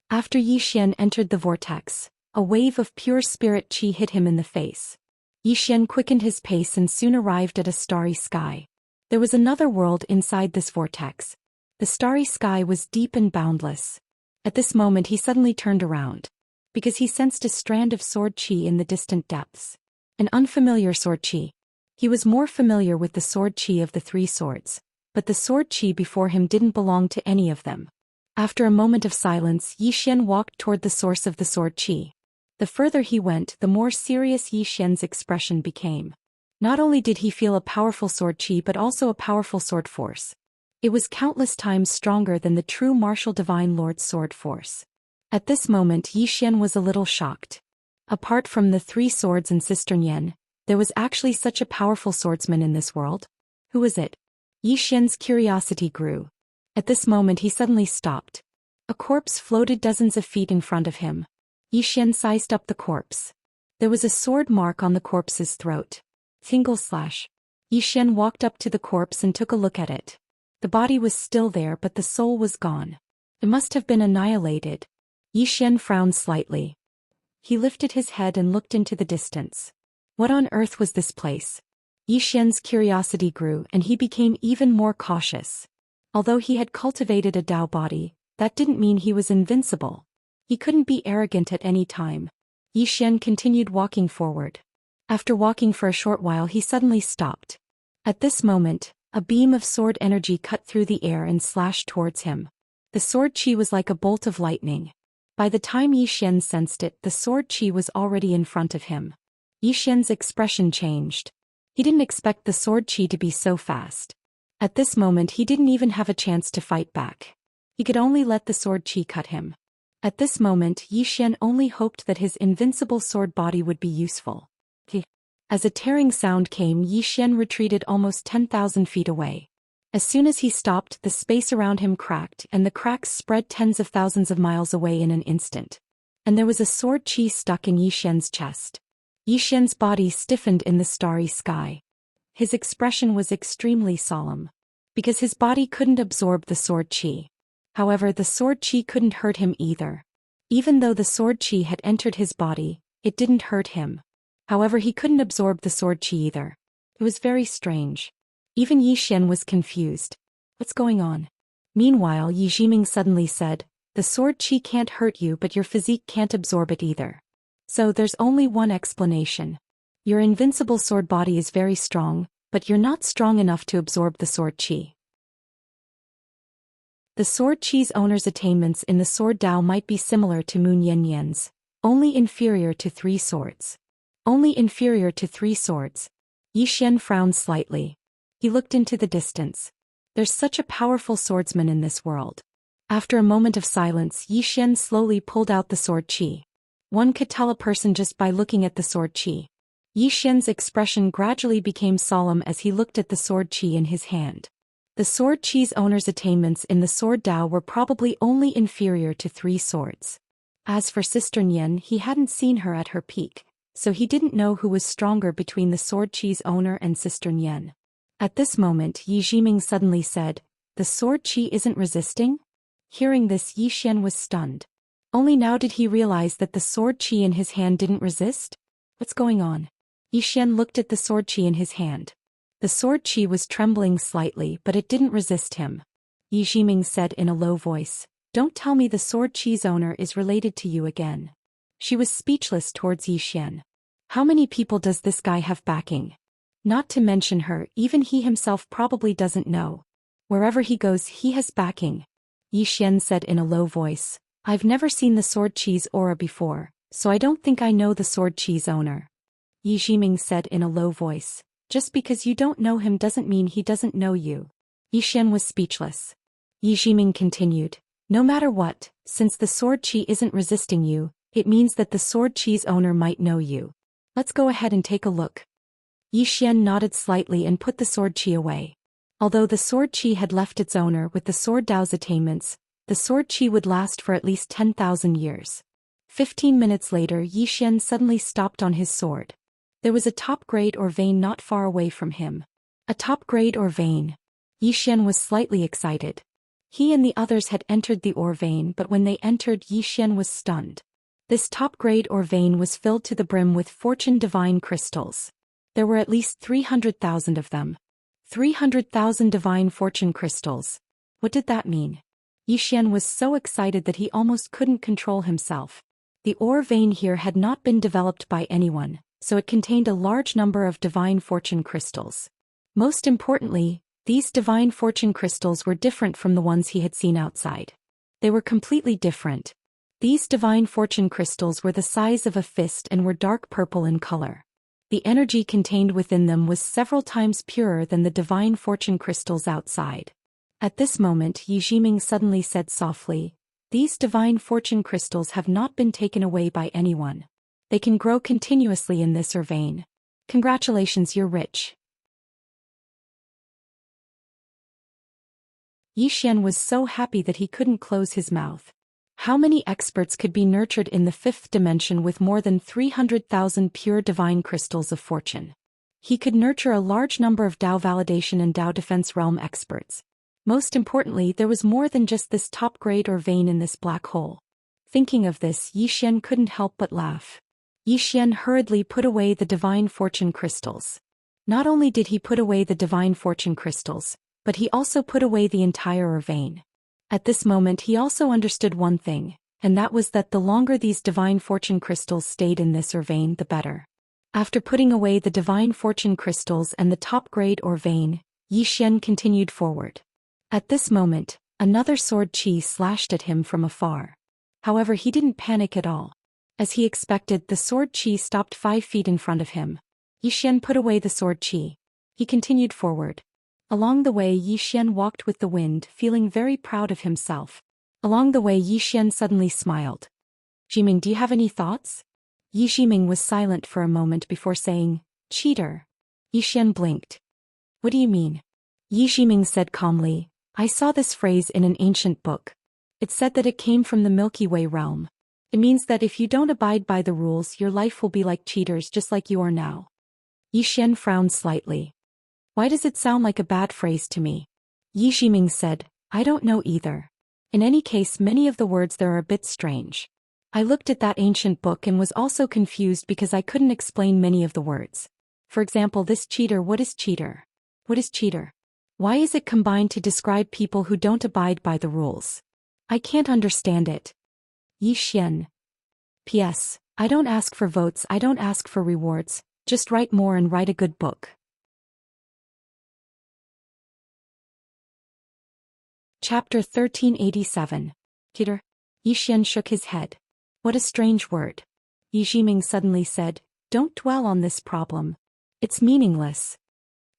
After Yi Xian entered the vortex, a wave of pure spirit qi hit him in the face. Yi Xian quickened his pace and soon arrived at a starry sky. There was another world inside this vortex. The starry sky was deep and boundless. At this moment he suddenly turned around, because he sensed a strand of sword qi in the distant depths. An unfamiliar sword qi. He was more familiar with the sword qi of the three swords, but the sword qi before him didn't belong to any of them. After a moment of silence, Yi Xian walked toward the source of the sword qi. The further he went, the more serious Yi Xian's expression became. Not only did he feel a powerful sword qi but also a powerful sword force. It was countless times stronger than the true martial divine lord's sword force. At this moment Yi Xian was a little shocked. Apart from the three swords and Sister Nian, there was actually such a powerful swordsman in this world? Who was it? Yi Xian's curiosity grew. At this moment he suddenly stopped. A corpse floated dozens of feet in front of him. Yi Xian sized up the corpse. There was a sword mark on the corpse's throat. // Yi Xian walked up to the corpse and took a look at it. The body was still there but the soul was gone. It must have been annihilated. Yi Xian frowned slightly. He lifted his head and looked into the distance. What on earth was this place? Yi Xian's curiosity grew and he became even more cautious. Although he had cultivated a Dao body, that didn't mean he was invincible. He couldn't be arrogant at any time. Yi Xian continued walking forward. After walking for a short while he suddenly stopped. At this moment, a beam of sword energy cut through the air and slashed towards him. The sword qi was like a bolt of lightning. By the time Yi Xian sensed it, the sword qi was already in front of him. Yi Xian's expression changed. He didn't expect the sword qi to be so fast. At this moment he didn't even have a chance to fight back. He could only let the sword qi cut him. At this moment Yi Xian only hoped that his invincible sword body would be useful. As a tearing sound came, Yi Xian retreated almost 10,000 feet away. As soon as he stopped, the space around him cracked and the cracks spread tens of thousands of miles away in an instant. And there was a sword qi stuck in Yi Xian's chest. Yi Xian's body stiffened in the starry sky. His expression was extremely solemn. Because his body couldn't absorb the sword qi. However, the sword qi couldn't hurt him either. Even though the sword qi had entered his body, it didn't hurt him. However, he couldn't absorb the sword qi either. It was very strange. Even Yi Xian was confused. What's going on? Meanwhile, Yi Jiming suddenly said, the sword qi can't hurt you but your physique can't absorb it either. So there's only one explanation. Your invincible sword body is very strong, but you're not strong enough to absorb the sword qi. The sword qi's owner's attainments in the sword Dao might be similar to Moon Yan's, only inferior to three swords. Only inferior to three swords. Yi Xian frowned slightly. He looked into the distance. There's such a powerful swordsman in this world. After a moment of silence, Yi Xian slowly pulled out the sword qi. One could tell a person just by looking at the sword qi. Yi Xian's expression gradually became solemn as he looked at the sword qi in his hand. The sword qi's owner's attainments in the sword Dao were probably only inferior to three swords. As for Sister Nian, he hadn't seen her at her peak, so he didn't know who was stronger between the sword qi's owner and Sister Nian. At this moment Yi Jiming suddenly said, "The sword qi isn't resisting?" Hearing this, Yi Xian was stunned. Only now did he realize that the sword qi in his hand didn't resist? What's going on? Yi Xian looked at the sword qi in his hand. The sword qi was trembling slightly, but it didn't resist him. Yi Jiming said in a low voice, "Don't tell me the sword qi's owner is related to you again." She was speechless towards Yi Xian. How many people does this guy have backing? Not to mention her, even he himself probably doesn't know. Wherever he goes, he has backing. Yi Xian said in a low voice, "I've never seen the sword qi's aura before, so I don't think I know the sword qi's owner." Yi Jiming said in a low voice, "Just because you don't know him doesn't mean he doesn't know you." Yi Xian was speechless. Yi Jiming continued, "No matter what, since the sword qi isn't resisting you, it means that the sword qi's owner might know you. Let's go ahead and take a look." Yi Xian nodded slightly and put the sword qi away. Although the sword qi had left its owner with the sword Dao's attainments, the sword qi would last for at least 10,000 years. 15 minutes later, Yi Xian suddenly stopped on his sword. There was a top grade or vein not far away from him. A top grade or vein. Yi Xian was slightly excited. He and the others had entered the ore vein, but when they entered, Yi Xian was stunned. This top grade or vein was filled to the brim with fortune divine crystals. There were at least 300,000 of them. 300,000 divine fortune crystals. What did that mean? Yi Xian was so excited that he almost couldn't control himself. The ore vein here had not been developed by anyone, so it contained a large number of divine fortune crystals. Most importantly, these divine fortune crystals were different from the ones he had seen outside. They were completely different. These divine fortune crystals were the size of a fist and were dark purple in color. The energy contained within them was several times purer than the divine fortune crystals outside. At this moment, Yi Jiming suddenly said softly, "These divine fortune crystals have not been taken away by anyone. They can grow continuously in this ore vein. Congratulations, you're rich." Yi Xian was so happy that he couldn't close his mouth. How many experts could be nurtured in the fifth dimension with more than 300,000 pure divine crystals of fortune? He could nurture a large number of Dao validation and Dao defense realm experts. Most importantly, there was more than just this top grade or vein in this black hole. Thinking of this, Yi Xian couldn't help but laugh. Yi Xian hurriedly put away the divine fortune crystals. Not only did he put away the divine fortune crystals, but he also put away the entire ore vein. At this moment he also understood one thing, and that was that the longer these divine fortune crystals stayed in this ore vein, the better. After putting away the divine fortune crystals and the top grade ore vein, Yi Xian continued forward. At this moment, another sword qi slashed at him from afar. However, he didn't panic at all. As he expected, the sword qi stopped 5 feet in front of him. Yi Xian put away the sword qi. He continued forward. Along the way, Yi Xian walked with the wind, feeling very proud of himself. Along the way, Yi Xian suddenly smiled. "Jiming, do you have any thoughts?" Yi Jiming was silent for a moment before saying, "Cheater." Yi Xian blinked. "What do you mean?" Yi Jiming said calmly, "I saw this phrase in an ancient book. It said that it came from the Milky Way realm. It means that if you don't abide by the rules, your life will be like cheaters, just like you are now." Yi Xian frowned slightly. "Why does it sound like a bad phrase to me?" Yi Jiming said, "I don't know either. In any case, many of the words there are a bit strange. I looked at that ancient book and was also confused because I couldn't explain many of the words. For example, this cheater, what is cheater? What is cheater? Why is it combined to describe people who don't abide by the rules? I can't understand it." Yi Xian. P.S. I don't ask for votes, I don't ask for rewards, just write more and write a good book. Chapter 1387. Cheater. Yi Xian shook his head. "What a strange word." Yi Jiming suddenly said, "Don't dwell on this problem. It's meaningless."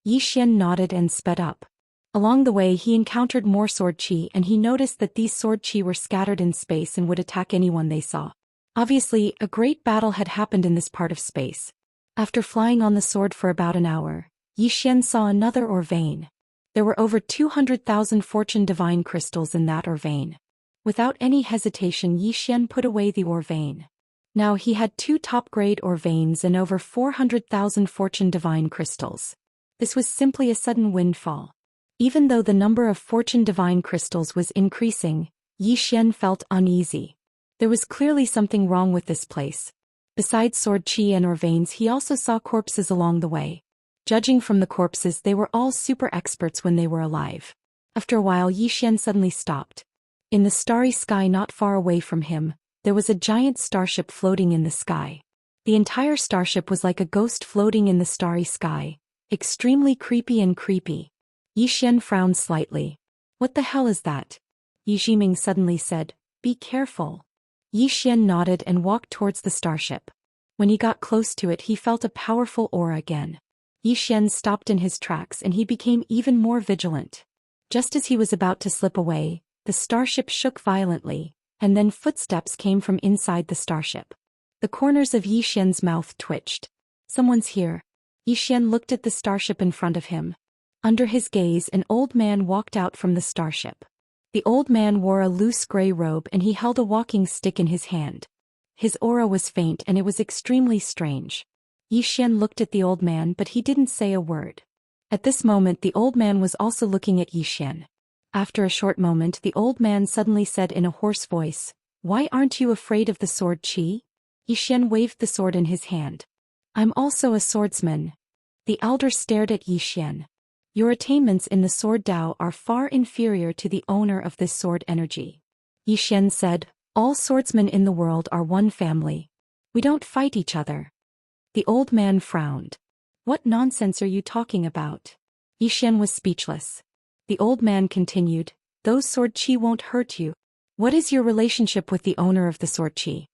Yi Xian nodded and sped up. Along the way he encountered more sword qi, and he noticed that these sword qi were scattered in space and would attack anyone they saw. Obviously, a great battle had happened in this part of space. After flying on the sword for about an hour, Yi Xian saw another ore vein. There were over 200,000 fortune divine crystals in that ore vein. Without any hesitation, Yi Xian put away the ore vein. Now he had 2 top-grade ore veins and over 400,000 fortune divine crystals. This was simply a sudden windfall. Even though the number of fortune divine crystals was increasing, Yi Xian felt uneasy. There was clearly something wrong with this place. Besides sword qi and or veins, he also saw corpses along the way. Judging from the corpses, they were all super experts when they were alive. After a while, Yi Xian suddenly stopped. In the starry sky not far away from him, there was a giant starship floating in the sky. The entire starship was like a ghost floating in the starry sky, extremely creepy and creepy. Yi Xian frowned slightly. What the hell is that? Yi Jiming suddenly said, "Be careful." Yi Xian nodded and walked towards the starship. When he got close to it, he felt a powerful aura again. Yi Xian stopped in his tracks and he became even more vigilant. Just as he was about to slip away, the starship shook violently, and then footsteps came from inside the starship. The corners of Yi Xian's mouth twitched. Someone's here. Yi Xian looked at the starship in front of him. Under his gaze, an old man walked out from the starship. The old man wore a loose gray robe and he held a walking stick in his hand. His aura was faint and it was extremely strange. Yi Xian looked at the old man, but he didn't say a word. At this moment, the old man was also looking at Yi Xian. After a short moment, the old man suddenly said in a hoarse voice, "Why aren't you afraid of the sword qi?" Yi Xian waved the sword in his hand. "I'm also a swordsman." The elder stared at Yi Xian. "Your attainments in the sword Dao are far inferior to the owner of this sword energy." Yi Xian said, "All swordsmen in the world are one family. We don't fight each other." The old man frowned. "What nonsense are you talking about?" Yi Xian was speechless. The old man continued, "Those sword qi won't hurt you. What is your relationship with the owner of the sword qi?"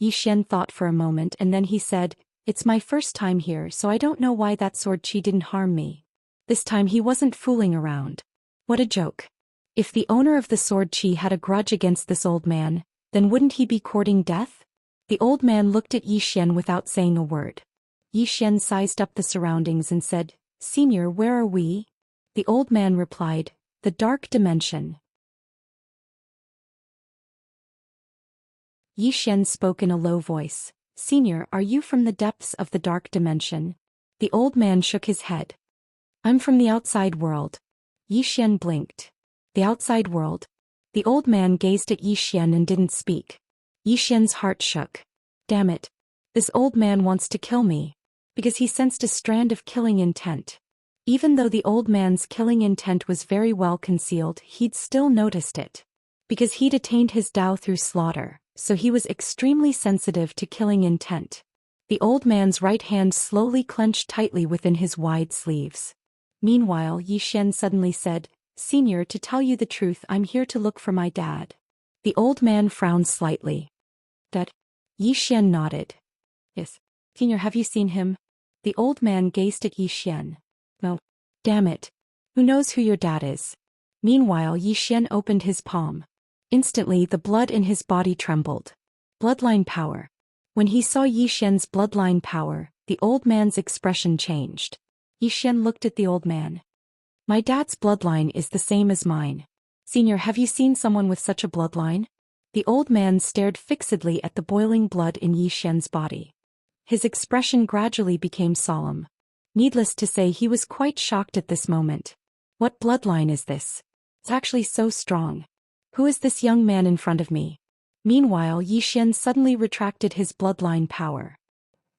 Yi Xian thought for a moment and then he said, "It's my first time here, so I don't know why that sword qi didn't harm me." This time he wasn't fooling around. What a joke. If the owner of the sword qi had a grudge against this old man, then wouldn't he be courting death? The old man looked at Yi Xian without saying a word. Yi Xian sized up the surroundings and said, "Senior, where are we?" The old man replied, "The dark dimension." Yi Xian spoke in a low voice, "Senior, are you from the depths of the dark dimension?" The old man shook his head. "I'm from the outside world." Yi Xian blinked. The outside world? The old man gazed at Yi Xian and didn't speak. Yi Xian's heart shook. Damn it. This old man wants to kill me. Because he sensed a strand of killing intent. Even though the old man's killing intent was very well concealed, he'd still noticed it. Because he'd attained his Dao through slaughter, so he was extremely sensitive to killing intent. The old man's right hand slowly clenched tightly within his wide sleeves. Meanwhile, Yi Xian suddenly said, "Senior, to tell you the truth, I'm here to look for my dad." The old man frowned slightly. "Dad?" Yi Xian nodded. "Yes. Senior, have you seen him?" The old man gazed at Yi Xian. "No." "Damn it. Who knows who your dad is?" Meanwhile, Yi Xian opened his palm. Instantly, the blood in his body trembled. Bloodline power. When he saw Yi Xian's bloodline power, the old man's expression changed. Yi Xian looked at the old man. "My dad's bloodline is the same as mine. Senior, have you seen someone with such a bloodline?" The old man stared fixedly at the boiling blood in Yi Xian's body. His expression gradually became solemn. Needless to say, he was quite shocked at this moment. What bloodline is this? It's actually so strong. Who is this young man in front of me? Meanwhile, Yi Xian suddenly retracted his bloodline power.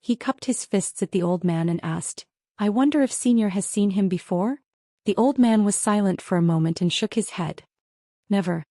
He cupped his fists at the old man and asked, "I wonder if Senior has seen him before?" The old man was silent for a moment and shook his head. "Never."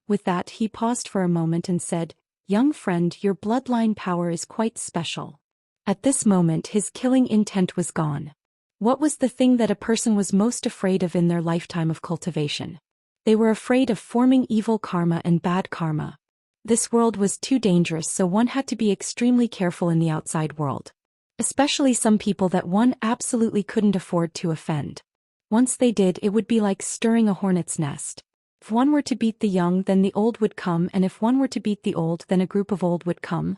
With that, he paused for a moment and said, "Young friend, your bloodline power is quite special." At this moment, his killing intent was gone. What was the thing that a person was most afraid of in their lifetime of cultivation? They were afraid of forming evil karma and bad karma. This world was too dangerous, so one had to be extremely careful in the outside world. Especially some people that one absolutely couldn't afford to offend. Once they did, it would be like stirring a hornet's nest. If one were to beat the young, then the old would come, and if one were to beat the old, then a group of old would come.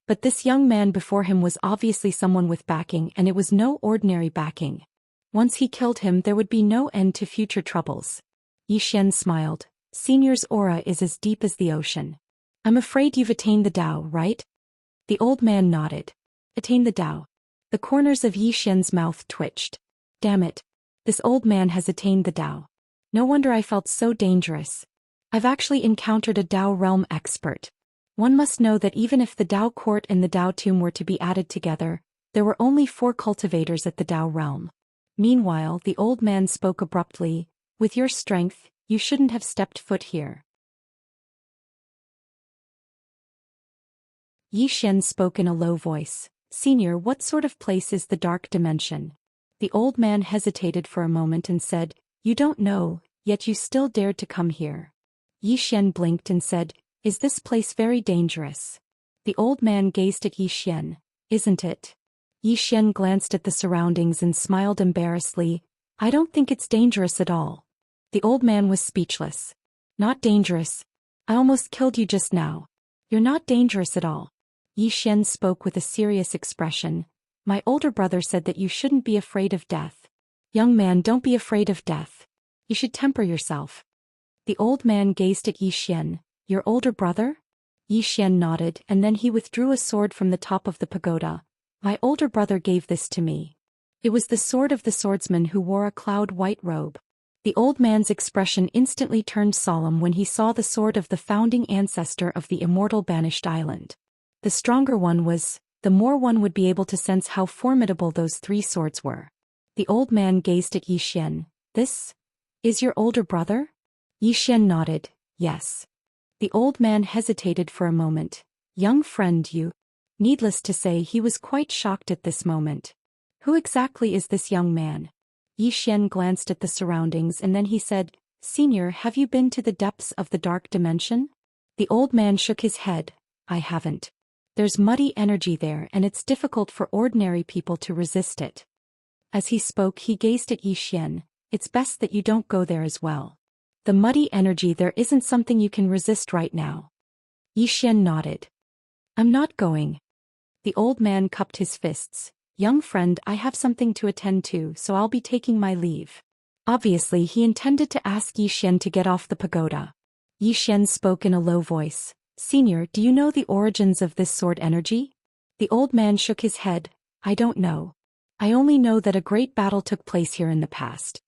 But this young man before him was obviously someone with backing, and it was no ordinary backing. Once he killed him, there would be no end to future troubles. Yi Xian smiled. "Senior's aura is as deep as the ocean. I'm afraid you've attained the Dao, right?" The old man nodded. "Attain the Dao." The corners of Yi Xian's mouth twitched. Damn it. This old man has attained the Tao. No wonder I felt so dangerous. I've actually encountered a Tao realm expert. One must know that even if the Tao court and the Tao tomb were to be added together, there were only 4 cultivators at the Tao realm. Meanwhile, the old man spoke abruptly, with your strength, you shouldn't have stepped foot here. Xian spoke in a low voice. Senior, what sort of place is the dark dimension? The old man hesitated for a moment and said, you don't know, yet you still dared to come here. Xian blinked and said, is this place very dangerous? The old man gazed at Xian. Isn't it? Xian glanced at the surroundings and smiled embarrassedly. I don't think it's dangerous at all. The old man was speechless. Not dangerous. I almost killed you just now. You're not dangerous at all. Xian spoke with a serious expression. My older brother said that you shouldn't be afraid of death. Young man, don't be afraid of death. You should temper yourself. The old man gazed at Xian. Your older brother? Xian nodded, and then he withdrew a sword from the top of the pagoda. My older brother gave this to me. It was the sword of the swordsman who wore a cloud-white robe. The old man's expression instantly turned solemn when he saw the sword of the founding ancestor of the immortal banished island. The stronger one was, the more one would be able to sense how formidable those 3 swords were. The old man gazed at Xian. This is your older brother? Xian nodded, yes. The old man hesitated for a moment. Young friend, you. Needless to say, he was quite shocked at this moment. Who exactly is this young man? Xian glanced at the surroundings and then he said, Senior, have you been to the depths of the dark dimension? The old man shook his head. I haven't. There's muddy energy there and it's difficult for ordinary people to resist it. As he spoke, he gazed at Xian. It's best that you don't go there as well. The muddy energy there isn't something you can resist right now. Xian nodded. I'm not going. The old man cupped his fists. Young friend, I have something to attend to, so I'll be taking my leave. Obviously, he intended to ask Xian to get off the pagoda. Xian spoke in a low voice. Senior, do you know the origins of this sword energy? The old man shook his head. I don't know. I only know that a great battle took place here in the past.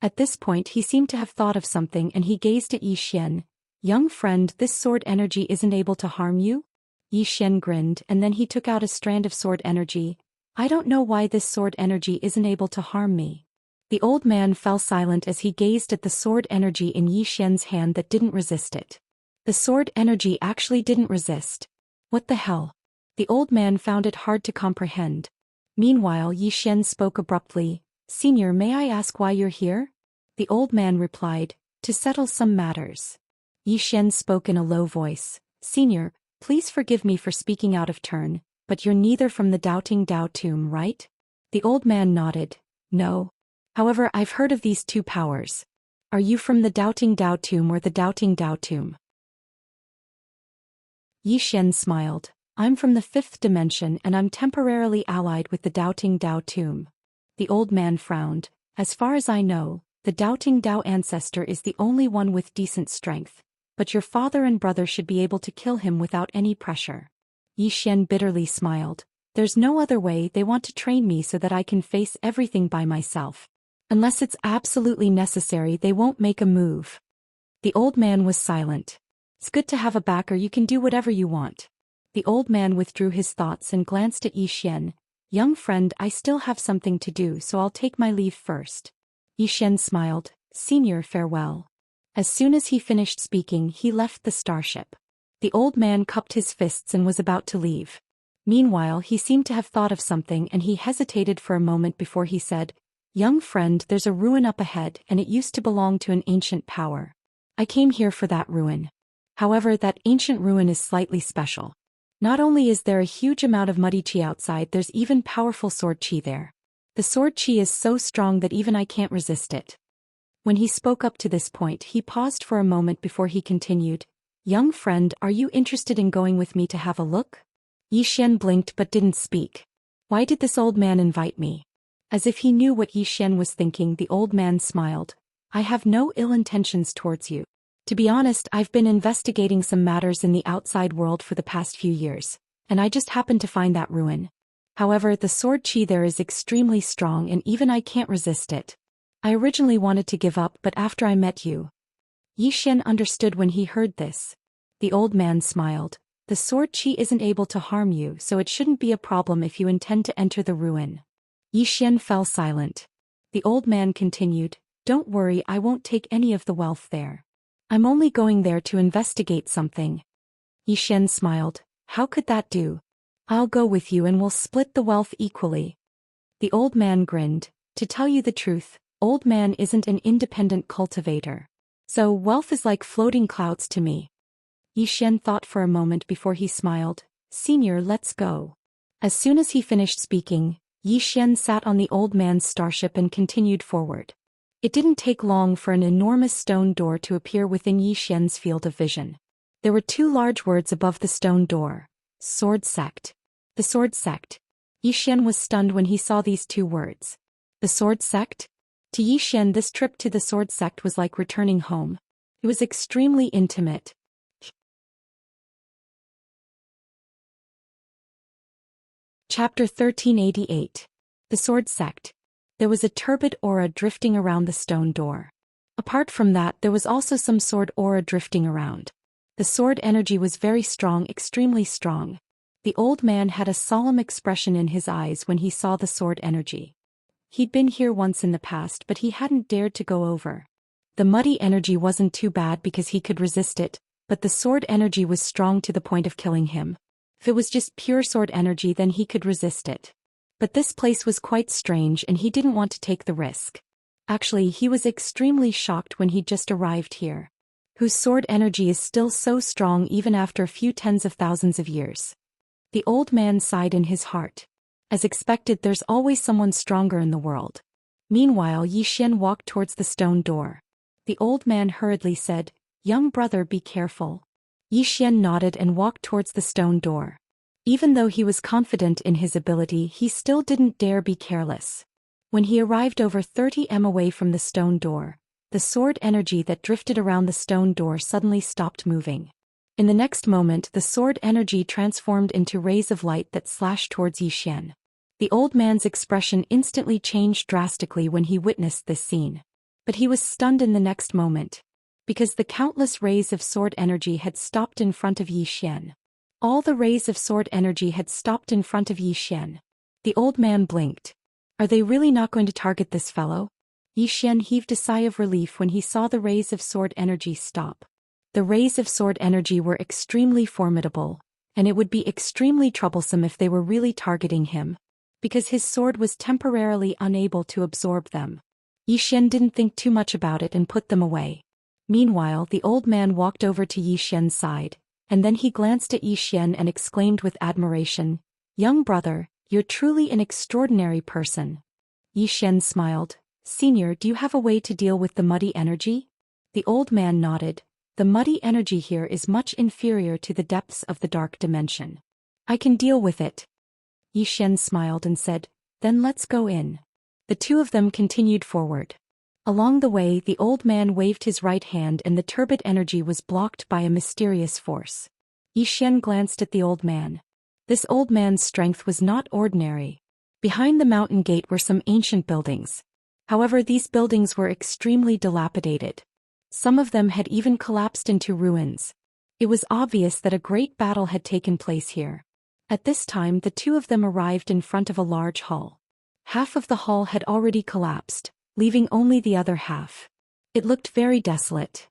At this point he seemed to have thought of something and he gazed at Xian. Young friend, this sword energy isn't able to harm you? Xian grinned and then he took out a strand of sword energy. I don't know why this sword energy isn't able to harm me. The old man fell silent as he gazed at the sword energy in Xian's hand that didn't resist it. The sword energy actually didn't resist. What the hell? The old man found it hard to comprehend. Meanwhile, Xian spoke abruptly. Senior, may I ask why you're here? The old man replied, to settle some matters. Xian spoke in a low voice. Senior, please forgive me for speaking out of turn, but you're neither from the Doubting Tao tomb, right? The old man nodded. No. However, I've heard of these 2 powers. Are you from the Doubting Tao tomb or the Doubting Tao tomb? Xian smiled. I'm from the 5th dimension and I'm temporarily allied with the Doubting Tao tomb. The old man frowned. As far as I know, the Doubting Tao ancestor is the only one with decent strength, but your father and brother should be able to kill him without any pressure. Xian bitterly smiled. There's no other way. They want to train me so that I can face everything by myself. Unless it's absolutely necessary, they won't make a move. The old man was silent. It's good to have a backer. You can do whatever you want. The old man withdrew his thoughts and glanced at Xian. Young friend, I still have something to do, so I'll take my leave first. Xian smiled. Senior, farewell. As soon as he finished speaking, he left the starship. The old man cupped his fists and was about to leave. Meanwhile, he seemed to have thought of something and he hesitated for a moment before he said, Young friend, there's a ruin up ahead and it used to belong to an ancient power. I came here for that ruin. However, that ancient ruin is slightly special. Not only is there a huge amount of muddy chi outside, there's even powerful sword chi there. The sword chi is so strong that even I can't resist it. When he spoke up to this point, he paused for a moment before he continued. Young friend, are you interested in going with me to have a look? Xian blinked but didn't speak. Why did this old man invite me? As if he knew what Xian was thinking, the old man smiled. I have no ill intentions towards you. To be honest, I've been investigating some matters in the outside world for the past few years, and I just happened to find that ruin. However, the sword chi there is extremely strong and even I can't resist it. I originally wanted to give up, but after I met you. Xian understood when he heard this. The old man smiled. The sword chi isn't able to harm you, so it shouldn't be a problem if you intend to enter the ruin. Xian fell silent. The old man continued, don't worry, I won't take any of the wealth there. I'm only going there to investigate something. Xian smiled. How could that do? I'll go with you and we'll split the wealth equally. The old man grinned. To tell you the truth, old man isn't an independent cultivator. So wealth is like floating clouds to me. Xian thought for a moment before he smiled. Senior, let's go. As soon as he finished speaking, Xian sat on the old man's starship and continued forward. It didn't take long for an enormous stone door to appear within Xian's field of vision. There were 2 large words above the stone door. Sword Sect. The Sword Sect. Xian was stunned when he saw these 2 words. The Sword Sect? To Xian, this trip to the Sword Sect was like returning home. It was extremely intimate. Chapter 1388. The Sword Sect. There was a turbid aura drifting around the stone door. Apart from that, there was also some sword aura drifting around. The sword energy was very strong, extremely strong. The old man had a solemn expression in his eyes when he saw the sword energy. He'd been here once in the past, but he hadn't dared to go over. The muddy energy wasn't too bad because he could resist it, but the sword energy was strong to the point of killing him. If it was just pure sword energy, then he could resist it. But this place was quite strange and he didn't want to take the risk. Actually, he was extremely shocked when he'd just arrived here. Whose sword energy is still so strong even after a few tens of thousands of years. The old man sighed in his heart. As expected, there's always someone stronger in the world. Meanwhile, Xian walked towards the stone door. The old man hurriedly said, young brother, be careful. Xian nodded and walked towards the stone door. Even though he was confident in his ability, he still didn't dare be careless. When he arrived over 30 m away from the stone door, the sword energy that drifted around the stone door suddenly stopped moving. In the next moment, the sword energy transformed into rays of light that slashed towards Xian. The old man's expression instantly changed drastically when he witnessed this scene. But he was stunned in the next moment. Because the countless rays of sword energy had stopped in front of Xian. All the rays of sword energy had stopped in front of Xian. The old man blinked. Are they really not going to target this fellow? Xian heaved a sigh of relief when he saw the rays of sword energy stop. The rays of sword energy were extremely formidable, and it would be extremely troublesome if they were really targeting him. Because his sword was temporarily unable to absorb them. Xian didn't think too much about it and put them away. Meanwhile, the old man walked over to Xian's side, and then he glanced at Xian and exclaimed with admiration, young brother, you're truly an extraordinary person. Xian smiled. Senior, do you have a way to deal with the muddy energy? The old man nodded. The muddy energy here is much inferior to the depths of the dark dimension. I can deal with it. Xian smiled and said, then let's go in. The 2 of them continued forward. Along the way, the old man waved his right hand and the turbid energy was blocked by a mysterious force. Xian glanced at the old man. This old man's strength was not ordinary. Behind the mountain gate were some ancient buildings. However, these buildings were extremely dilapidated. Some of them had even collapsed into ruins. It was obvious that a great battle had taken place here. At this time, the 2 of them arrived in front of a large hall. Half of the hall had already collapsed, leaving only the other half. It looked very desolate.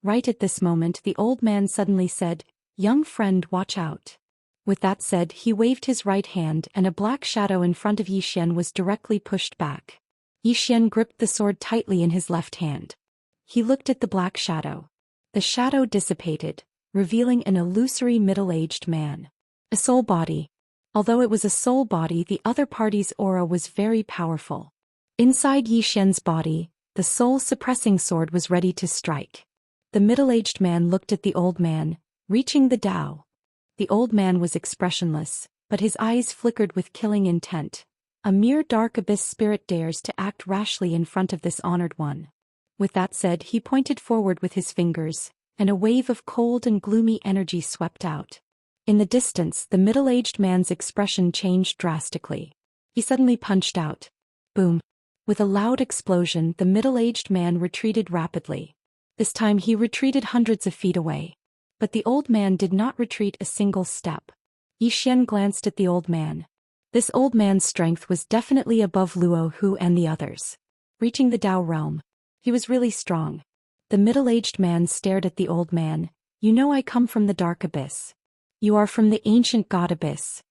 Right at this moment, the old man suddenly said, young friend, watch out. With that said, he waved his right hand and a black shadow in front of Xian was directly pushed back. Xian gripped the sword tightly in his left hand. He looked at the black shadow. The shadow dissipated, revealing an illusory middle-aged man. A soul body. Although it was a soul body, the other party's aura was very powerful. Inside Xian's body, the soul-suppressing sword was ready to strike. The middle-aged man looked at the old man, reaching the Tao. The old man was expressionless, but his eyes flickered with killing intent. A mere dark abyss spirit dares to act rashly in front of this honored one. With that said, he pointed forward with his fingers, and a wave of cold and gloomy energy swept out. In the distance, the middle-aged man's expression changed drastically. He suddenly punched out. Boom. With a loud explosion, the middle-aged man retreated rapidly. This time he retreated hundreds of feet away. But the old man did not retreat a single step. Yi Xian glanced at the old man. This old man's strength was definitely above Luo Hu and the others. Reaching the Dao realm. He was really strong. The middle-aged man stared at the old man. You know I come from the dark abyss. You are from the ancient god abyss.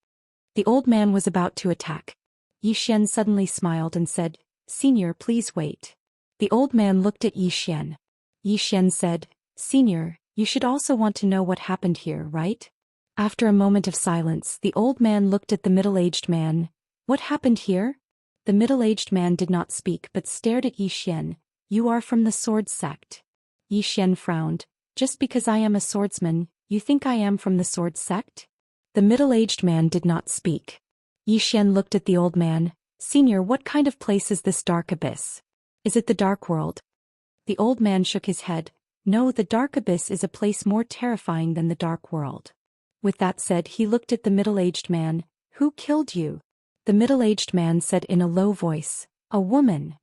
The old man was about to attack. Yi Xian suddenly smiled and said, Senior, please wait. The old man looked at Yi Xian. Yi Xian said, Senior, you should also want to know what happened here, right? After a moment of silence, the old man looked at the middle-aged man. What happened here? The middle-aged man did not speak but stared at Yi Xian. You are from the sword sect. Yi Xian frowned. Just because I am a swordsman, you think I am from the sword sect? The middle-aged man did not speak. Yi Xian looked at the old man. Senior, what kind of place is this dark abyss? Is it the dark world? The old man shook his head. No, the dark abyss is a place more terrifying than the dark world. With that said, he looked at the middle-aged man. Who killed you? The middle-aged man said in a low voice. A woman.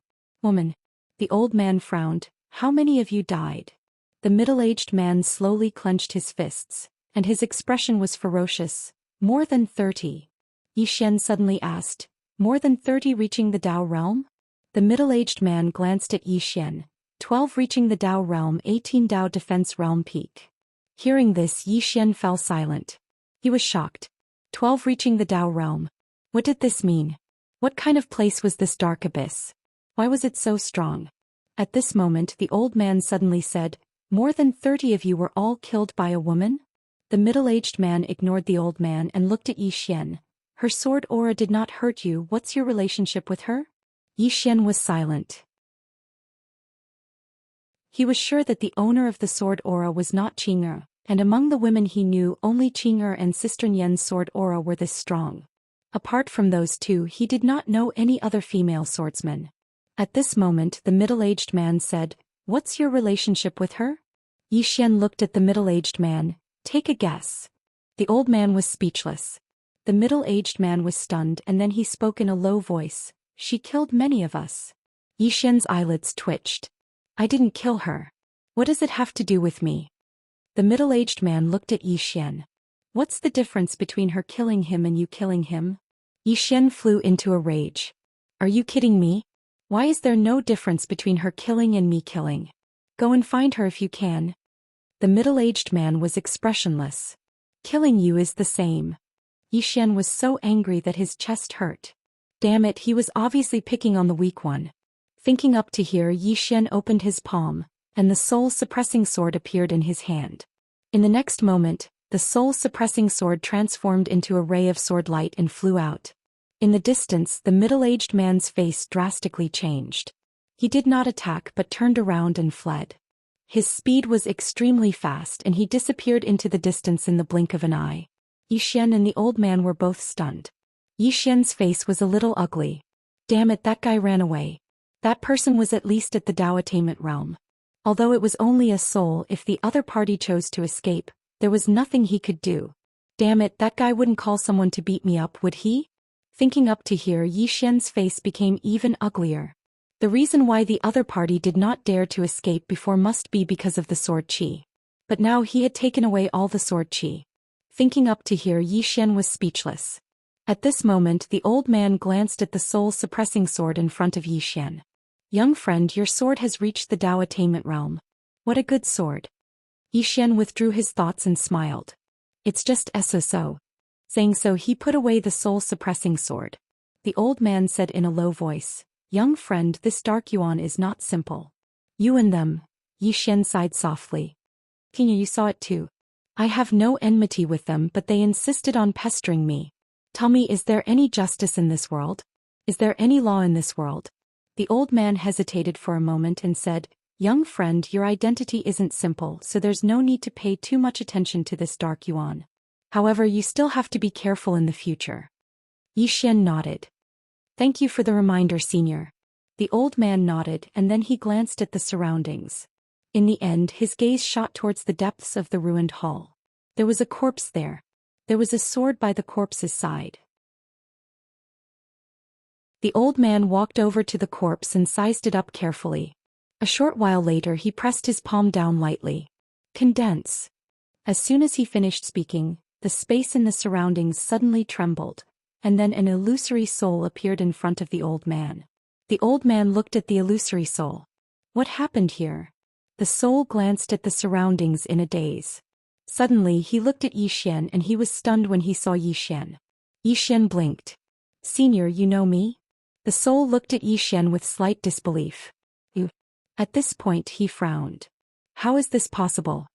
Woman. The old man frowned. How many of you died? The middle-aged man slowly clenched his fists, and his expression was ferocious. More than 30. Yi Xian suddenly asked. More than 30 reaching the Dao realm? The middle-aged man glanced at Yi Xian. 12 reaching the Dao realm, 18 Dao defense realm peak. Hearing this, Yi Xian fell silent. He was shocked. 12 reaching the Dao realm. What did this mean? What kind of place was this dark abyss? Why was it so strong? At this moment, the old man suddenly said, More than 30 of you were all killed by a woman? The middle-aged man ignored the old man and looked at Yi Xian. Her sword aura did not hurt you. What's your relationship with her? Yi Xian was silent. He was sure that the owner of the sword aura was not Qing'er, and among the women he knew only Qing'er and Sister Nian's sword aura were this strong. Apart from those two, he did not know any other female swordsman. At this moment, the middle-aged man said, What's your relationship with her? Yi Xian looked at the middle-aged man. Take a guess. The old man was speechless. The middle-aged man was stunned and then he spoke in a low voice. She killed many of us. Yi Xian's eyelids twitched. I didn't kill her. What does it have to do with me? The middle-aged man looked at Yi Xian. What's the difference between her killing him and you killing him? Yi Xian flew into a rage. Are you kidding me? Why is there no difference between her killing and me killing? Go and find her if you can. The middle-aged man was expressionless. Killing you is the same. Yi Xian was so angry that his chest hurt. Damn it, he was obviously picking on the weak one. Thinking up to here, Yi Xian opened his palm, and the soul-suppressing sword appeared in his hand. In the next moment, the soul-suppressing sword transformed into a ray of sword light and flew out. In the distance, the middle-aged man's face drastically changed. He did not attack but turned around and fled. His speed was extremely fast and he disappeared into the distance in the blink of an eye. Yi Xian and the old man were both stunned. Yi Xian's face was a little ugly. Damn it, that guy ran away. That person was at least at the Dao attainment realm. Although it was only a soul, if the other party chose to escape, there was nothing he could do. Damn it, that guy wouldn't call someone to beat me up, would he? Thinking up to here, Yi Xian's face became even uglier. The reason why the other party did not dare to escape before must be because of the sword qi. But now he had taken away all the sword qi. Thinking up to here, Yi Xian was speechless. At this moment, the old man glanced at the soul-suppressing sword in front of Yi Xian. Young friend, your sword has reached the Dao attainment realm. What a good sword. Yi Xian withdrew his thoughts and smiled. It's just so. Saying so, he put away the soul-suppressing sword. The old man said in a low voice, Young friend, this dark yuan is not simple. You and them. Yi Xian sighed softly. King, you saw it too. I have no enmity with them, but they insisted on pestering me. Tell me, is there any justice in this world? Is there any law in this world? The old man hesitated for a moment and said, Young friend, your identity isn't simple, so there's no need to pay too much attention to this dark yuan. However, you still have to be careful in the future. Yi Xian nodded. Thank you for the reminder, senior. The old man nodded and then he glanced at the surroundings. In the end, his gaze shot towards the depths of the ruined hall. There was a corpse there. There was a sword by the corpse's side. The old man walked over to the corpse and sized it up carefully. A short while later he pressed his palm down lightly. Condense. As soon as he finished speaking, the space in the surroundings suddenly trembled, and then an illusory soul appeared in front of the old man. The old man looked at the illusory soul. What happened here? The soul glanced at the surroundings in a daze. Suddenly he looked at Zhou Xian and he was stunned when he saw Zhou Xian. Zhou Xian blinked. Senior, you know me? The soul looked at Zhou Xian with slight disbelief. You. At this point he frowned. How is this possible?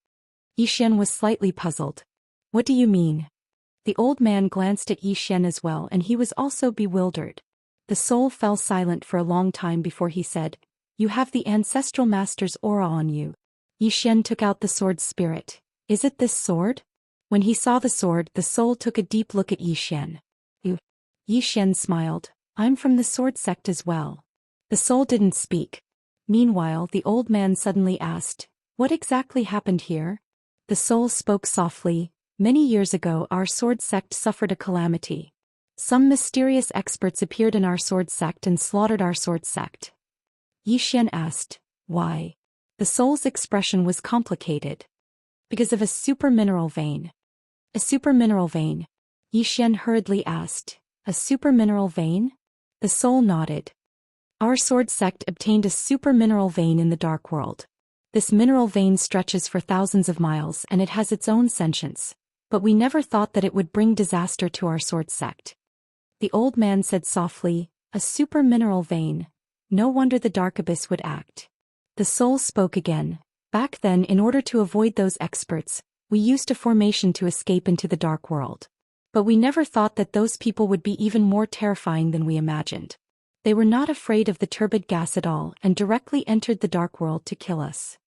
Zhou Xian was slightly puzzled. What do you mean? The old man glanced at Zhou Xian as well and he was also bewildered. The soul fell silent for a long time before he said, You have the ancestral master's aura on you. Zhou Xian took out the sword's spirit. Is it this sword? When he saw the sword, the soul took a deep look at Zhou Xian. Zhou Xian smiled. I'm from the sword sect as well. The soul didn't speak. Meanwhile, the old man suddenly asked, What exactly happened here? The soul spoke softly. Many years ago our sword sect suffered a calamity. Some mysterious experts appeared in our sword sect and slaughtered our sword sect. Zhou Xian asked, Why? The soul's expression was complicated. Because of a super mineral vein. A super mineral vein? Zhou Xian hurriedly asked. A super mineral vein? The soul nodded. Our sword sect obtained a super mineral vein in the dark world. This mineral vein stretches for thousands of miles and it has its own sentience. But we never thought that it would bring disaster to our sword sect. The old man said softly, A super mineral vein. No wonder the dark abyss would act. The soul spoke again. Back then, in order to avoid those experts, we used a formation to escape into the dark world. But we never thought that those people would be even more terrifying than we imagined. They were not afraid of the turbid gas at all and directly entered the dark world to kill us.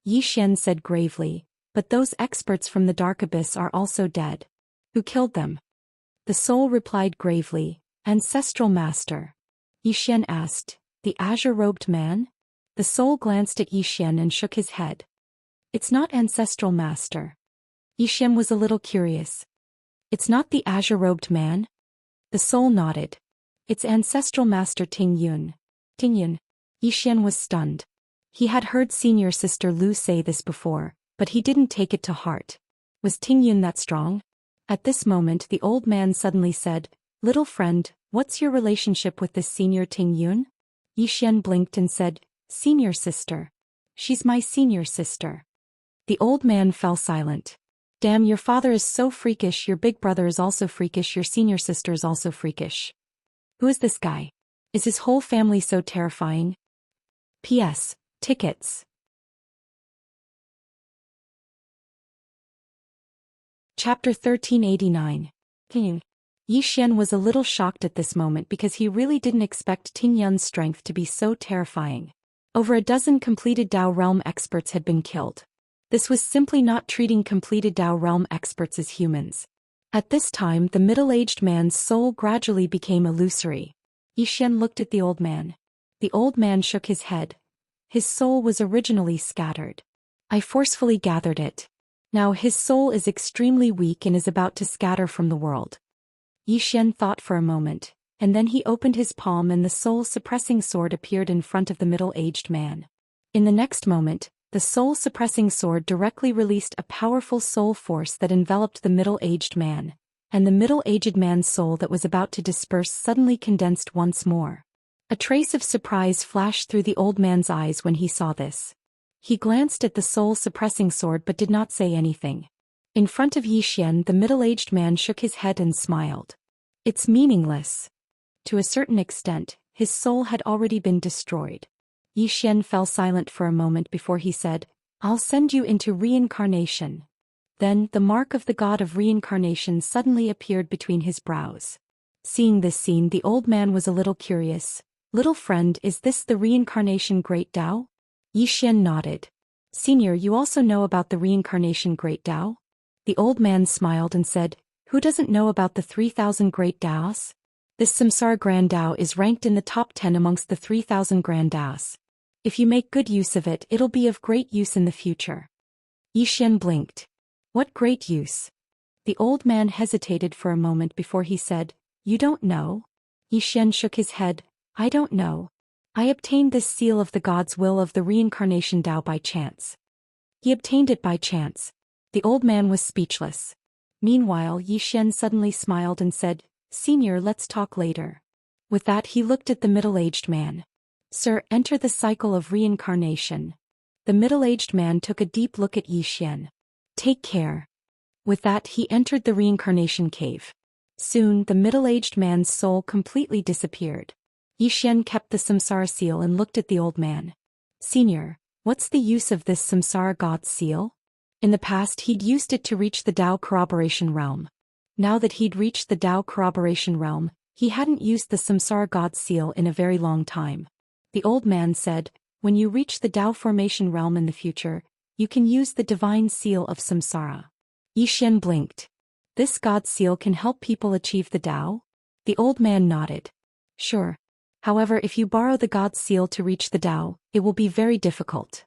Zhou Xian said gravely, But those experts from the dark abyss are also dead. Who killed them? The soul replied gravely, Ancestral master. Zhou Xian asked, The azure-robed man? The soul glanced at Zhou Xian and shook his head. It's not ancestral master. Zhou Xian was a little curious. It's not the azure-robed man? The soul nodded. It's ancestral master Ting Yun. Ting Yun. Zhou Xian was stunned. He had heard senior sister Lu say this before, but he didn't take it to heart. Was Ting Yun that strong? At this moment the old man suddenly said, Little friend, what's your relationship with this senior Ting Yun? Zhou Xian blinked and said, Senior sister. She's my senior sister. The old man fell silent. Damn, your father is so freakish, your big brother is also freakish, your senior sister is also freakish. Who is this guy? Is his whole family so terrifying? P.S. Tickets. Chapter 1389. Yue Xian was a little shocked at this moment because he really didn't expect Ting Yun's strength to be so terrifying. Over a dozen completed Dao realm experts had been killed. This was simply not treating completed Dao realm experts as humans. At this time the middle-aged man's soul gradually became illusory. Zhou Xian looked at the old man. The old man shook his head. His soul was originally scattered. I forcefully gathered it. Now his soul is extremely weak and is about to scatter from the world. Zhou Xian thought for a moment, and then he opened his palm and the soul-suppressing sword appeared in front of the middle-aged man. In the next moment, the soul-suppressing sword directly released a powerful soul force that enveloped the middle-aged man, and the middle-aged man's soul that was about to disperse suddenly condensed once more. A trace of surprise flashed through the old man's eyes when he saw this. He glanced at the soul-suppressing sword but did not say anything. In front of Zhou Xian, the middle-aged man shook his head and smiled. It's meaningless. To a certain extent, his soul had already been destroyed. Zhou Xian fell silent for a moment before he said, I'll send you into reincarnation. Then, the mark of the god of reincarnation suddenly appeared between his brows. Seeing this scene, the old man was a little curious. Little friend, is this the reincarnation Great Dao? Zhou Xian nodded. Senior, you also know about the reincarnation Great Dao? The old man smiled and said, Who doesn't know about the 3,000 Great Daos? This Samsara Grand Dao is ranked in the top 10 amongst the 3,000 Grand Daos. If you make good use of it, it'll be of great use in the future. Zhou Xian blinked. What great use? The old man hesitated for a moment before he said, "You don't know?" Yi Xian shook his head. "I don't know. I obtained this seal of the God's will of the reincarnation Tao by chance." He obtained it by chance. The old man was speechless. Meanwhile, Yi Xian suddenly smiled and said, "Senior, let's talk later." With that he looked at the middle-aged man. "Sir, enter the cycle of reincarnation." The middle-aged man took a deep look at Yi Xian. "Take care." With that he entered the reincarnation cave. Soon the middle-aged man's soul completely disappeared. Yi Xian kept the samsara seal and looked at the old man. "Senior, what's the use of this samsara god seal?" In the past he'd used it to reach the Tao corroboration realm. Now that he'd reached the Tao corroboration realm, he hadn't used the samsara god seal in a very long time. The old man said, "When you reach the Tao formation realm in the future, you can use the divine seal of samsara." Yi Xian blinked. "This god seal can help people achieve the Tao?" The old man nodded. "Sure. However, if you borrow the god seal to reach the Tao, it will be very difficult.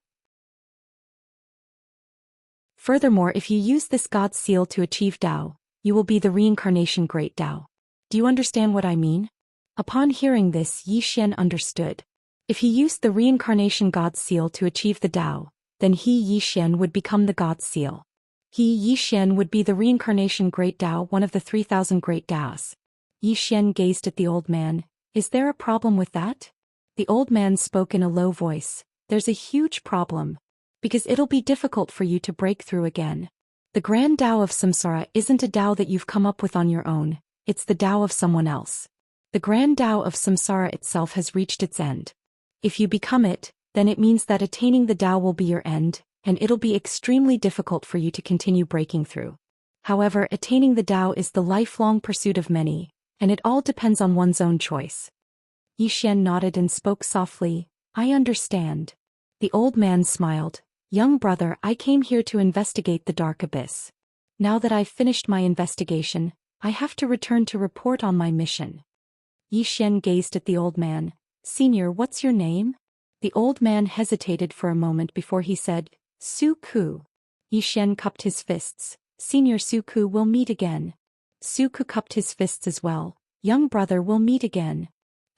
Furthermore, if you use this god seal to achieve Tao, you will be the reincarnation great Tao. Do you understand what I mean?" Upon hearing this, Yi Xian understood. If he used the reincarnation god seal to achieve the Tao, then he, Yi Xian, would become the god seal. He, Yi Xian, would be the reincarnation great Tao, one of the 3,000 great Taos. Yi Xian gazed at the old man. "Is there a problem with that?" The old man spoke in a low voice. "There's a huge problem. Because it'll be difficult for you to break through again. The grand Tao of samsara isn't a Tao that you've come up with on your own, it's the Tao of someone else. The grand Tao of samsara itself has reached its end. If you become it, then it means that attaining the Tao will be your end, and it'll be extremely difficult for you to continue breaking through. However, attaining the Tao is the lifelong pursuit of many, and it all depends on one's own choice." Yi Xian nodded and spoke softly, "I understand." The old man smiled. "Young brother, I came here to investigate the dark abyss. Now that I've finished my investigation, I have to return to report on my mission." Yi Xian gazed at the old man. "Senior, what's your name?" The old man hesitated for a moment before he said, "Su Ku." Yi Xian cupped his fists. "Senior Su Ku, we'll meet again." Su Ku cupped his fists as well. "Young brother, we'll meet again."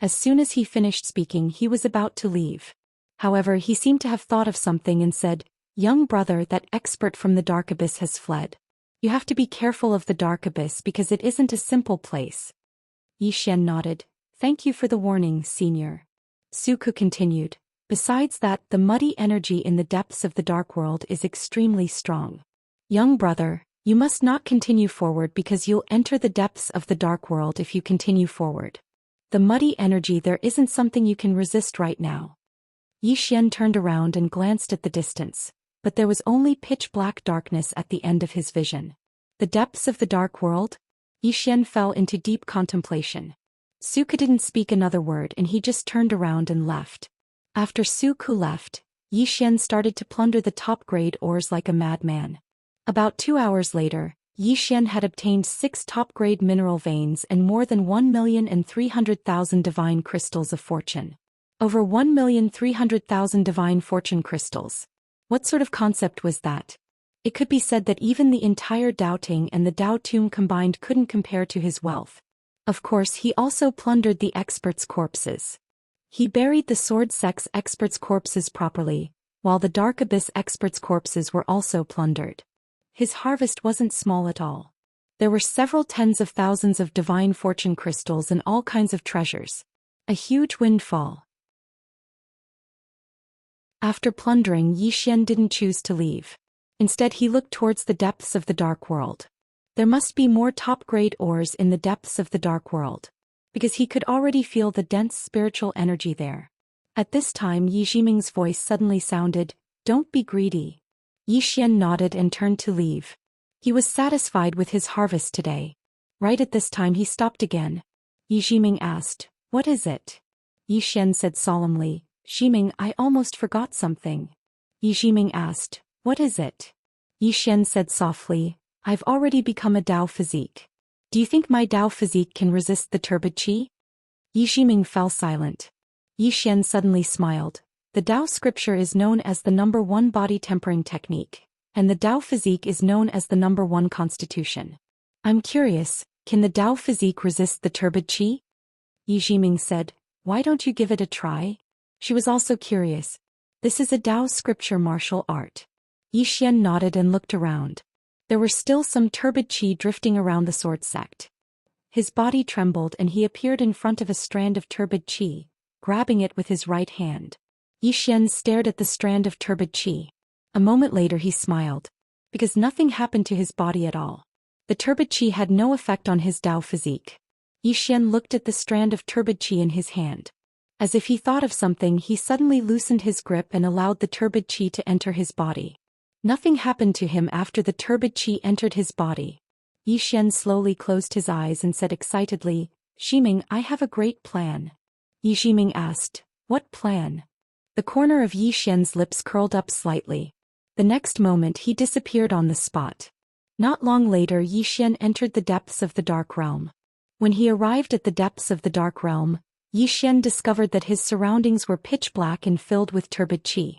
As soon as he finished speaking, he was about to leave. However, he seemed to have thought of something and said, "Young brother, that expert from the dark abyss has fled. You have to be careful of the dark abyss because it isn't a simple place." Yi Xian nodded. "Thank you for the warning, senior." Su Ku continued. "Besides that, the muddy energy in the depths of the dark world is extremely strong. Young brother, you must not continue forward because you'll enter the depths of the dark world if you continue forward. The muddy energy there isn't something you can resist right now." Yi Xian turned around and glanced at the distance, but there was only pitch-black darkness at the end of his vision. The depths of the dark world? Yi Xian fell into deep contemplation. Su Ku didn't speak another word and he just turned around and left. After Su Ku left, Yi Xian started to plunder the top-grade ores like a madman. About 2 hours later, Yi Xian had obtained 6 top-grade mineral veins and more than 1,300,000 divine crystals of fortune. Over 1,300,000 divine fortune crystals. What sort of concept was that? It could be said that even the entire Dao Ting and the Dao Tomb combined couldn't compare to his wealth. Of course, he also plundered the experts' corpses. He buried the Sword Sex experts' corpses properly, while the Dark Abyss experts' corpses were also plundered. His harvest wasn't small at all. There were several tens of thousands of divine fortune crystals and all kinds of treasures. A huge windfall. After plundering, Yi Xian didn't choose to leave. Instead, he looked towards the depths of the dark world. There must be more top-grade ores in the depths of the dark world, because he could already feel the dense spiritual energy there. At this time, Yi Jiming's voice suddenly sounded, "Don't be greedy." Yi Xian nodded and turned to leave. He was satisfied with his harvest today. Right at this time he stopped again. Yi Jiming asked, "What is it?" Yi Xian said solemnly, "Jiming, I almost forgot something." Yi Jiming asked, "What is it?" Yi Xian said softly, "I've already become a Dao physique. Do you think my Dao physique can resist the turbid qi?" Yi Jiming fell silent. Yi Xian suddenly smiled. The Dao scripture is known as the #1 body tempering technique, and the Dao physique is known as the #1 constitution. I'm curious, can the Dao physique resist the turbid qi? Yi Jiming said, why don't you give it a try? She was also curious. This is a Dao scripture martial art. Yi Xian nodded and looked around. There were still some turbid qi drifting around the sword sect. His body trembled and he appeared in front of a strand of turbid qi, grabbing it with his right hand. Yi Xian stared at the strand of turbid qi. A moment later he smiled. Because nothing happened to his body at all. The turbid qi had no effect on his Dao physique. Yi Xian looked at the strand of turbid qi in his hand. As if he thought of something, he suddenly loosened his grip and allowed the turbid qi to enter his body. Nothing happened to him after the turbid qi entered his body. Yi Xian slowly closed his eyes and said excitedly, Ximing, I have a great plan. Yi Jiming asked, what plan? The corner of Yi Xian's lips curled up slightly. The next moment he disappeared on the spot. Not long later Yi Xian entered the depths of the dark realm. When he arrived at the depths of the dark realm, Yi Xian discovered that his surroundings were pitch black and filled with turbid qi.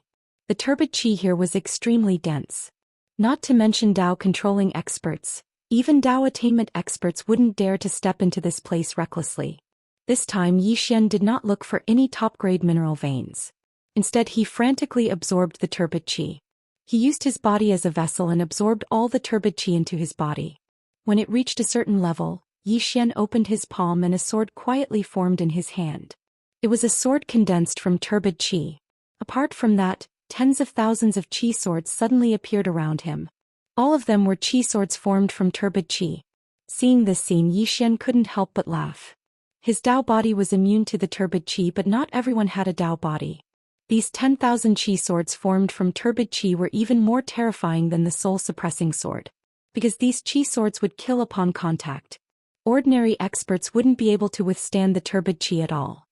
The turbid qi here was extremely dense. Not to mention Dao controlling experts, even Dao attainment experts wouldn't dare to step into this place recklessly. This time Yi Xian did not look for any top-grade mineral veins. Instead he frantically absorbed the turbid qi. He used his body as a vessel and absorbed all the turbid qi into his body. When it reached a certain level, Yi Xian opened his palm and a sword quietly formed in his hand. It was a sword condensed from turbid qi. Apart from that, tens of thousands of qi swords suddenly appeared around him. All of them were qi swords formed from turbid qi. Seeing this scene, Yi Xian couldn't help but laugh. His Dao body was immune to the turbid qi, but not everyone had a Dao body. These 10,000 qi swords formed from turbid qi were even more terrifying than the soul-suppressing sword. Because these qi swords would kill upon contact. Ordinary experts wouldn't be able to withstand the turbid qi at all.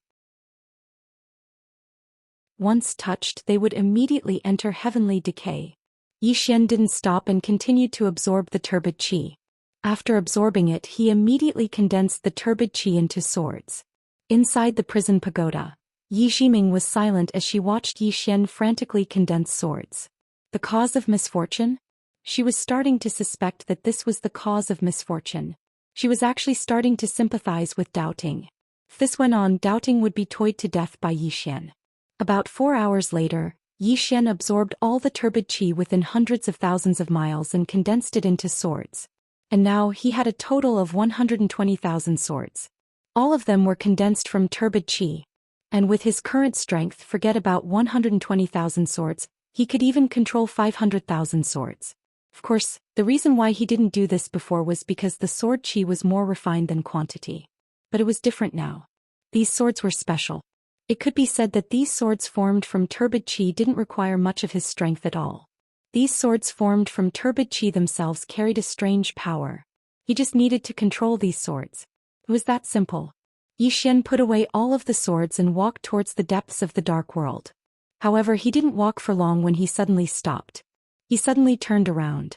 Once touched, they would immediately enter heavenly decay. Yi Xian didn't stop and continued to absorb the turbid qi. After absorbing it, he immediately condensed the turbid qi into swords. Inside the prison pagoda, Yi Jiming was silent as she watched Yi Xian frantically condense swords. The cause of misfortune? She was starting to suspect that this was the cause of misfortune. She was actually starting to sympathize with doubting. If this went on, doubting would be toyed to death by Yi Xian. About 4 hours later, Yi Xian absorbed all the turbid qi within hundreds of thousands of miles and condensed it into swords. And now he had a total of 120,000 swords. All of them were condensed from turbid qi. And with his current strength, forget about 120,000 swords, he could even control 500,000 swords. Of course, the reason why he didn't do this before was because the sword qi was more refined than quantity. But it was different now. These swords were special. It could be said that these swords formed from turbid qi didn't require much of his strength at all. These swords formed from turbid qi themselves carried a strange power. He just needed to control these swords. It was that simple. Yi Xian put away all of the swords and walked towards the depths of the dark world. However, he didn't walk for long when he suddenly stopped. He suddenly turned around.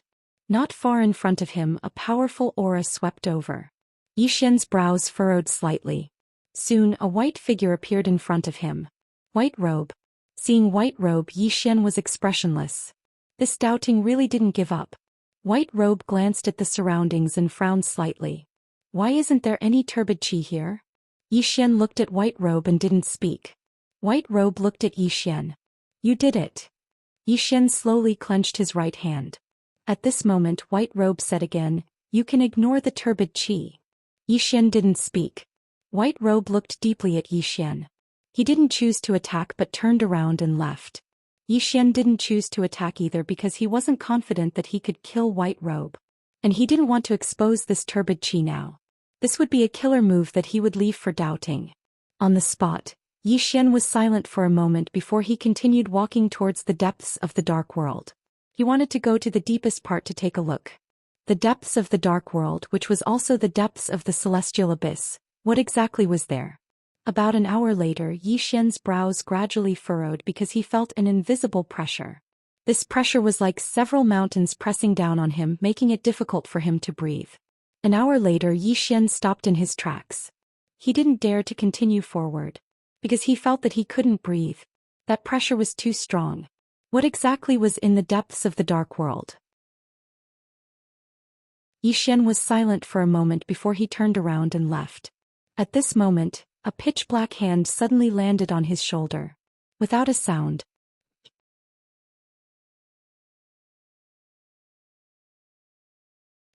Not far in front of him, a powerful aura swept over. Yi Xian's brows furrowed slightly. Soon, a white figure appeared in front of him. White robe. Seeing white robe, Yi Xian was expressionless. This doubting really didn't give up. White robe glanced at the surroundings and frowned slightly. Why isn't there any turbid qi here? Yi Xian looked at white robe and didn't speak. White robe looked at Yi Xian. You did it. Yi Xian slowly clenched his right hand. At this moment, white robe said again, you can ignore the turbid qi. Yi Xian didn't speak. White robe looked deeply at Yi Xian. He didn't choose to attack but turned around and left. Yi Xian didn't choose to attack either because he wasn't confident that he could kill white robe. And he didn't want to expose this turbid qi now. This would be a killer move that he would leave for doubting. On the spot, Yi Xian was silent for a moment before he continued walking towards the depths of the dark world. He wanted to go to the deepest part to take a look. The depths of the dark world, which was also the depths of the celestial abyss. What exactly was there? About an hour later, Yi Xian's brows gradually furrowed because he felt an invisible pressure. This pressure was like several mountains pressing down on him, making it difficult for him to breathe. An hour later, Yi Xian stopped in his tracks. He didn't dare to continue forward. Because he felt that he couldn't breathe. That pressure was too strong. What exactly was in the depths of the dark world? Yi Xian was silent for a moment before he turned around and left. At this moment, a pitch-black hand suddenly landed on his shoulder. Without a sound.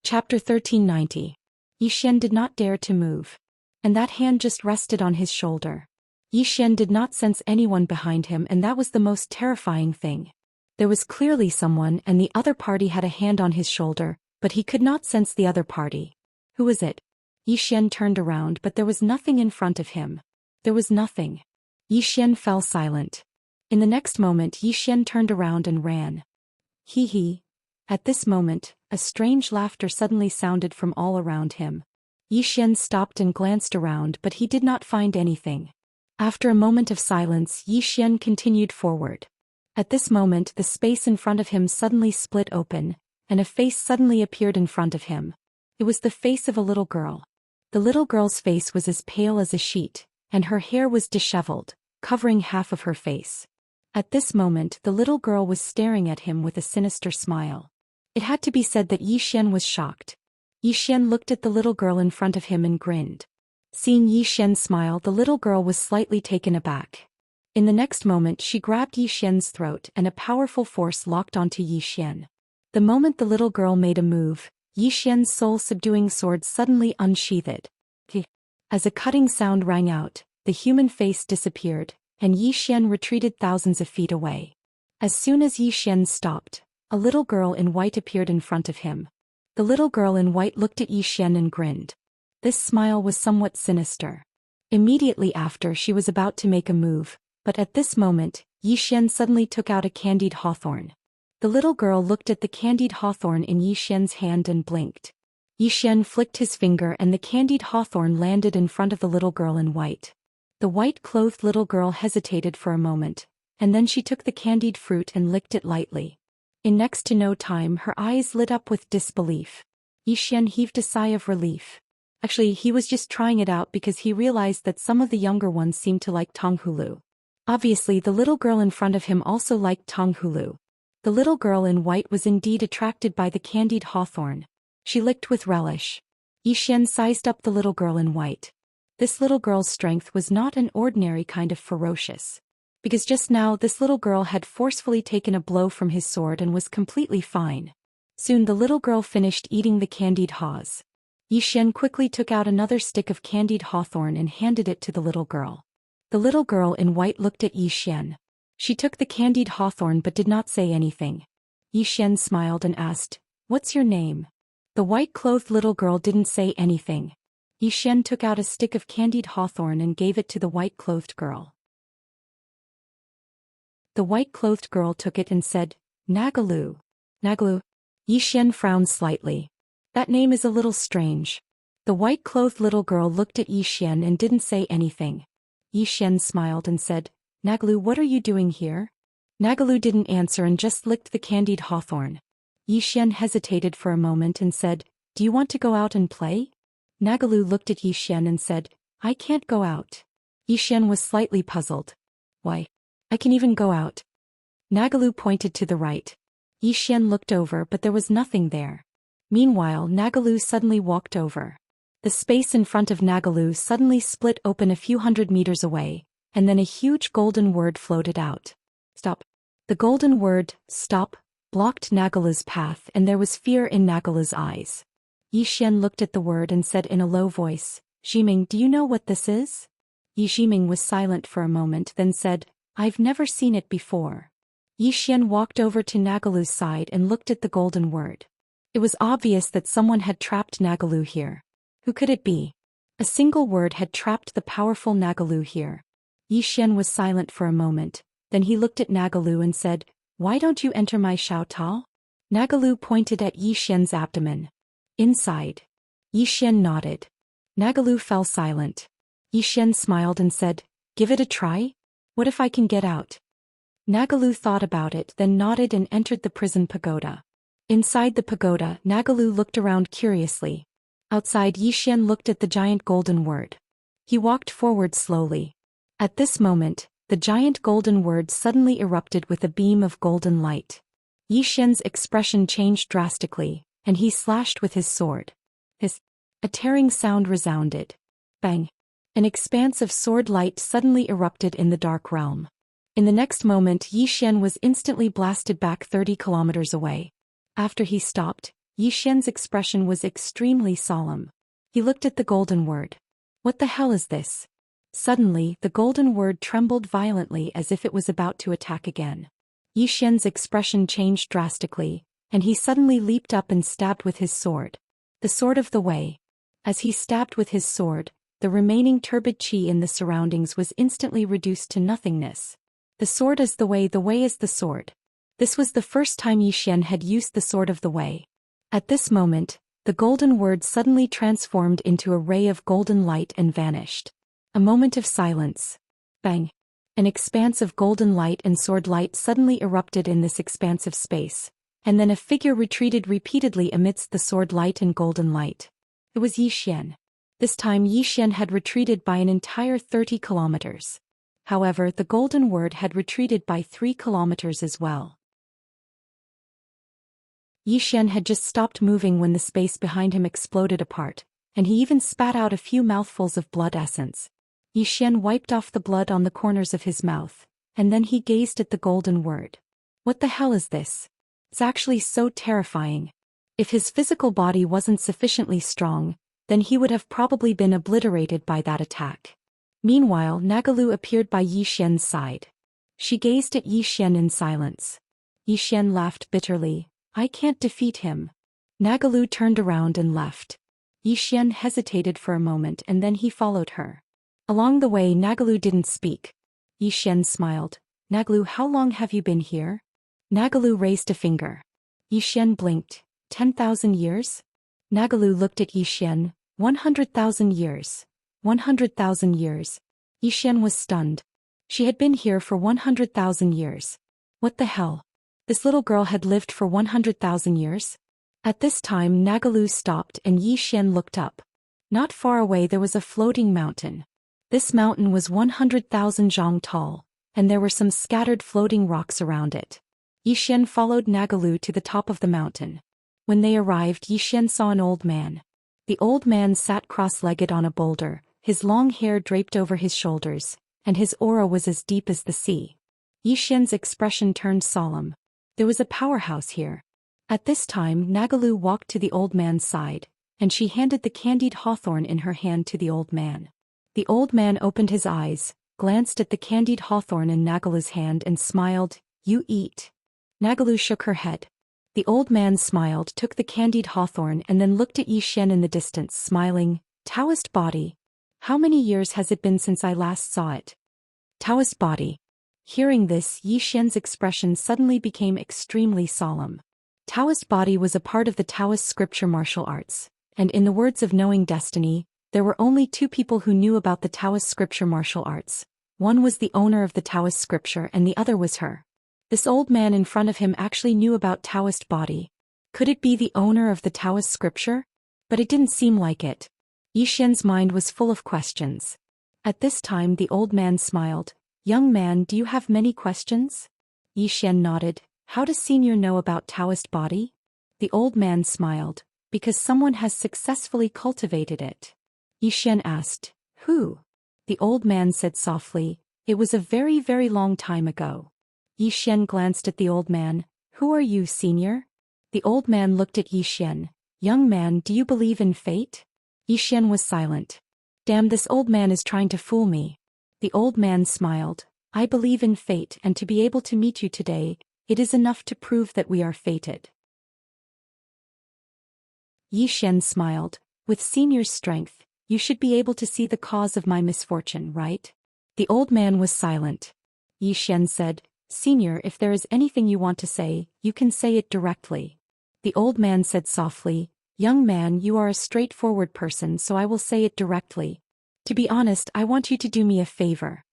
Chapter 1390. Yi Xian did not dare to move. And that hand just rested on his shoulder. Yi Xian did not sense anyone behind him, and that was the most terrifying thing. There was clearly someone, and the other party had a hand on his shoulder, but he could not sense the other party. Who was it? Yi Xian turned around, but there was nothing in front of him. There was nothing. Yi Xian fell silent. In the next moment Yi Xian turned around and ran. Hee hee. At this moment, a strange laughter suddenly sounded from all around him. Yi Xian stopped and glanced around, but he did not find anything. After a moment of silence, Yi Xian continued forward. At this moment the space in front of him suddenly split open, and a face suddenly appeared in front of him. It was the face of a little girl. The little girl's face was as pale as a sheet, and her hair was disheveled, covering half of her face. At this moment the little girl was staring at him with a sinister smile. It had to be said that Yi Xian was shocked. Yi Xian looked at the little girl in front of him and grinned. Seeing Yi Xian smile, the little girl was slightly taken aback. In the next moment she grabbed Yi Xian's throat and a powerful force locked onto Yi Xian. The moment the little girl made a move, Yi Xian's soul-subduing sword suddenly unsheathed. As a cutting sound rang out, the human face disappeared, and Yi Xian retreated thousands of feet away. As soon as Yi Xian stopped, a little girl in white appeared in front of him. The little girl in white looked at Yi Xian and grinned. This smile was somewhat sinister. Immediately after, she was about to make a move, but at this moment, Yi Xian suddenly took out a candied hawthorn. The little girl looked at the candied hawthorn in Yi Xian's hand and blinked. Yi Xian flicked his finger and the candied hawthorn landed in front of the little girl in white. The white-clothed little girl hesitated for a moment, and then she took the candied fruit and licked it lightly. In next to no time her eyes lit up with disbelief. Yi Xian heaved a sigh of relief. Actually, he was just trying it out because he realized that some of the younger ones seemed to like Tonghulu. Obviously the little girl in front of him also liked Tonghulu. The little girl in white was indeed attracted by the candied hawthorn. She licked with relish. Yi Xian sized up the little girl in white. This little girl's strength was not an ordinary kind of ferocious. Because just now this little girl had forcefully taken a blow from his sword and was completely fine. Soon the little girl finished eating the candied haws. Yi Xian quickly took out another stick of candied hawthorn and handed it to the little girl. The little girl in white looked at Yi Xian. She took the candied hawthorn but did not say anything. Yi Xian smiled and asked, "What's your name?" The white-clothed little girl didn't say anything. Yi Xian took out a stick of candied hawthorn and gave it to the white-clothed girl. The white-clothed girl took it and said, "Nagalu." Nagalu? Yi Xian frowned slightly. That name is a little strange. The white-clothed little girl looked at Yi Xian and didn't say anything. Yi Xian smiled and said, "Nagalu, what are you doing here?" Nagalu didn't answer and just licked the candied hawthorn. Yi Xian hesitated for a moment and said, "Do you want to go out and play?" Nagalu looked at Yi Xian and said, "I can't go out." Yi Xian was slightly puzzled. "Why? I can even go out." Nagalu pointed to the right. Yi Xian looked over but there was nothing there. Meanwhile Nagalu suddenly walked over. The space in front of Nagalu suddenly split open a few hundred meters away, and then a huge golden word floated out. "Stop." The golden word, "Stop," blocked Nagalu's path and there was fear in Nagalu's eyes. Yi Xian looked at the word and said in a low voice, "Ximing, do you know what this is?" Yi Ximing was silent for a moment then said, "I've never seen it before." Yi Xian walked over to Nagalu's side and looked at the golden word. It was obvious that someone had trapped Nagalu here. Who could it be? A single word had trapped the powerful Nagalu here. Yi Xian was silent for a moment, then he looked at Nagalu and said, "Why don't you enter my Xiaotao?" Nagalu pointed at Yi Xian's abdomen. "Inside." Yi Xian nodded. Nagalu fell silent. Yi Xian smiled and said, "Give it a try? What if I can get out?" Nagalu thought about it then nodded and entered the prison pagoda. Inside the pagoda, Nagalu looked around curiously. Outside, Yi Xian looked at the giant golden word. He walked forward slowly. At this moment, the giant golden word suddenly erupted with a beam of golden light. Yi Xian's expression changed drastically, and he slashed with his sword. A tearing sound resounded. Bang! An expanse of sword light suddenly erupted in the dark realm. In the next moment Xian was instantly blasted back 30 kilometers away. After he stopped, Xian's expression was extremely solemn. He looked at the golden word. What the hell is this? Suddenly, the golden word trembled violently as if it was about to attack again. Xian's expression changed drastically, and he suddenly leaped up and stabbed with his sword. The sword of the way. As he stabbed with his sword, the remaining turbid qi in the surroundings was instantly reduced to nothingness. The sword is the way is the sword. This was the first time Xian had used the sword of the way. At this moment, the golden word suddenly transformed into a ray of golden light and vanished. A moment of silence. Bang! An expanse of golden light and sword light suddenly erupted in this expansive space, and then a figure retreated repeatedly amidst the sword light and golden light. It was Xian. This time Xian had retreated by an entire 30 kilometers. However, the golden word had retreated by 3 kilometers as well. Xian had just stopped moving when the space behind him exploded apart, and he even spat out a few mouthfuls of blood essence. Xian wiped off the blood on the corners of his mouth, and then he gazed at the golden word. What the hell is this? It's actually so terrifying. If his physical body wasn't sufficiently strong, then he would have probably been obliterated by that attack. Meanwhile, Nagalu appeared by Xian's side. She gazed at Xian in silence. Xian laughed bitterly. I can't defeat him. Nagalu turned around and left. Xian hesitated for a moment and then he followed her. Along the way Nagalu didn't speak. Xian smiled. Nagalu, how long have you been here? Nagalu raised a finger. Xian blinked. 10,000 years? Nagalu looked at Xian. 100,000 years. 100,000 years. Xian was stunned. She had been here for 100,000 years. What the hell? This little girl had lived for 100,000 years? At this time Nagalu stopped and Xian looked up. Not far away there was a floating mountain. This mountain was 100,000 zhang tall, and there were some scattered floating rocks around it. Xian followed Nagalu to the top of the mountain. When they arrived, Xian saw an old man. The old man sat cross-legged on a boulder, his long hair draped over his shoulders, and his aura was as deep as the sea. Xian's expression turned solemn. There was a powerhouse here. At this time Nagalu walked to the old man's side, and she handed the candied hawthorn in her hand to the old man. The old man opened his eyes, glanced at the candied hawthorn in Nagalu's hand and smiled. You eat. Nagalu shook her head. The old man smiled, took the candied hawthorn and then looked at Xian in the distance, smiling. Taoist body. How many years has it been since I last saw it? Taoist body. Hearing this, Xian's expression suddenly became extremely solemn. Taoist body was a part of the Taoist scripture martial arts, and in the words of Knowing Destiny, there were only 2 people who knew about the Taoist scripture martial arts. One was the owner of the Taoist scripture and the other was her. This old man in front of him actually knew about Taoist body. Could it be the owner of the Taoist scripture? But it didn't seem like it. Xian's mind was full of questions. At this time the old man smiled. Young man, do you have many questions? Xian nodded. How does senior know about Taoist body? The old man smiled. Because someone has successfully cultivated it. Xian asked. Who? The old man said softly. It was a very, very long time ago. Xian glanced at the old man. Who are you, senior? The old man looked at Xian. Young man, do you believe in fate? Xian was silent. Damn, this old man is trying to fool me. The old man smiled. I believe in fate, and to be able to meet you today, it is enough to prove that we are fated. Xian smiled. With senior's strength, you should be able to see the cause of my misfortune, right? The old man was silent. Xian said, Senior, if there is anything you want to say, you can say it directly. The old man said softly, Young man, you are a straightforward person, so I will say it directly. To be honest, I want you to do me a favor.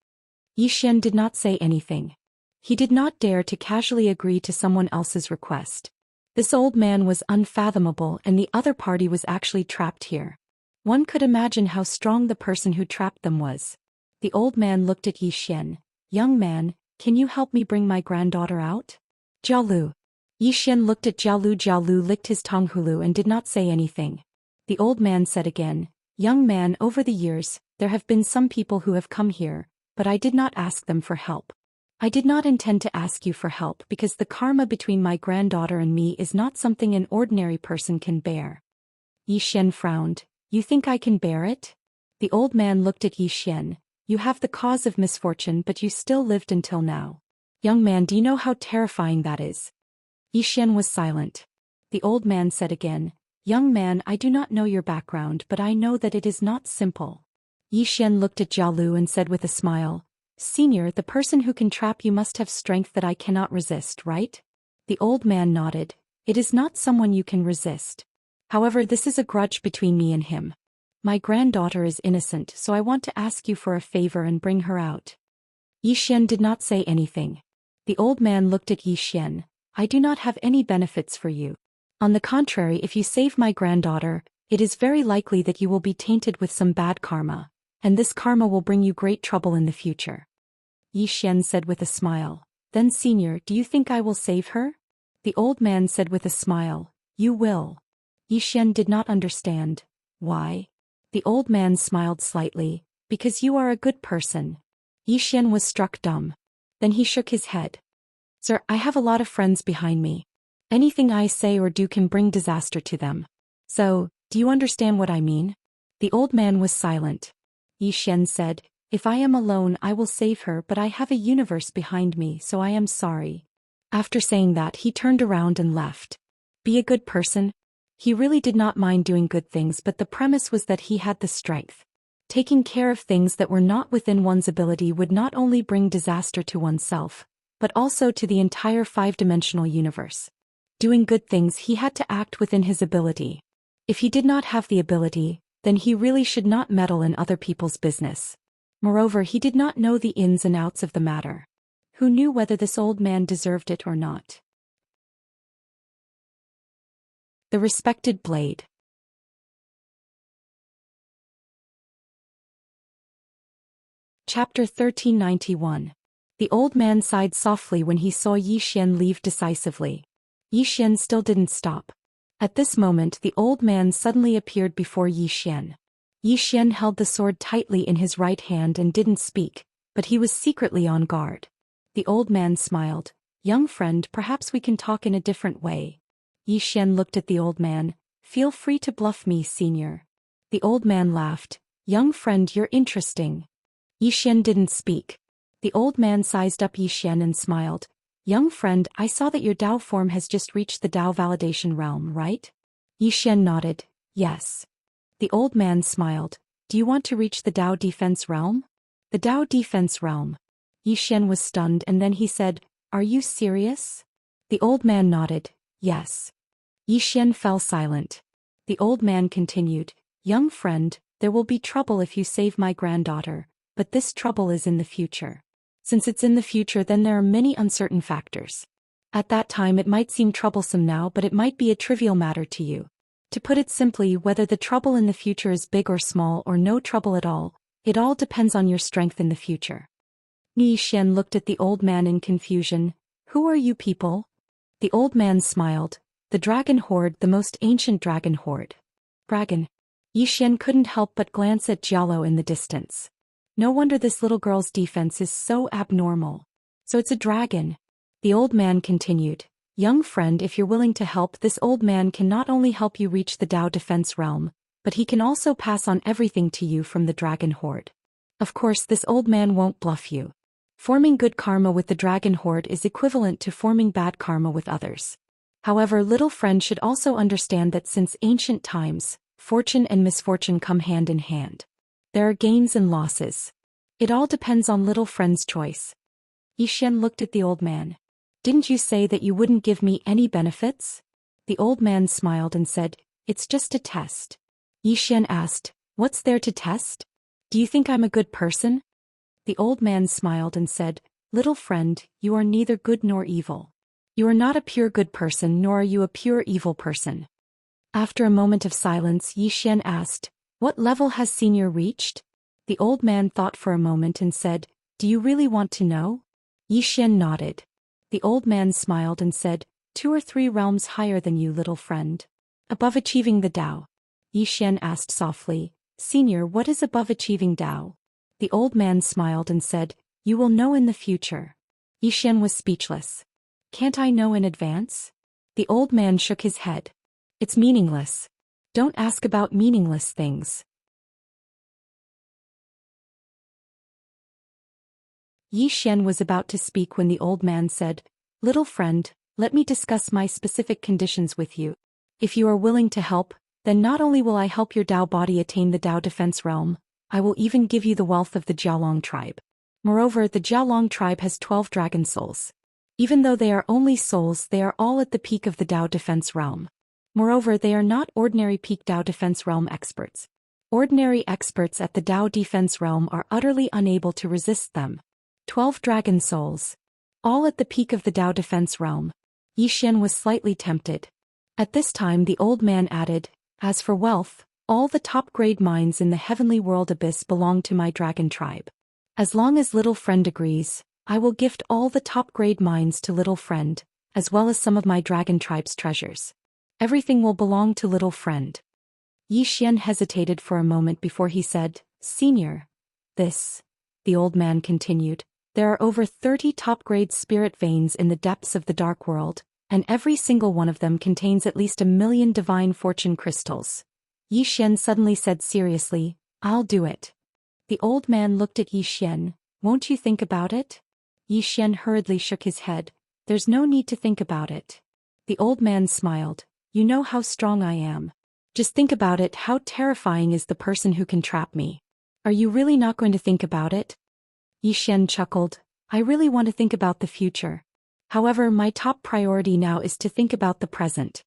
Xian did not say anything. He did not dare to casually agree to someone else's request. This old man was unfathomable and the other party was actually trapped here. One could imagine how strong the person who trapped them was. The old man looked at Xian. Young man, can you help me bring my granddaughter out? Jialu. Yi Xian looked at Jiao Lu. Jiao Lu licked his tongue hulu and did not say anything. The old man said again, "Young man, over the years, there have been some people who have come here, but I did not ask them for help. I did not intend to ask you for help because the karma between my granddaughter and me is not something an ordinary person can bear." Yi Xian frowned. "You think I can bear it?" The old man looked at Yi Xian. "You have the cause of misfortune but you still lived until now. Young man, do you know how terrifying that is?" Yi Xian was silent. The old man said again, "Young man, I do not know your background but I know that it is not simple." Yi Xian looked at Jiao Lu and said with a smile, "Senior, the person who can trap you must have strength that I cannot resist, right?" The old man nodded. "It is not someone you can resist. However, this is a grudge between me and him. My granddaughter is innocent, so I want to ask you for a favor and bring her out." Yi Xian did not say anything. The old man looked at Yi Xian. "I do not have any benefits for you. On the contrary, if you save my granddaughter, it is very likely that you will be tainted with some bad karma, and this karma will bring you great trouble in the future." Yi Xian said with a smile, "Then senior, do you think I will save her?" The old man said with a smile, "You will." Yi Xian did not understand. "Why?" The old man smiled slightly, "Because you are a good person." Yi Xian was struck dumb. Then he shook his head. "Sir, I have a lot of friends behind me. Anything I say or do can bring disaster to them. So, do you understand what I mean?" The old man was silent. Yi Xian said, "If I am alone I will save her, but I have a universe behind me, so I am sorry." After saying that, he turned around and left. Be a good person? He really did not mind doing good things, but the premise was that he had the strength. Taking care of things that were not within one's ability would not only bring disaster to oneself, but also to the entire five-dimensional universe. Doing good things, he had to act within his ability. If he did not have the ability, then he really should not meddle in other people's business. Moreover, he did not know the ins and outs of the matter. Who knew whether this old man deserved it or not? The Respected Blade. Chapter 1391. The old man sighed softly when he saw Yi Xian leave decisively. Yi Xian still didn't stop. At this moment the old man suddenly appeared before Yi Xian. Yi Xian held the sword tightly in his right hand and didn't speak, but he was secretly on guard. The old man smiled. "Young friend, perhaps we can talk in a different way." Yi Xian looked at the old man. "Feel free to bluff me, senior." The old man laughed. "Young friend, you're interesting." Yi Xian didn't speak. The old man sized up Yi Xian and smiled. "Young friend, I saw that your Dao form has just reached the Dao validation realm, right?" Yi Xian nodded. "Yes." The old man smiled. "Do you want to reach the Dao defense realm?" "The Dao defense realm." Yi Xian was stunned and then he said, "Are you serious?" The old man nodded. "Yes." Yi Xian fell silent. The old man continued, "Young friend, there will be trouble if you save my granddaughter, but this trouble is in the future. Since it's in the future, then there are many uncertain factors. At that time it might seem troublesome now, but it might be a trivial matter to you. To put it simply, whether the trouble in the future is big or small or no trouble at all, it all depends on your strength in the future." Yi Xian looked at the old man in confusion. "Who are you people?" The old man smiled. "The dragon horde, the most ancient dragon horde." Dragon. Yi Xian couldn't help but glance at Jialo in the distance. No wonder this little girl's defense is so abnormal. So it's a dragon. The old man continued. "Young friend, if you're willing to help, this old man can not only help you reach the Dao defense realm, but he can also pass on everything to you from the dragon horde. Of course, this old man won't bluff you. Forming good karma with the dragon horde is equivalent to forming bad karma with others. However, little friend should also understand that since ancient times, fortune and misfortune come hand in hand. There are gains and losses. It all depends on little friend's choice." Yi Xian looked at the old man. "Didn't you say that you wouldn't give me any benefits?" The old man smiled and said, "It's just a test." Yi Xian asked, "What's there to test? Do you think I'm a good person?" The old man smiled and said, "Little friend, you are neither good nor evil. You are not a pure good person, nor are you a pure evil person." After a moment of silence, Yi Xian asked, "What level has senior reached?" The old man thought for a moment and said, "Do you really want to know?" Yi Xian nodded. The old man smiled and said, 2 or 3 realms higher than you, little friend. Above achieving the Tao. Xian asked softly, Senior, what is above achieving Tao? The old man smiled and said, You will know in the future. Xian was speechless. Can't I know in advance? The old man shook his head. It's meaningless. Don't ask about meaningless things. Xian was about to speak when the old man said, Little friend, let me discuss my specific conditions with you. If you are willing to help, then not only will I help your Tao body attain the Tao defense realm, I will even give you the wealth of the Jiaolong tribe. Moreover, the Jiaolong tribe has 12 dragon souls. Even though they are only souls, they are all at the peak of the Tao defense realm. Moreover, they are not ordinary peak Tao defense realm experts. Ordinary experts at the Tao defense realm are utterly unable to resist them. 12 dragon souls. All at the peak of the Tao defense realm. Xian was slightly tempted. At this time the old man added, As for wealth, all the top-grade mines in the heavenly world abyss belong to my dragon tribe. As long as little friend agrees, I will gift all the top-grade mines to little friend, as well as some of my dragon tribe's treasures. Everything will belong to little friend. Xian hesitated for a moment before he said, Senior. The old man continued, there are over 30 top-grade spirit veins in the depths of the dark world, and every single one of them contains at least 1,000,000 divine fortune crystals. Xian suddenly said seriously, I'll do it. The old man looked at Xian, won't you think about it? Xian hurriedly shook his head, there's no need to think about it. The old man smiled, you know how strong I am. Just think about it, how terrifying is the person who can trap me. Are you really not going to think about it? Xian chuckled, I really want to think about the future. However, my top priority now is to think about the present.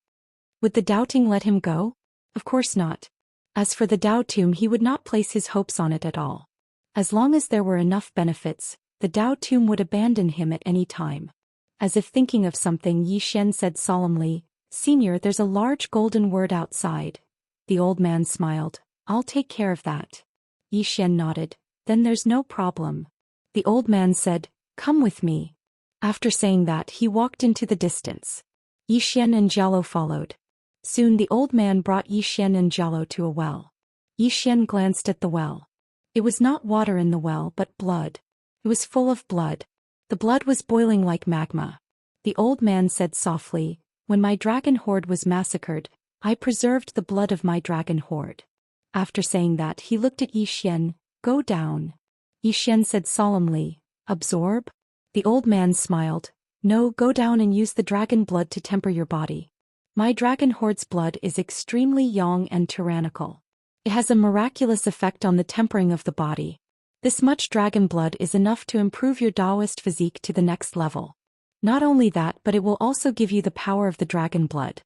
Would the doubting let him go? Of course not. As for the Tao tomb, he would not place his hopes on it at all. As long as there were enough benefits, the Tao tomb would abandon him at any time. As if thinking of something, Xian said solemnly, Senior, there's a large golden word outside. The old man smiled, I'll take care of that. Xian nodded, then there's no problem. The old man said, Come with me. After saying that, he walked into the distance. Xian and Jialo followed. Soon the old man brought Xian and Jialo to a well. Xian glanced at the well. It was not water in the well but blood. It was full of blood. The blood was boiling like magma. The old man said softly, When my dragon horde was massacred, I preserved the blood of my dragon horde. After saying that, he looked at Xian, Go down. Xian said solemnly, Absorb? The old man smiled, No, go down and use the dragon blood to temper your body. My dragon horde's blood is extremely young and tyrannical. It has a miraculous effect on the tempering of the body. This much dragon blood is enough to improve your Taoist physique to the next level. Not only that, but it will also give you the power of the dragon blood.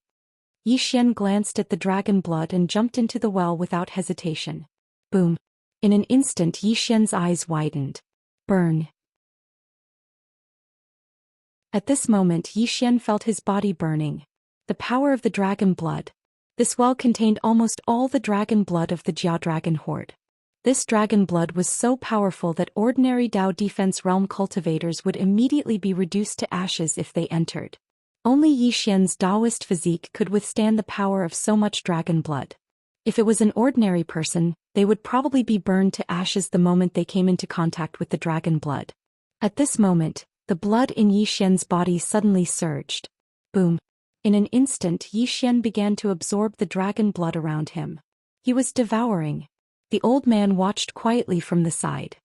Xian glanced at the dragon blood and jumped into the well without hesitation. Boom. In an instant Xian's eyes widened. Burn. At this moment Xian felt his body burning. The power of the dragon blood. This well contained almost all the dragon blood of the Jiao dragon horde. This dragon blood was so powerful that ordinary Tao defense realm cultivators would immediately be reduced to ashes if they entered. Only Xian's Taoist physique could withstand the power of so much dragon blood. If it was an ordinary person, they would probably be burned to ashes the moment they came into contact with the dragon blood. At this moment, the blood in Xian's body suddenly surged. Boom. In an instant Xian began to absorb the dragon blood around him. He was devouring. The old man watched quietly from the side.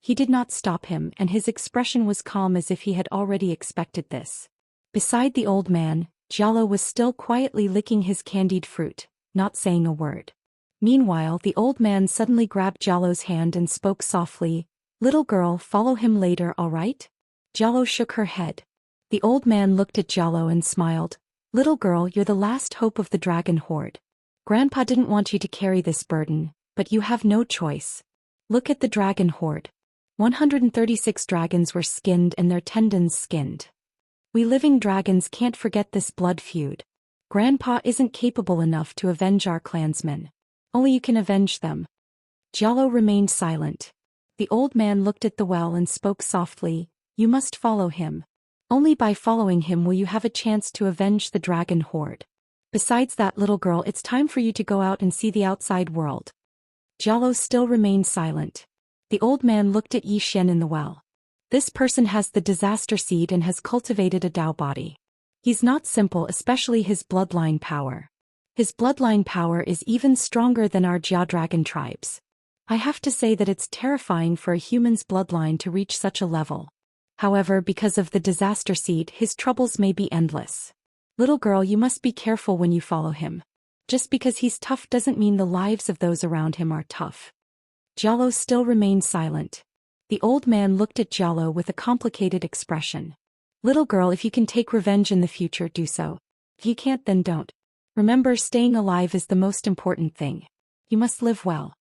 He did not stop him, and his expression was calm as if he had already expected this. Beside the old man, Jialo was still quietly licking his candied fruit, not saying a word. Meanwhile, the old man suddenly grabbed Jialo's hand and spoke softly, Little girl, follow him later, all right? Jialo shook her head. The old man looked at Jialo and smiled, Little girl, you're the last hope of the dragon horde. Grandpa didn't want you to carry this burden, but you have no choice. Look at the dragon horde. 136 dragons were skinned and their tendons skinned. We living dragons can't forget this blood feud. Grandpa isn't capable enough to avenge our clansmen. Only you can avenge them. Jialo remained silent. The old man looked at the well and spoke softly, You must follow him. Only by following him will you have a chance to avenge the dragon horde. Besides that, little girl, it's time for you to go out and see the outside world. Jialo still remained silent. The old man looked at Yi Xian in the well. This person has the disaster seed and has cultivated a Dao body. He's not simple, especially his bloodline power. His bloodline power is even stronger than our Jia dragon tribes. I have to say that it's terrifying for a human's bloodline to reach such a level. However, because of the disaster seed, his troubles may be endless. Little girl, you must be careful when you follow him. Just because he's tough doesn't mean the lives of those around him are tough. Jialo still remained silent. The old man looked at Jialo with a complicated expression. Little girl, if you can take revenge in the future, do so. If you can't, then don't. Remember, staying alive is the most important thing. You must live well.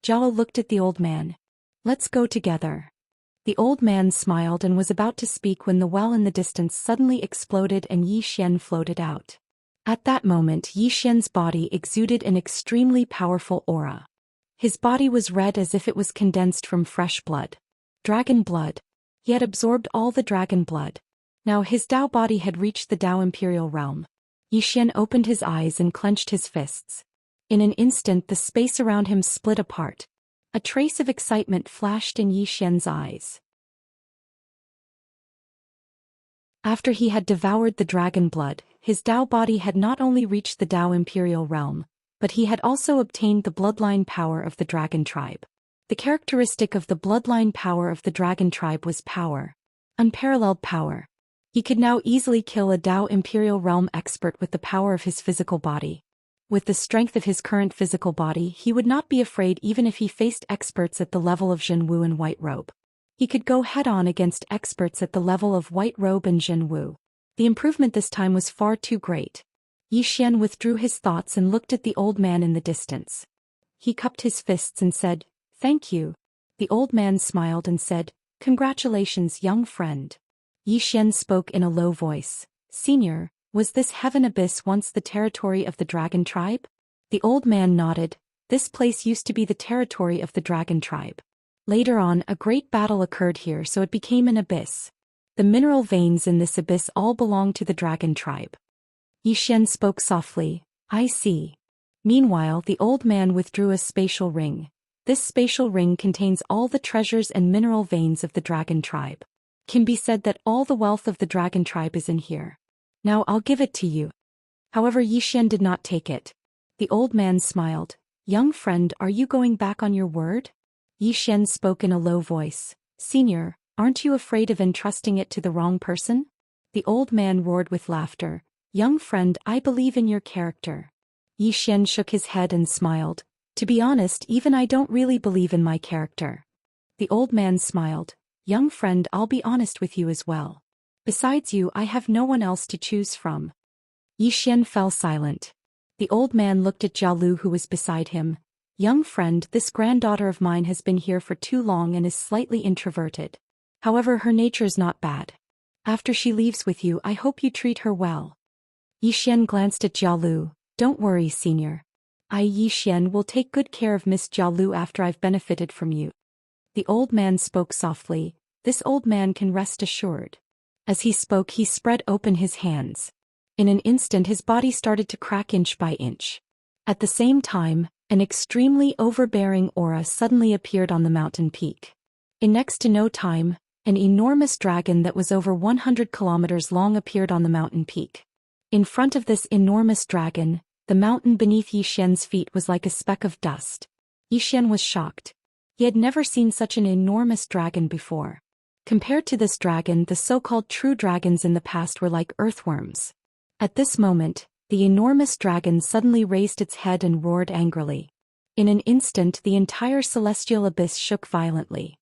Jialo looked at the old man. Let's go together. The old man smiled and was about to speak when the well in the distance suddenly exploded and Yi Xian floated out. At that moment, Yi Xian's body exuded an extremely powerful aura. His body was red as if it was condensed from fresh blood. Dragon blood. He had absorbed all the dragon blood. Now his Dao body had reached the Dao Imperial realm. Yi Xian opened his eyes and clenched his fists. In an instant, the space around him split apart. A trace of excitement flashed in Yi Xian's eyes. After he had devoured the dragon blood, his Dao body had not only reached the Dao Imperial realm, but he had also obtained the bloodline power of the dragon tribe. The characteristic of the bloodline power of the dragon tribe was power. Unparalleled power. He could now easily kill a Dao Imperial realm expert with the power of his physical body. With the strength of his current physical body, he would not be afraid even if he faced experts at the level of Zhen Wu and White Robe. He could go head-on against experts at the level of White Robe and Zhen Wu. The improvement this time was far too great. Yi Xian withdrew his thoughts and looked at the old man in the distance. He cupped his fists and said, "Thank you." The old man smiled and said, "Congratulations, young friend." Yi Xian spoke in a low voice. "Senior, was this heaven abyss once the territory of the dragon tribe?" The old man nodded. This place used to be the territory of the dragon tribe. Later on, a great battle occurred here, so it became an abyss. The mineral veins in this abyss all belong to the dragon tribe. Yi Xian spoke softly. "I see." Meanwhile, the old man withdrew a spatial ring. This spatial ring contains all the treasures and mineral veins of the dragon tribe. Can be said that all the wealth of the dragon tribe is in here. Now I'll give it to you. However, Yi Xian did not take it. The old man smiled. "Young friend, are you going back on your word?" Yi Xian spoke in a low voice. "Senior, aren't you afraid of entrusting it to the wrong person?" The old man roared with laughter. "Young friend, I believe in your character." Yi Xian shook his head and smiled. "To be honest, even I don't really believe in my character." The old man smiled. "Young friend, I'll be honest with you as well. Besides you, I have no one else to choose from." Yi Xian fell silent. The old man looked at Jialu, who was beside him. "Young friend, this granddaughter of mine has been here for too long and is slightly introverted. However, her nature is not bad. After she leaves with you, I hope you treat her well." Yi Xian glanced at Jialu. "Don't worry, senior. I, Yi Xian, will take good care of Miss Jialu after I've benefited from you." The old man spoke softly. "This old man can rest assured." As he spoke, he spread open his hands. In an instant, his body started to crack inch by inch. At the same time, an extremely overbearing aura suddenly appeared on the mountain peak. In next to no time, an enormous dragon that was over 100 kilometers long appeared on the mountain peak. In front of this enormous dragon, the mountain beneath Yi Xian's feet was like a speck of dust. Yi Xian was shocked. He had never seen such an enormous dragon before. Compared to this dragon, the so-called true dragons in the past were like earthworms. At this moment, the enormous dragon suddenly raised its head and roared angrily. In an instant, the entire celestial abyss shook violently.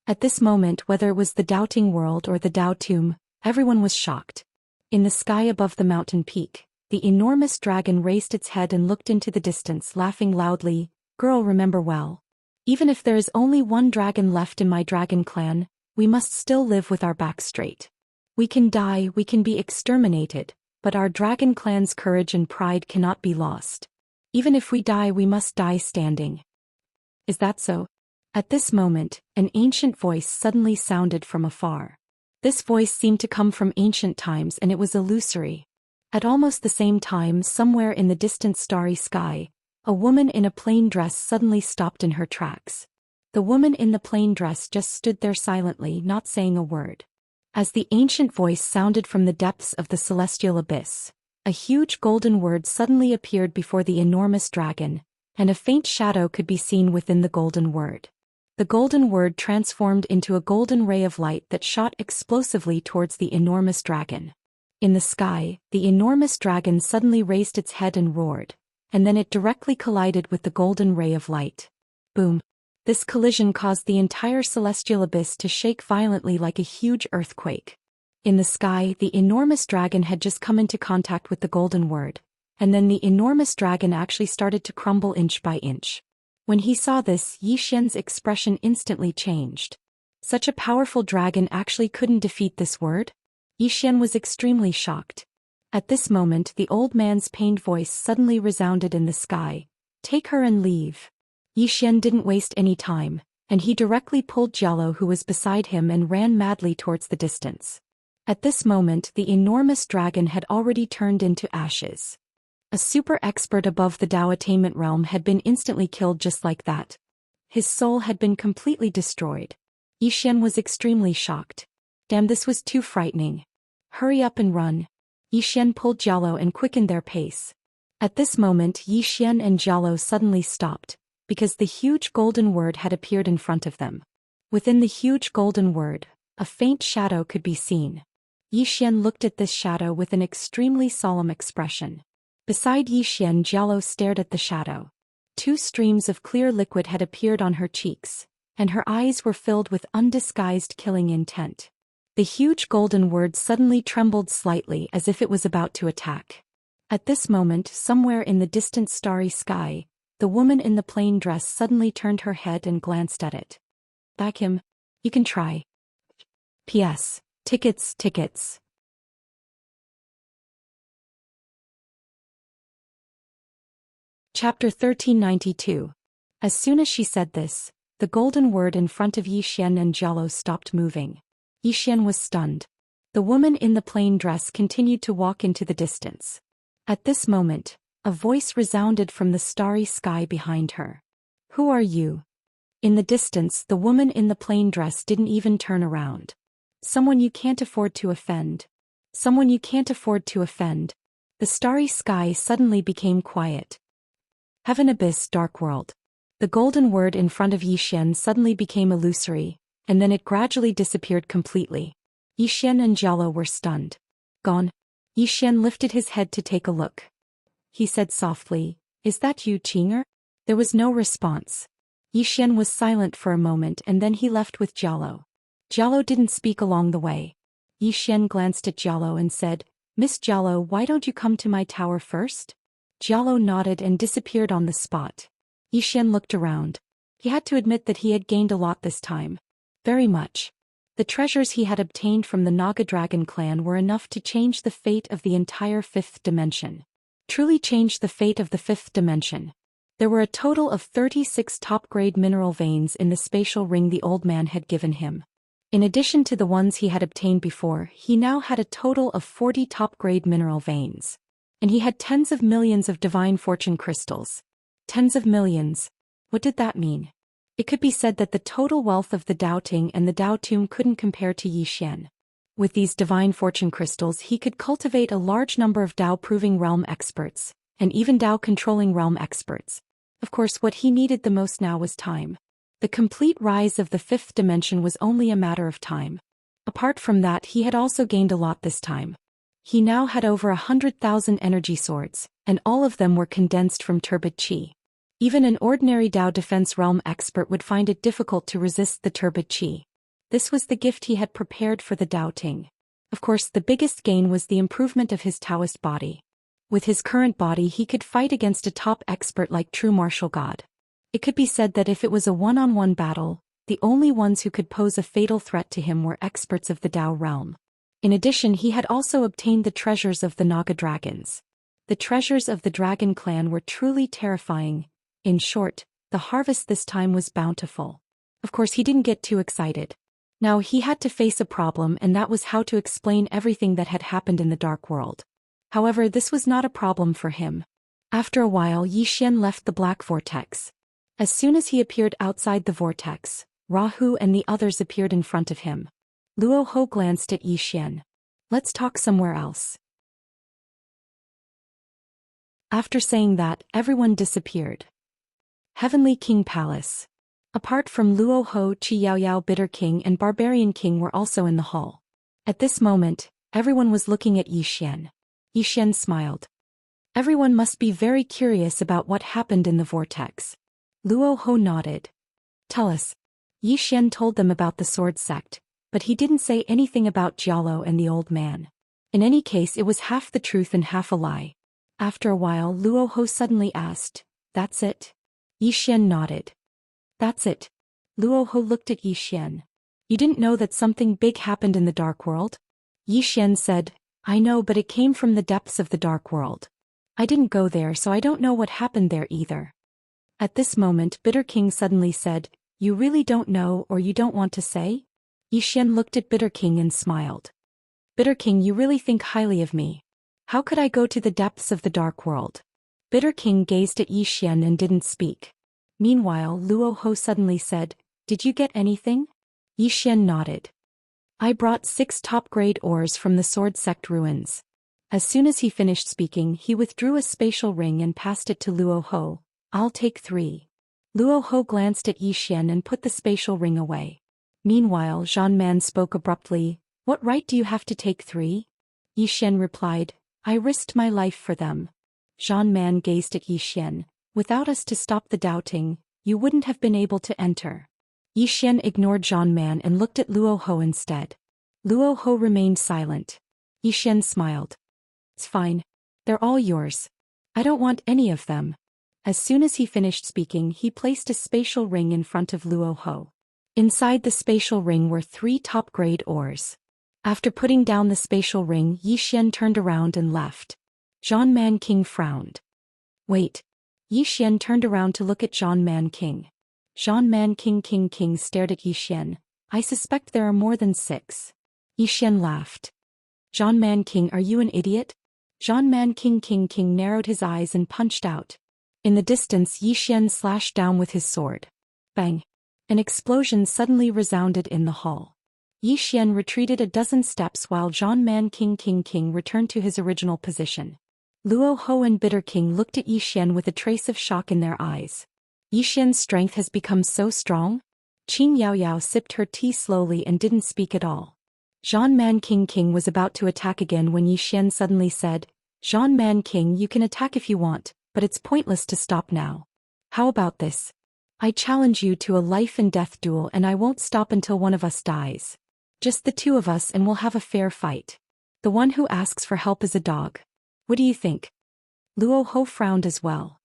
At this moment, whether it was the doubting world or the Dao tomb, everyone was shocked. In the sky above the mountain peak, the enormous dragon raised its head and looked into the distance, laughing loudly. "Girl, remember well. Even if there is only one dragon left in my dragon clan, we must still live with our backs straight. We can die, we can be exterminated, but our dragon clan's courage and pride cannot be lost. Even if we die, we must die standing. Is that so?" At this moment, an ancient voice suddenly sounded from afar. This voice seemed to come from ancient times, and it was illusory. At almost the same time, somewhere in the distant starry sky, a woman in a plain dress suddenly stopped in her tracks. The woman in the plain dress just stood there silently, not saying a word. As the ancient voice sounded from the depths of the celestial abyss, a huge golden word suddenly appeared before the enormous dragon, and a faint shadow could be seen within the golden word. The golden word transformed into a golden ray of light that shot explosively towards the enormous dragon. In the sky, the enormous dragon suddenly raised its head and roared, and then it directly collided with the golden ray of light. Boom! This collision caused the entire celestial abyss to shake violently like a huge earthquake. In the sky, the enormous dragon had just come into contact with the golden word, and then the enormous dragon actually started to crumble inch by inch. When he saw this, Xian's expression instantly changed. Such a powerful dragon actually couldn't defeat this word? Xian was extremely shocked. At this moment, the old man's pained voice suddenly resounded in the sky. "Take her and leave." Xian didn't waste any time, and he directly pulled Jialo, who was beside him, and ran madly towards the distance. At this moment, the enormous dragon had already turned into ashes. A super expert above the Dao attainment realm had been instantly killed just like that. His soul had been completely destroyed. Xian was extremely shocked. Damn, this was too frightening. Hurry up and run. Xian pulled Jialo and quickened their pace. At this moment, Xian and Jialo suddenly stopped, because the huge golden word had appeared in front of them. Within the huge golden word, a faint shadow could be seen. Xian looked at this shadow with an extremely solemn expression. Beside Xian, Jialo stared at the shadow. 2 streams of clear liquid had appeared on her cheeks, and her eyes were filled with undisguised killing intent. The huge golden word suddenly trembled slightly as if it was about to attack. At this moment, somewhere in the distant starry sky, the woman in the plain dress suddenly turned her head and glanced at it. "Back him. You can try. P.S. Tickets. Chapter 1392. As soon as she said this, the golden word in front of Xian and Jialo stopped moving. Xian was stunned. The woman in the plain dress continued to walk into the distance. At this moment, a voice resounded from the starry sky behind her. "Who are you?" In the distance, the woman in the plain dress didn't even turn around. "Someone you can't afford to offend. Someone you can't afford to offend." The starry sky suddenly became quiet. Heaven, abyss, dark world. The golden word in front of Xian suddenly became illusory, and then it gradually disappeared completely. Xian and Jialo were stunned. "Gone." Xian lifted his head to take a look. He said softly, "Is that you, Qinger?" There was no response. Xian was silent for a moment, and then he left with Jialo. Jialo didn't speak along the way. Xian glanced at Jialo and said, "Miss Jialo, why don't you come to my tower first?" Jialo nodded and disappeared on the spot. Xian looked around. He had to admit that he had gained a lot this time. Very much. The treasures he had obtained from the Naga Dragon clan were enough to change the fate of the entire 5th dimension. Truly changed the fate of the 5th dimension. There were a total of 36 top-grade mineral veins in the spatial ring the old man had given him. In addition to the ones he had obtained before, he now had a total of 40 top-grade mineral veins. And he had tens of millions of divine fortune crystals. Tens of millions. What did that mean? It could be said that the total wealth of the Dao Ting and the Dao Tomb couldn't compare to Xian. With these divine fortune crystals, he could cultivate a large number of Dao-proving realm experts, and even Dao-controlling realm experts. Of course, what he needed the most now was time. The complete rise of the 5th dimension was only a matter of time. Apart from that, he had also gained a lot this time. He now had over 100,000 energy swords, and all of them were condensed from turbid qi. Even an ordinary Dao defense realm expert would find it difficult to resist the turbid qi. This was the gift he had prepared for the Dao Ting. Of course, the biggest gain was the improvement of his Taoist body. With his current body, he could fight against a top expert like true martial god. It could be said that if it was a one-on-one battle, the only ones who could pose a fatal threat to him were experts of the Dao realm. In addition, he had also obtained the treasures of the Naga dragons. The treasures of the dragon clan were truly terrifying. In short, the harvest this time was bountiful. Of course he didn't get too excited. Now he had to face a problem, and that was how to explain everything that had happened in the dark world. However, this was not a problem for him. After a while, Yi Xian left the black vortex. As soon as he appeared outside the vortex, Rahu and the others appeared in front of him. Luo Ho glanced at Yi Xian. Let's talk somewhere else. After saying that, everyone disappeared. Heavenly King Palace. Apart from Luo Ho, Qi Yaoyao, Bitter King and Barbarian King were also in the hall. At this moment, everyone was looking at Yi Xian. Yi Xian smiled. Everyone must be very curious about what happened in the vortex. Luo Ho nodded. Tell us. Yi Xian told them about the sword sect, but he didn't say anything about Jialo and the old man. In any case, it was half the truth and half a lie. After a while, Luo Ho suddenly asked, "That's it?" Yi Xian nodded. "That's it." Luo Ho looked at Yi Xian. "You didn't know that something big happened in the dark world?" Yi Xian said, "I know, but it came from the depths of the dark world. I didn't go there, so I don't know what happened there either." At this moment, Bitter King suddenly said, "You really don't know, or you don't want to say?" Yi Xian looked at Bitter King and smiled. "Bitter King, you really think highly of me. How could I go to the depths of the dark world?" Bitter King gazed at Yi Xian and didn't speak. Meanwhile, Luo Ho suddenly said, "Did you get anything?" Yi Xian nodded. "I brought 6 top-grade ores from the sword sect ruins." As soon as he finished speaking, he withdrew a spatial ring and passed it to Luo Ho. "I'll take 3. Luo Ho glanced at Yi Xian and put the spatial ring away. Meanwhile, Zhang Man spoke abruptly, "What right do you have to take 3? Yi Xian replied, "I risked my life for them." Zhang Man gazed at Yi Xian. "Without us to stop the doubting, you wouldn't have been able to enter." Yi Xian ignored Zhang Man and looked at Luo Ho instead. Luo Ho remained silent. Yi Xian smiled. "It's fine. They're all yours. I don't want any of them." As soon as he finished speaking, he placed a spatial ring in front of Luo Ho. Inside the spatial ring were 3 top-grade ores. After putting down the spatial ring, Yi Xian turned around and left. Zhang Man King frowned. "Wait." Yi Xian turned around to look at Zhang Man King. Zhang Man King stared at Yi Xian. "I suspect there are more than 6. Yi Xian laughed. "Zhang Man King, are you an idiot?" Zhang Man King narrowed his eyes and punched out. In the distance, Yi Xian slashed down with his sword. Bang! An explosion suddenly resounded in the hall. Yi Xian retreated a dozen steps while Zhang Man King returned to his original position. Luo Ho and Bitter King looked at Yi Xian with a trace of shock in their eyes. Yi Xian's strength has become so strong? Qin Yaoyao sipped her tea slowly and didn't speak at all. Zhang Man King was about to attack again when Yi Xian suddenly said, "Zhang Man King, you can attack if you want, but it's pointless to stop now. How about this? I challenge you to a life and death duel, and I won't stop until one of us dies. Just the 2 of us, and we'll have a fair fight. The one who asks for help is a dog. What do you think?" Luo Ho frowned as well.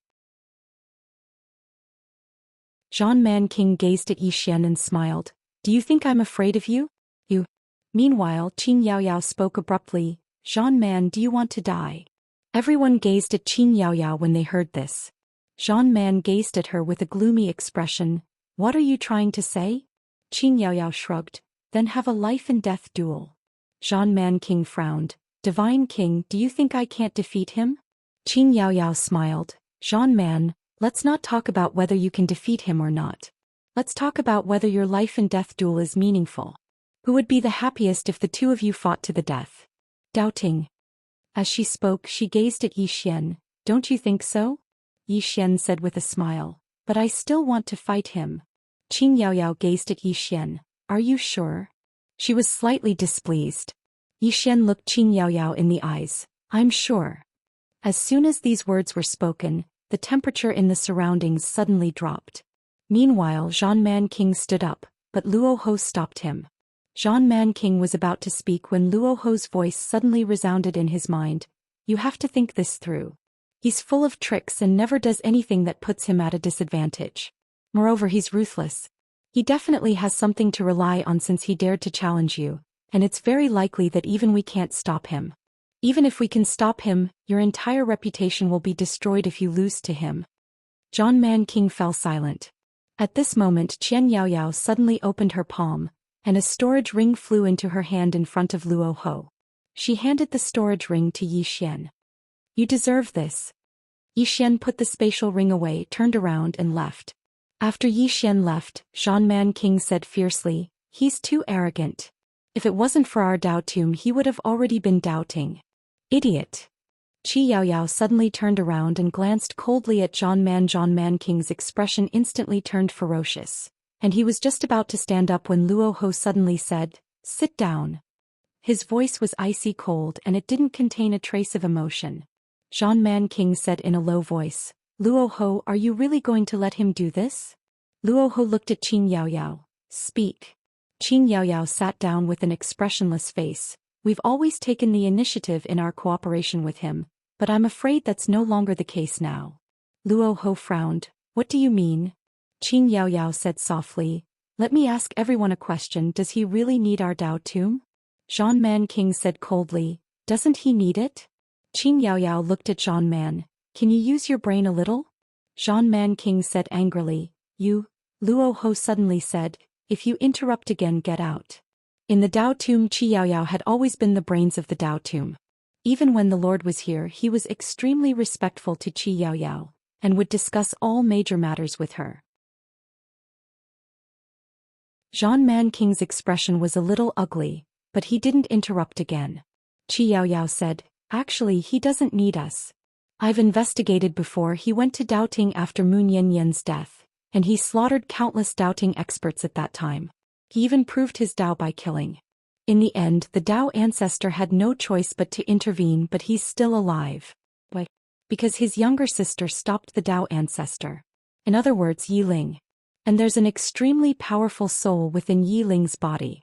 Zhang Man King gazed at Yi Xian and smiled. "Do you think I'm afraid of you? You." Meanwhile, Qin Yaoyao spoke abruptly, "Zhang Man, do you want to die?" Everyone gazed at Qin Yaoyao when they heard this. Zhang Man gazed at her with a gloomy expression. "What are you trying to say?" Qin Yaoyao shrugged. "Then have a life and death duel." Zhang Man King frowned. "Divine King, do you think I can't defeat him?" Qin Yaoyao smiled. "Zhang Man, let's not talk about whether you can defeat him or not. Let's talk about whether your life and death duel is meaningful. Who would be the happiest if the 2 of you fought to the death?" Doubting. As she spoke, she gazed at Yi Xian. "Don't you think so?" Yi Xian said with a smile. "But I still want to fight him." Qin Yaoyao gazed at Yi Xian. "Are you sure?" She was slightly displeased. Yi Xian looked Qin Yaoyao in the eyes. "I'm sure." As soon as these words were spoken, the temperature in the surroundings suddenly dropped. Meanwhile, Zhang Man King stood up, but Luo Ho stopped him. Zhang Man King was about to speak when Luo Ho's voice suddenly resounded in his mind. "You have to think this through. He's full of tricks and never does anything that puts him at a disadvantage. Moreover, he's ruthless. He definitely has something to rely on since he dared to challenge you, and it's very likely that even we can't stop him. Even if we can stop him, your entire reputation will be destroyed if you lose to him." Zhang Man King fell silent. At this moment Xianxia suddenly opened her palm, and a storage ring flew into her hand in front of Luo Ho. She handed the storage ring to Yi Xian. You deserve this. Yi Xian put the spatial ring away, turned around and left. After Yi Xian left, Zhang Man King said fiercely, he's too arrogant. If it wasn't for our Dao tomb he would have already been doubting. Idiot. Qi Yaoyao suddenly turned around and glanced coldly at Zhang Man King's expression instantly turned ferocious, and he was just about to stand up when Luo Ho suddenly said, sit down. His voice was icy cold and it didn't contain a trace of emotion. Zhang Man King said in a low voice, Luo Ho, are you really going to let him do this? Luo Ho looked at Qin Yaoyao. Speak. Qin Yaoyao sat down with an expressionless face. We've always taken the initiative in our cooperation with him, but I'm afraid that's no longer the case now. Luo Ho frowned. What do you mean? Qin Yaoyao said softly, let me ask everyone a question. Does he really need our Dao tomb? Zhang Man King said coldly, doesn't he need it? Qin Yaoyao looked at Zhang Man. Can you use your brain a little? Zhang Man King said angrily, you. Luo Ho suddenly said, if you interrupt again, get out. In the Dao tomb, Qi Yaoyao had always been the brains of the Dao tomb. Even when the Lord was here, he was extremely respectful to Qi Yaoyao, and would discuss all major matters with her. Zhang Man King's expression was a little ugly, but he didn't interrupt again. Qi Yaoyao said, actually he doesn't need us. I've investigated before. He went to Daoting after Mu Nianyan's death, and he slaughtered countless Daoting experts at that time. He even proved his Dao by killing. In the end, the Dao ancestor had no choice but to intervene, but he's still alive. Why? Because his younger sister stopped the Dao ancestor. In other words, Yi Ling. And there's an extremely powerful soul within Yi Ling's body.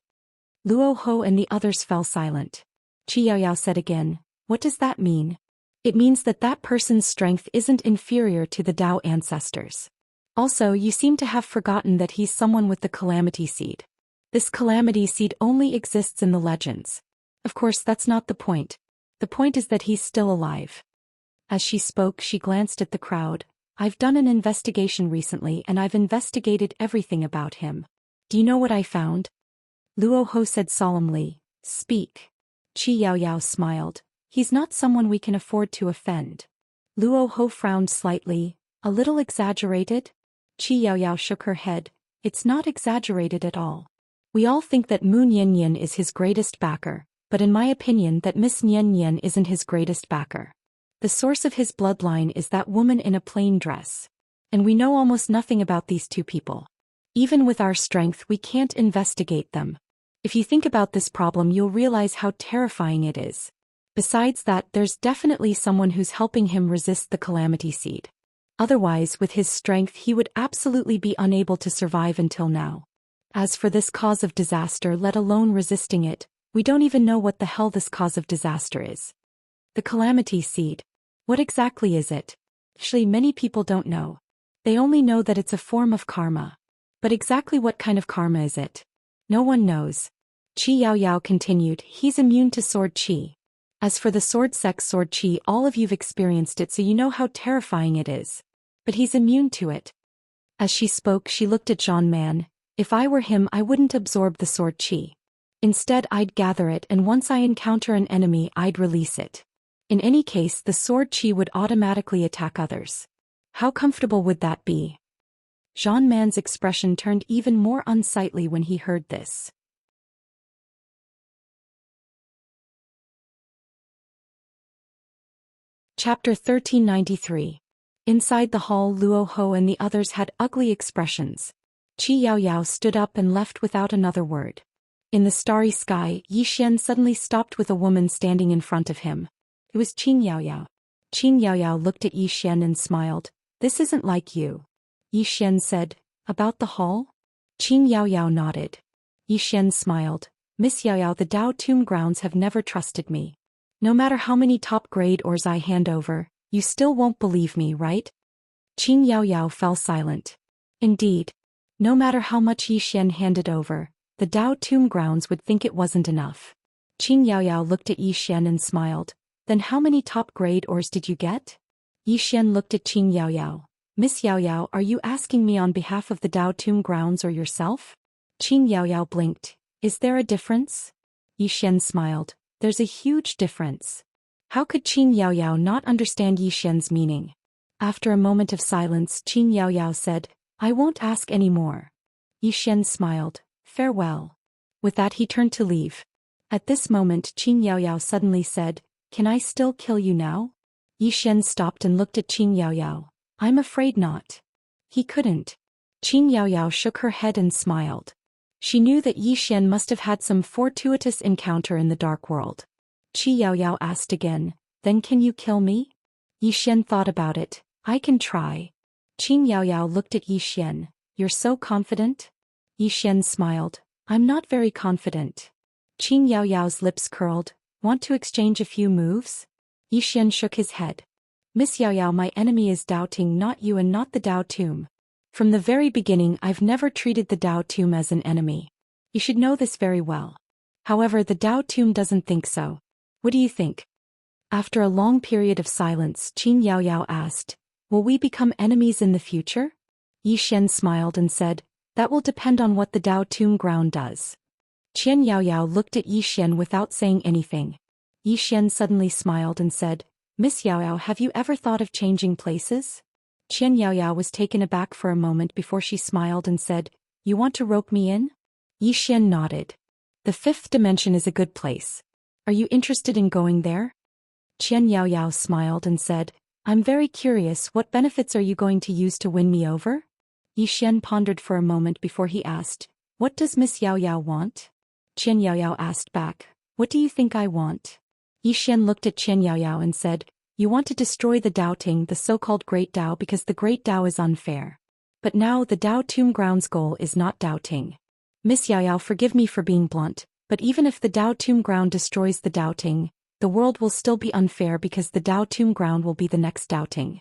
Luo Ho and the others fell silent. Qi Yaoyao said again, what does that mean? It means that that person's strength isn't inferior to the Dao ancestors. Also, you seem to have forgotten that he's someone with the calamity seed. This calamity seed only exists in the legends. Of course, that's not the point. The point is that he's still alive. As she spoke, she glanced at the crowd. I've done an investigation recently and I've investigated everything about him. Do you know what I found? Luo Ho said solemnly, speak. Qi Yaoyao smiled. He's not someone we can afford to offend. Luo Ho frowned slightly. A little exaggerated? Qi Yaoyao shook her head. It's not exaggerated at all. We all think that Mu Nianyan is his greatest backer, but in my opinion that Miss Nianyan isn't his greatest backer. The source of his bloodline is that woman in a plain dress. And we know almost nothing about these two people. Even with our strength we can't investigate them. If you think about this problem you'll realize how terrifying it is. Besides that, there's definitely someone who's helping him resist the calamity seed. Otherwise, with his strength he would absolutely be unable to survive until now. As for this cause of disaster, let alone resisting it, we don't even know what the hell this cause of disaster is. The calamity seed. What exactly is it? Actually, many people don't know. They only know that it's a form of karma. But exactly what kind of karma is it? No one knows. Qi Yaoyao continued, he's immune to sword qi. As for the sword sex sword qi, all of you've experienced it so you know how terrifying it is. But he's immune to it. As she spoke, she looked at Zhang Man. If I were him, I wouldn't absorb the sword qi. Instead, I'd gather it, and once I encounter an enemy, I'd release it. In any case, the sword qi would automatically attack others. How comfortable would that be? Zhang Man's expression turned even more unsightly when he heard this. Chapter 1393. Inside the hall, Luo Ho and the others had ugly expressions. Qi Yaoyao stood up and left without another word. In the starry sky, Yi Xian suddenly stopped with a woman standing in front of him. It was Qin Yaoyao. Qin Yaoyao looked at Yi Xian and smiled. This isn't like you. Yi Xian said, about the hall? Qin Yaoyao nodded. Yi Xian smiled. Miss Yaoyao, the Dao Tomb grounds have never trusted me. No matter how many top-grade ores I hand over, you still won't believe me, right? Qin Yaoyao fell silent. Indeed. No matter how much Yi Xian handed over, the Dao Tomb grounds would think it wasn't enough. Qin Yaoyao looked at Yi Xian and smiled. Then how many top-grade ores did you get? Yi Xian looked at Qin Yaoyao. Miss Yao Yao, are you asking me on behalf of the Dao Tomb grounds or yourself? Qing Yao Yao blinked. Is there a difference? Yi Xian smiled. There's a huge difference. How could Qing Yao Yao not understand Yi Xian's meaning? After a moment of silence, Qing Yao Yao said, I won't ask any more. Yi Xian smiled. Farewell. With that he turned to leave. At this moment Qing Yao Yao suddenly said, Can I still kill you now? Yi Xian stopped and looked at Qing Yao Yao. I'm afraid not. He couldn't. Qing Yao Yao shook her head and smiled. She knew that Yi Xian must have had some fortuitous encounter in the dark world. Qi Yao Yao asked again, Then can you kill me? Yi Xian thought about it. I can try. Qing Yao Yao looked at Yi Xian. You're so confident? Yi Xian smiled. I'm not very confident. Qing Yao Yao's lips curled. Want to exchange a few moves? Yi Xian shook his head. Miss Yao Yao, my enemy is doubting, not you and not the Dao Tomb. From the very beginning I've never treated the Dao Tomb as an enemy. You should know this very well. However, the Dao Tomb doesn't think so. What do you think? After a long period of silence, Qing Yao Yao asked, Will we become enemies in the future? Yi Xian smiled and said, That will depend on what the Dao Tomb ground does. Qin Yao Yao looked at Yi Xian without saying anything. Yi Xian suddenly smiled and said, Miss Yao Yao, have you ever thought of changing places? Qin Yao Yao was taken aback for a moment before she smiled and said, You want to rope me in? Yi Xian nodded. The fifth dimension is a good place. Are you interested in going there? Qin Yao Yao smiled and said, I'm very curious, what benefits are you going to use to win me over? Yi Xian pondered for a moment before he asked, What does Miss Yao Yao want? Qin Yao Yao asked back, What do you think I want? Yi Xian looked at Qin Yao Yao and said, You want to destroy the doubting, the so-called Great Dao, because the Great Dao is unfair. But now the Dao Tomb grounds goal is not doubting. Miss Yao Yao, forgive me for being blunt, but even if the Dao Tomb ground destroys the doubting, the world will still be unfair because the Dao Tomb ground will be the next doubting.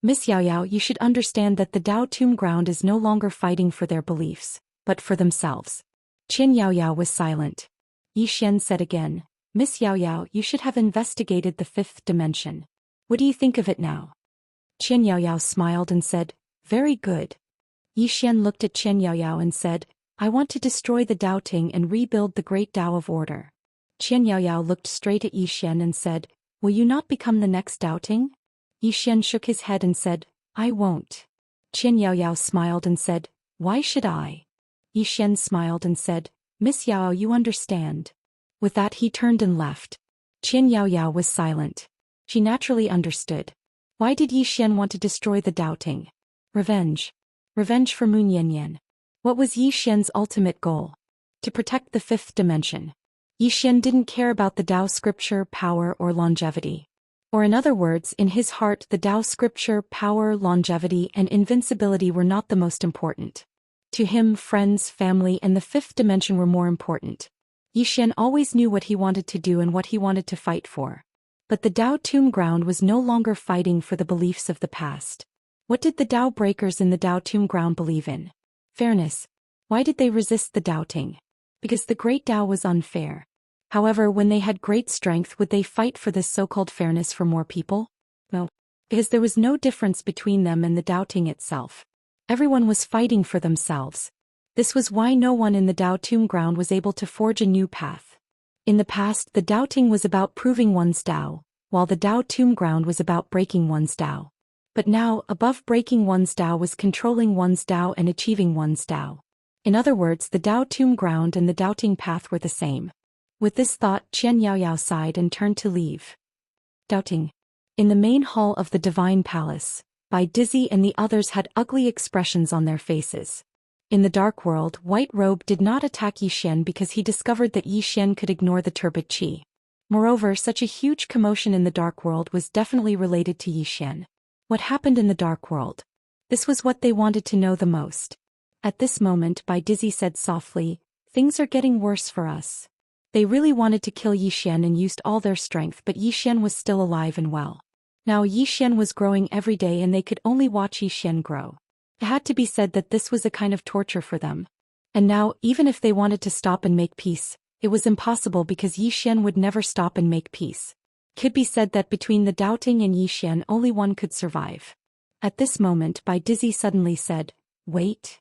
Miss Yao Yao, you should understand that the Dao Tomb ground is no longer fighting for their beliefs, but for themselves. Qin Yao Yao was silent. Yi Xian said again, Miss Yao Yao, you should have investigated the fifth dimension. What do you think of it now? Qin Yao Yao smiled and said, Very good. Yi Xian looked at Qin Yao Yao and said, I want to destroy the doubting and rebuild the great Dao of order. Qin Yao Yao looked straight at Yi Xian and said, Will you not become the next doubting? Yi Xian shook his head and said, I won't. Qin Yao Yao smiled and said, Why should I? Yi Xian smiled and said, Miss Yao, you understand. With that he turned and left. Qin Yao Yao was silent. She naturally understood. Why did Yi Xian want to destroy the doubting? Revenge. Revenge for Moon Yanyan. What was Yi Xian's ultimate goal? To protect the fifth dimension. Yi Xian didn't care about the Dao scripture, power, or longevity. Or in other words, in his heart the Dao scripture, power, longevity, and invincibility were not the most important. To him, friends, family, and the fifth dimension were more important. Yi Xian always knew what he wanted to do and what he wanted to fight for. But the Dao Tomb ground was no longer fighting for the beliefs of the past. What did the Dao breakers in the Dao Tomb ground believe in? Fairness. Why did they resist the doubting? Because the great Dao was unfair. However, when they had great strength, would they fight for this so-called fairness for more people? No. Because there was no difference between them and the doubting itself. Everyone was fighting for themselves. This was why no one in the Dao Tomb ground was able to forge a new path. In the past, the doubting was about proving one's Dao, while the Dao Tomb ground was about breaking one's Dao. But now, above breaking one's Dao was controlling one's Dao and achieving one's Dao. In other words, the Dao Tomb ground and the doubting path were the same. With this thought, Qin Yao Yao sighed and turned to leave. Doubting. In the main hall of the Divine Palace, Bai Dizzy and the others had ugly expressions on their faces. In the dark world, White Robe did not attack Yi Xian because he discovered that Yi Xian could ignore the turbid qi. Moreover, such a huge commotion in the dark world was definitely related to Yi Xian. What happened in the dark world? This was what they wanted to know the most. At this moment, Bai Dizzy said softly, Things are getting worse for us. They really wanted to kill Yi Xian and used all their strength, but Yi Xian was still alive and well. Now Yi Xian was growing every day and they could only watch Yi Xian grow. It had to be said that this was a kind of torture for them. And now, even if they wanted to stop and make peace, it was impossible because Yi Xian would never stop and make peace. Could be said that between the doubting and Yi Xian only one could survive. At this moment Bai Dizzy suddenly said, "Wait."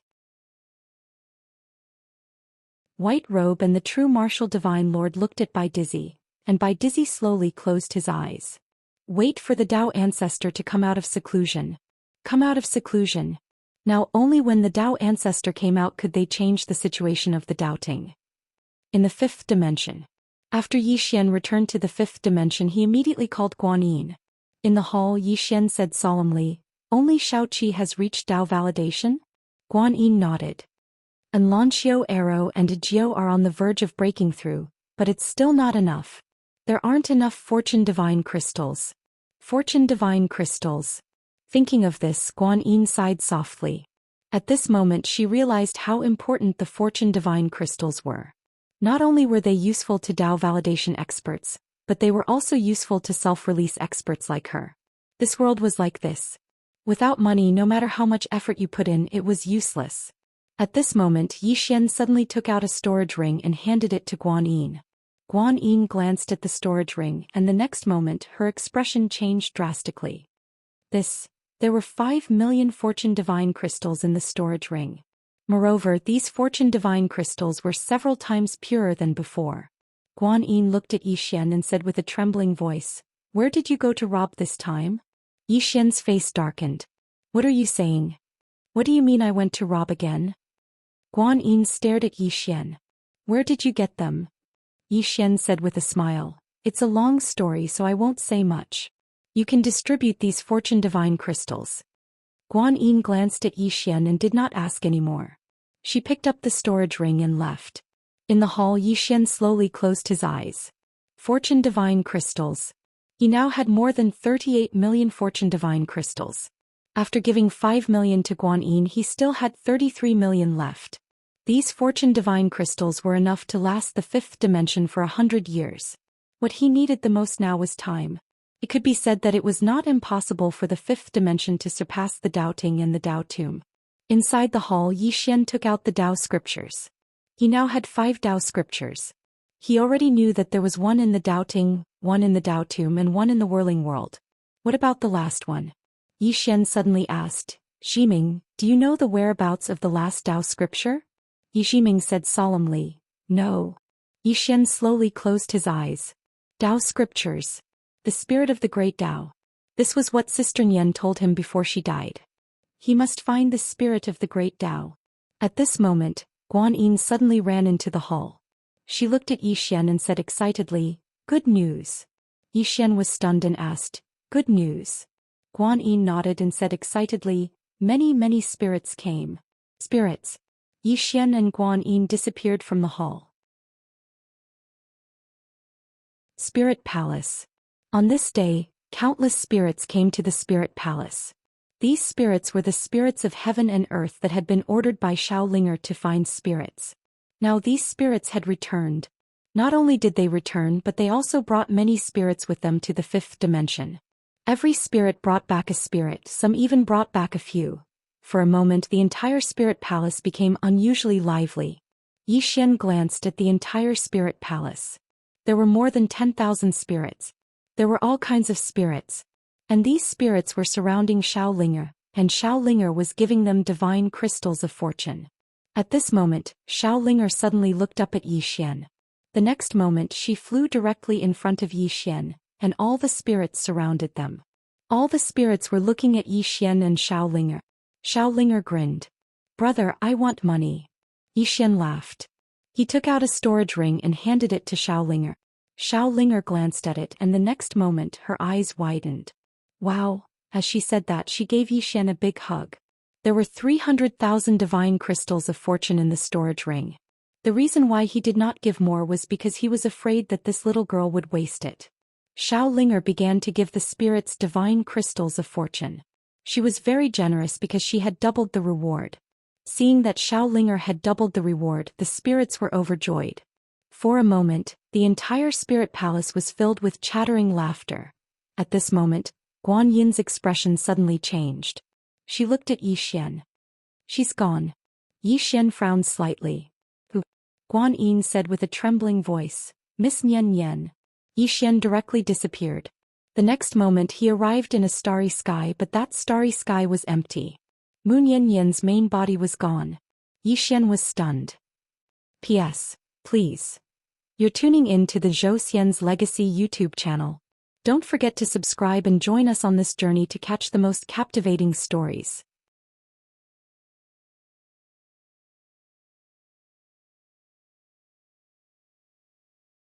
White Robe and the true martial divine lord looked at Bai Dizzy, and Bai Dizzy slowly closed his eyes. Wait for the Tao ancestor to come out of seclusion. Come out of seclusion. Now only when the Tao ancestor came out could they change the situation of the doubting. In the fifth dimension. After Yi Xian returned to the fifth dimension, he immediately called Guanyin. In the hall, Yi Xian said solemnly, "Only Shaoqi has reached Tao validation?" Guanyin nodded. And Lanqiu Arrow and Jiao are on the verge of breaking through, but it's still not enough. There aren't enough Fortune Divine Crystals. Fortune Divine Crystals. Thinking of this, Guanyin sighed softly. At this moment she realized how important the Fortune Divine Crystals were. Not only were they useful to Tao validation experts, but they were also useful to self-release experts like her. This world was like this. Without money, no matter how much effort you put in, it was useless. At this moment Yi Xian suddenly took out a storage ring and handed it to Guanyin. Guanyin glanced at the storage ring, and the next moment her expression changed drastically. There were 5 million Fortune Divine Crystals in the storage ring. Moreover, these Fortune Divine Crystals were several times purer than before. Guanyin looked at Yi Xian and said with a trembling voice, "Where did you go to rob this time?" Yi Xian's face darkened. "What are you saying? What do you mean I went to rob again?" Guanyin stared at Yi Xian. "Where did you get them?" Yi Xian said with a smile, "It's a long story, so I won't say much. You can distribute these Fortune Divine Crystals." Guanyin glanced at Yi Xian and did not ask any more. She picked up the storage ring and left. In the hall, Yi Xian slowly closed his eyes. Fortune Divine Crystals. He now had more than 38 million Fortune Divine Crystals. After giving 5 million to Guanyin, he still had 33 million left. These Fortune Divine Crystals were enough to last the fifth dimension for 100 years. What he needed the most now was time. It could be said that it was not impossible for the fifth dimension to surpass the doubting and the Tao tomb. Inside the hall, Yi Xian took out the Tao scriptures. He now had 5 Tao scriptures. He already knew that there was one in the doubting, one in the Tao tomb, and one in the whirling world. What about the last one? Yi Xian suddenly asked, "Ximing, do you know the whereabouts of the last Tao scripture?" Yi Ximing said solemnly, "No." Yi Xian slowly closed his eyes. Tao scriptures. The spirit of the great Tao. This was what Sister Nian told him before she died. He must find the spirit of the great Tao. At this moment, Guanyin suddenly ran into the hall. She looked at Yi Xian and said excitedly, "Good news." Yi Xian was stunned and asked, "Good news?" Guanyin nodded and said excitedly, Many spirits came." Spirits. Yi Xian and Guanyin disappeared from the hall. Spirit Palace. On this day, countless spirits came to the Spirit Palace. These spirits were the spirits of heaven and earth that had been ordered by Shaolinger to find spirits. Now these spirits had returned. Not only did they return, but they also brought many spirits with them to the fifth dimension. Every spirit brought back a spirit, some even brought back a few. For a moment the entire Spirit Palace became unusually lively. Yi Xian glanced at the entire Spirit Palace. There were more than 10,000 spirits. There were all kinds of spirits. And these spirits were surrounding Shaolinger, and Shaolinger was giving them divine crystals of fortune. At this moment, Shaolinger suddenly looked up at Yi Xian. The next moment she flew directly in front of Yi Xian, and all the spirits surrounded them. All the spirits were looking at Yi Xian and Shaolinger. Shaolinger grinned. "Brother, I want money." Yi Xian laughed. He took out a storage ring and handed it to Shaolinger. Shaolinger glanced at it, and the next moment her eyes widened. "Wow." As she said that, she gave Yi Xian a big hug. There were 300,000 divine crystals of fortune in the storage ring. The reason why he did not give more was because he was afraid that this little girl would waste it. Shaolinger began to give the spirits divine crystals of fortune. She was very generous because she had doubled the reward. Seeing that Shaolinger had doubled the reward, the spirits were overjoyed. For a moment, the entire Spirit Palace was filled with chattering laughter. At this moment, Guanyin's expression suddenly changed. She looked at Yi Xian. "She's gone." Yi Xian frowned slightly. "Who?" Guanyin said with a trembling voice. "Miss Nian Nian." Yi Xian directly disappeared. The next moment he arrived in a starry sky, but that starry sky was empty. Moon Yanyan's main body was gone. Yi Xian was stunned. P.S. Please. You're tuning in to the Zhou Xian's Legacy YouTube channel. Don't forget to subscribe and join us on this journey to catch the most captivating stories.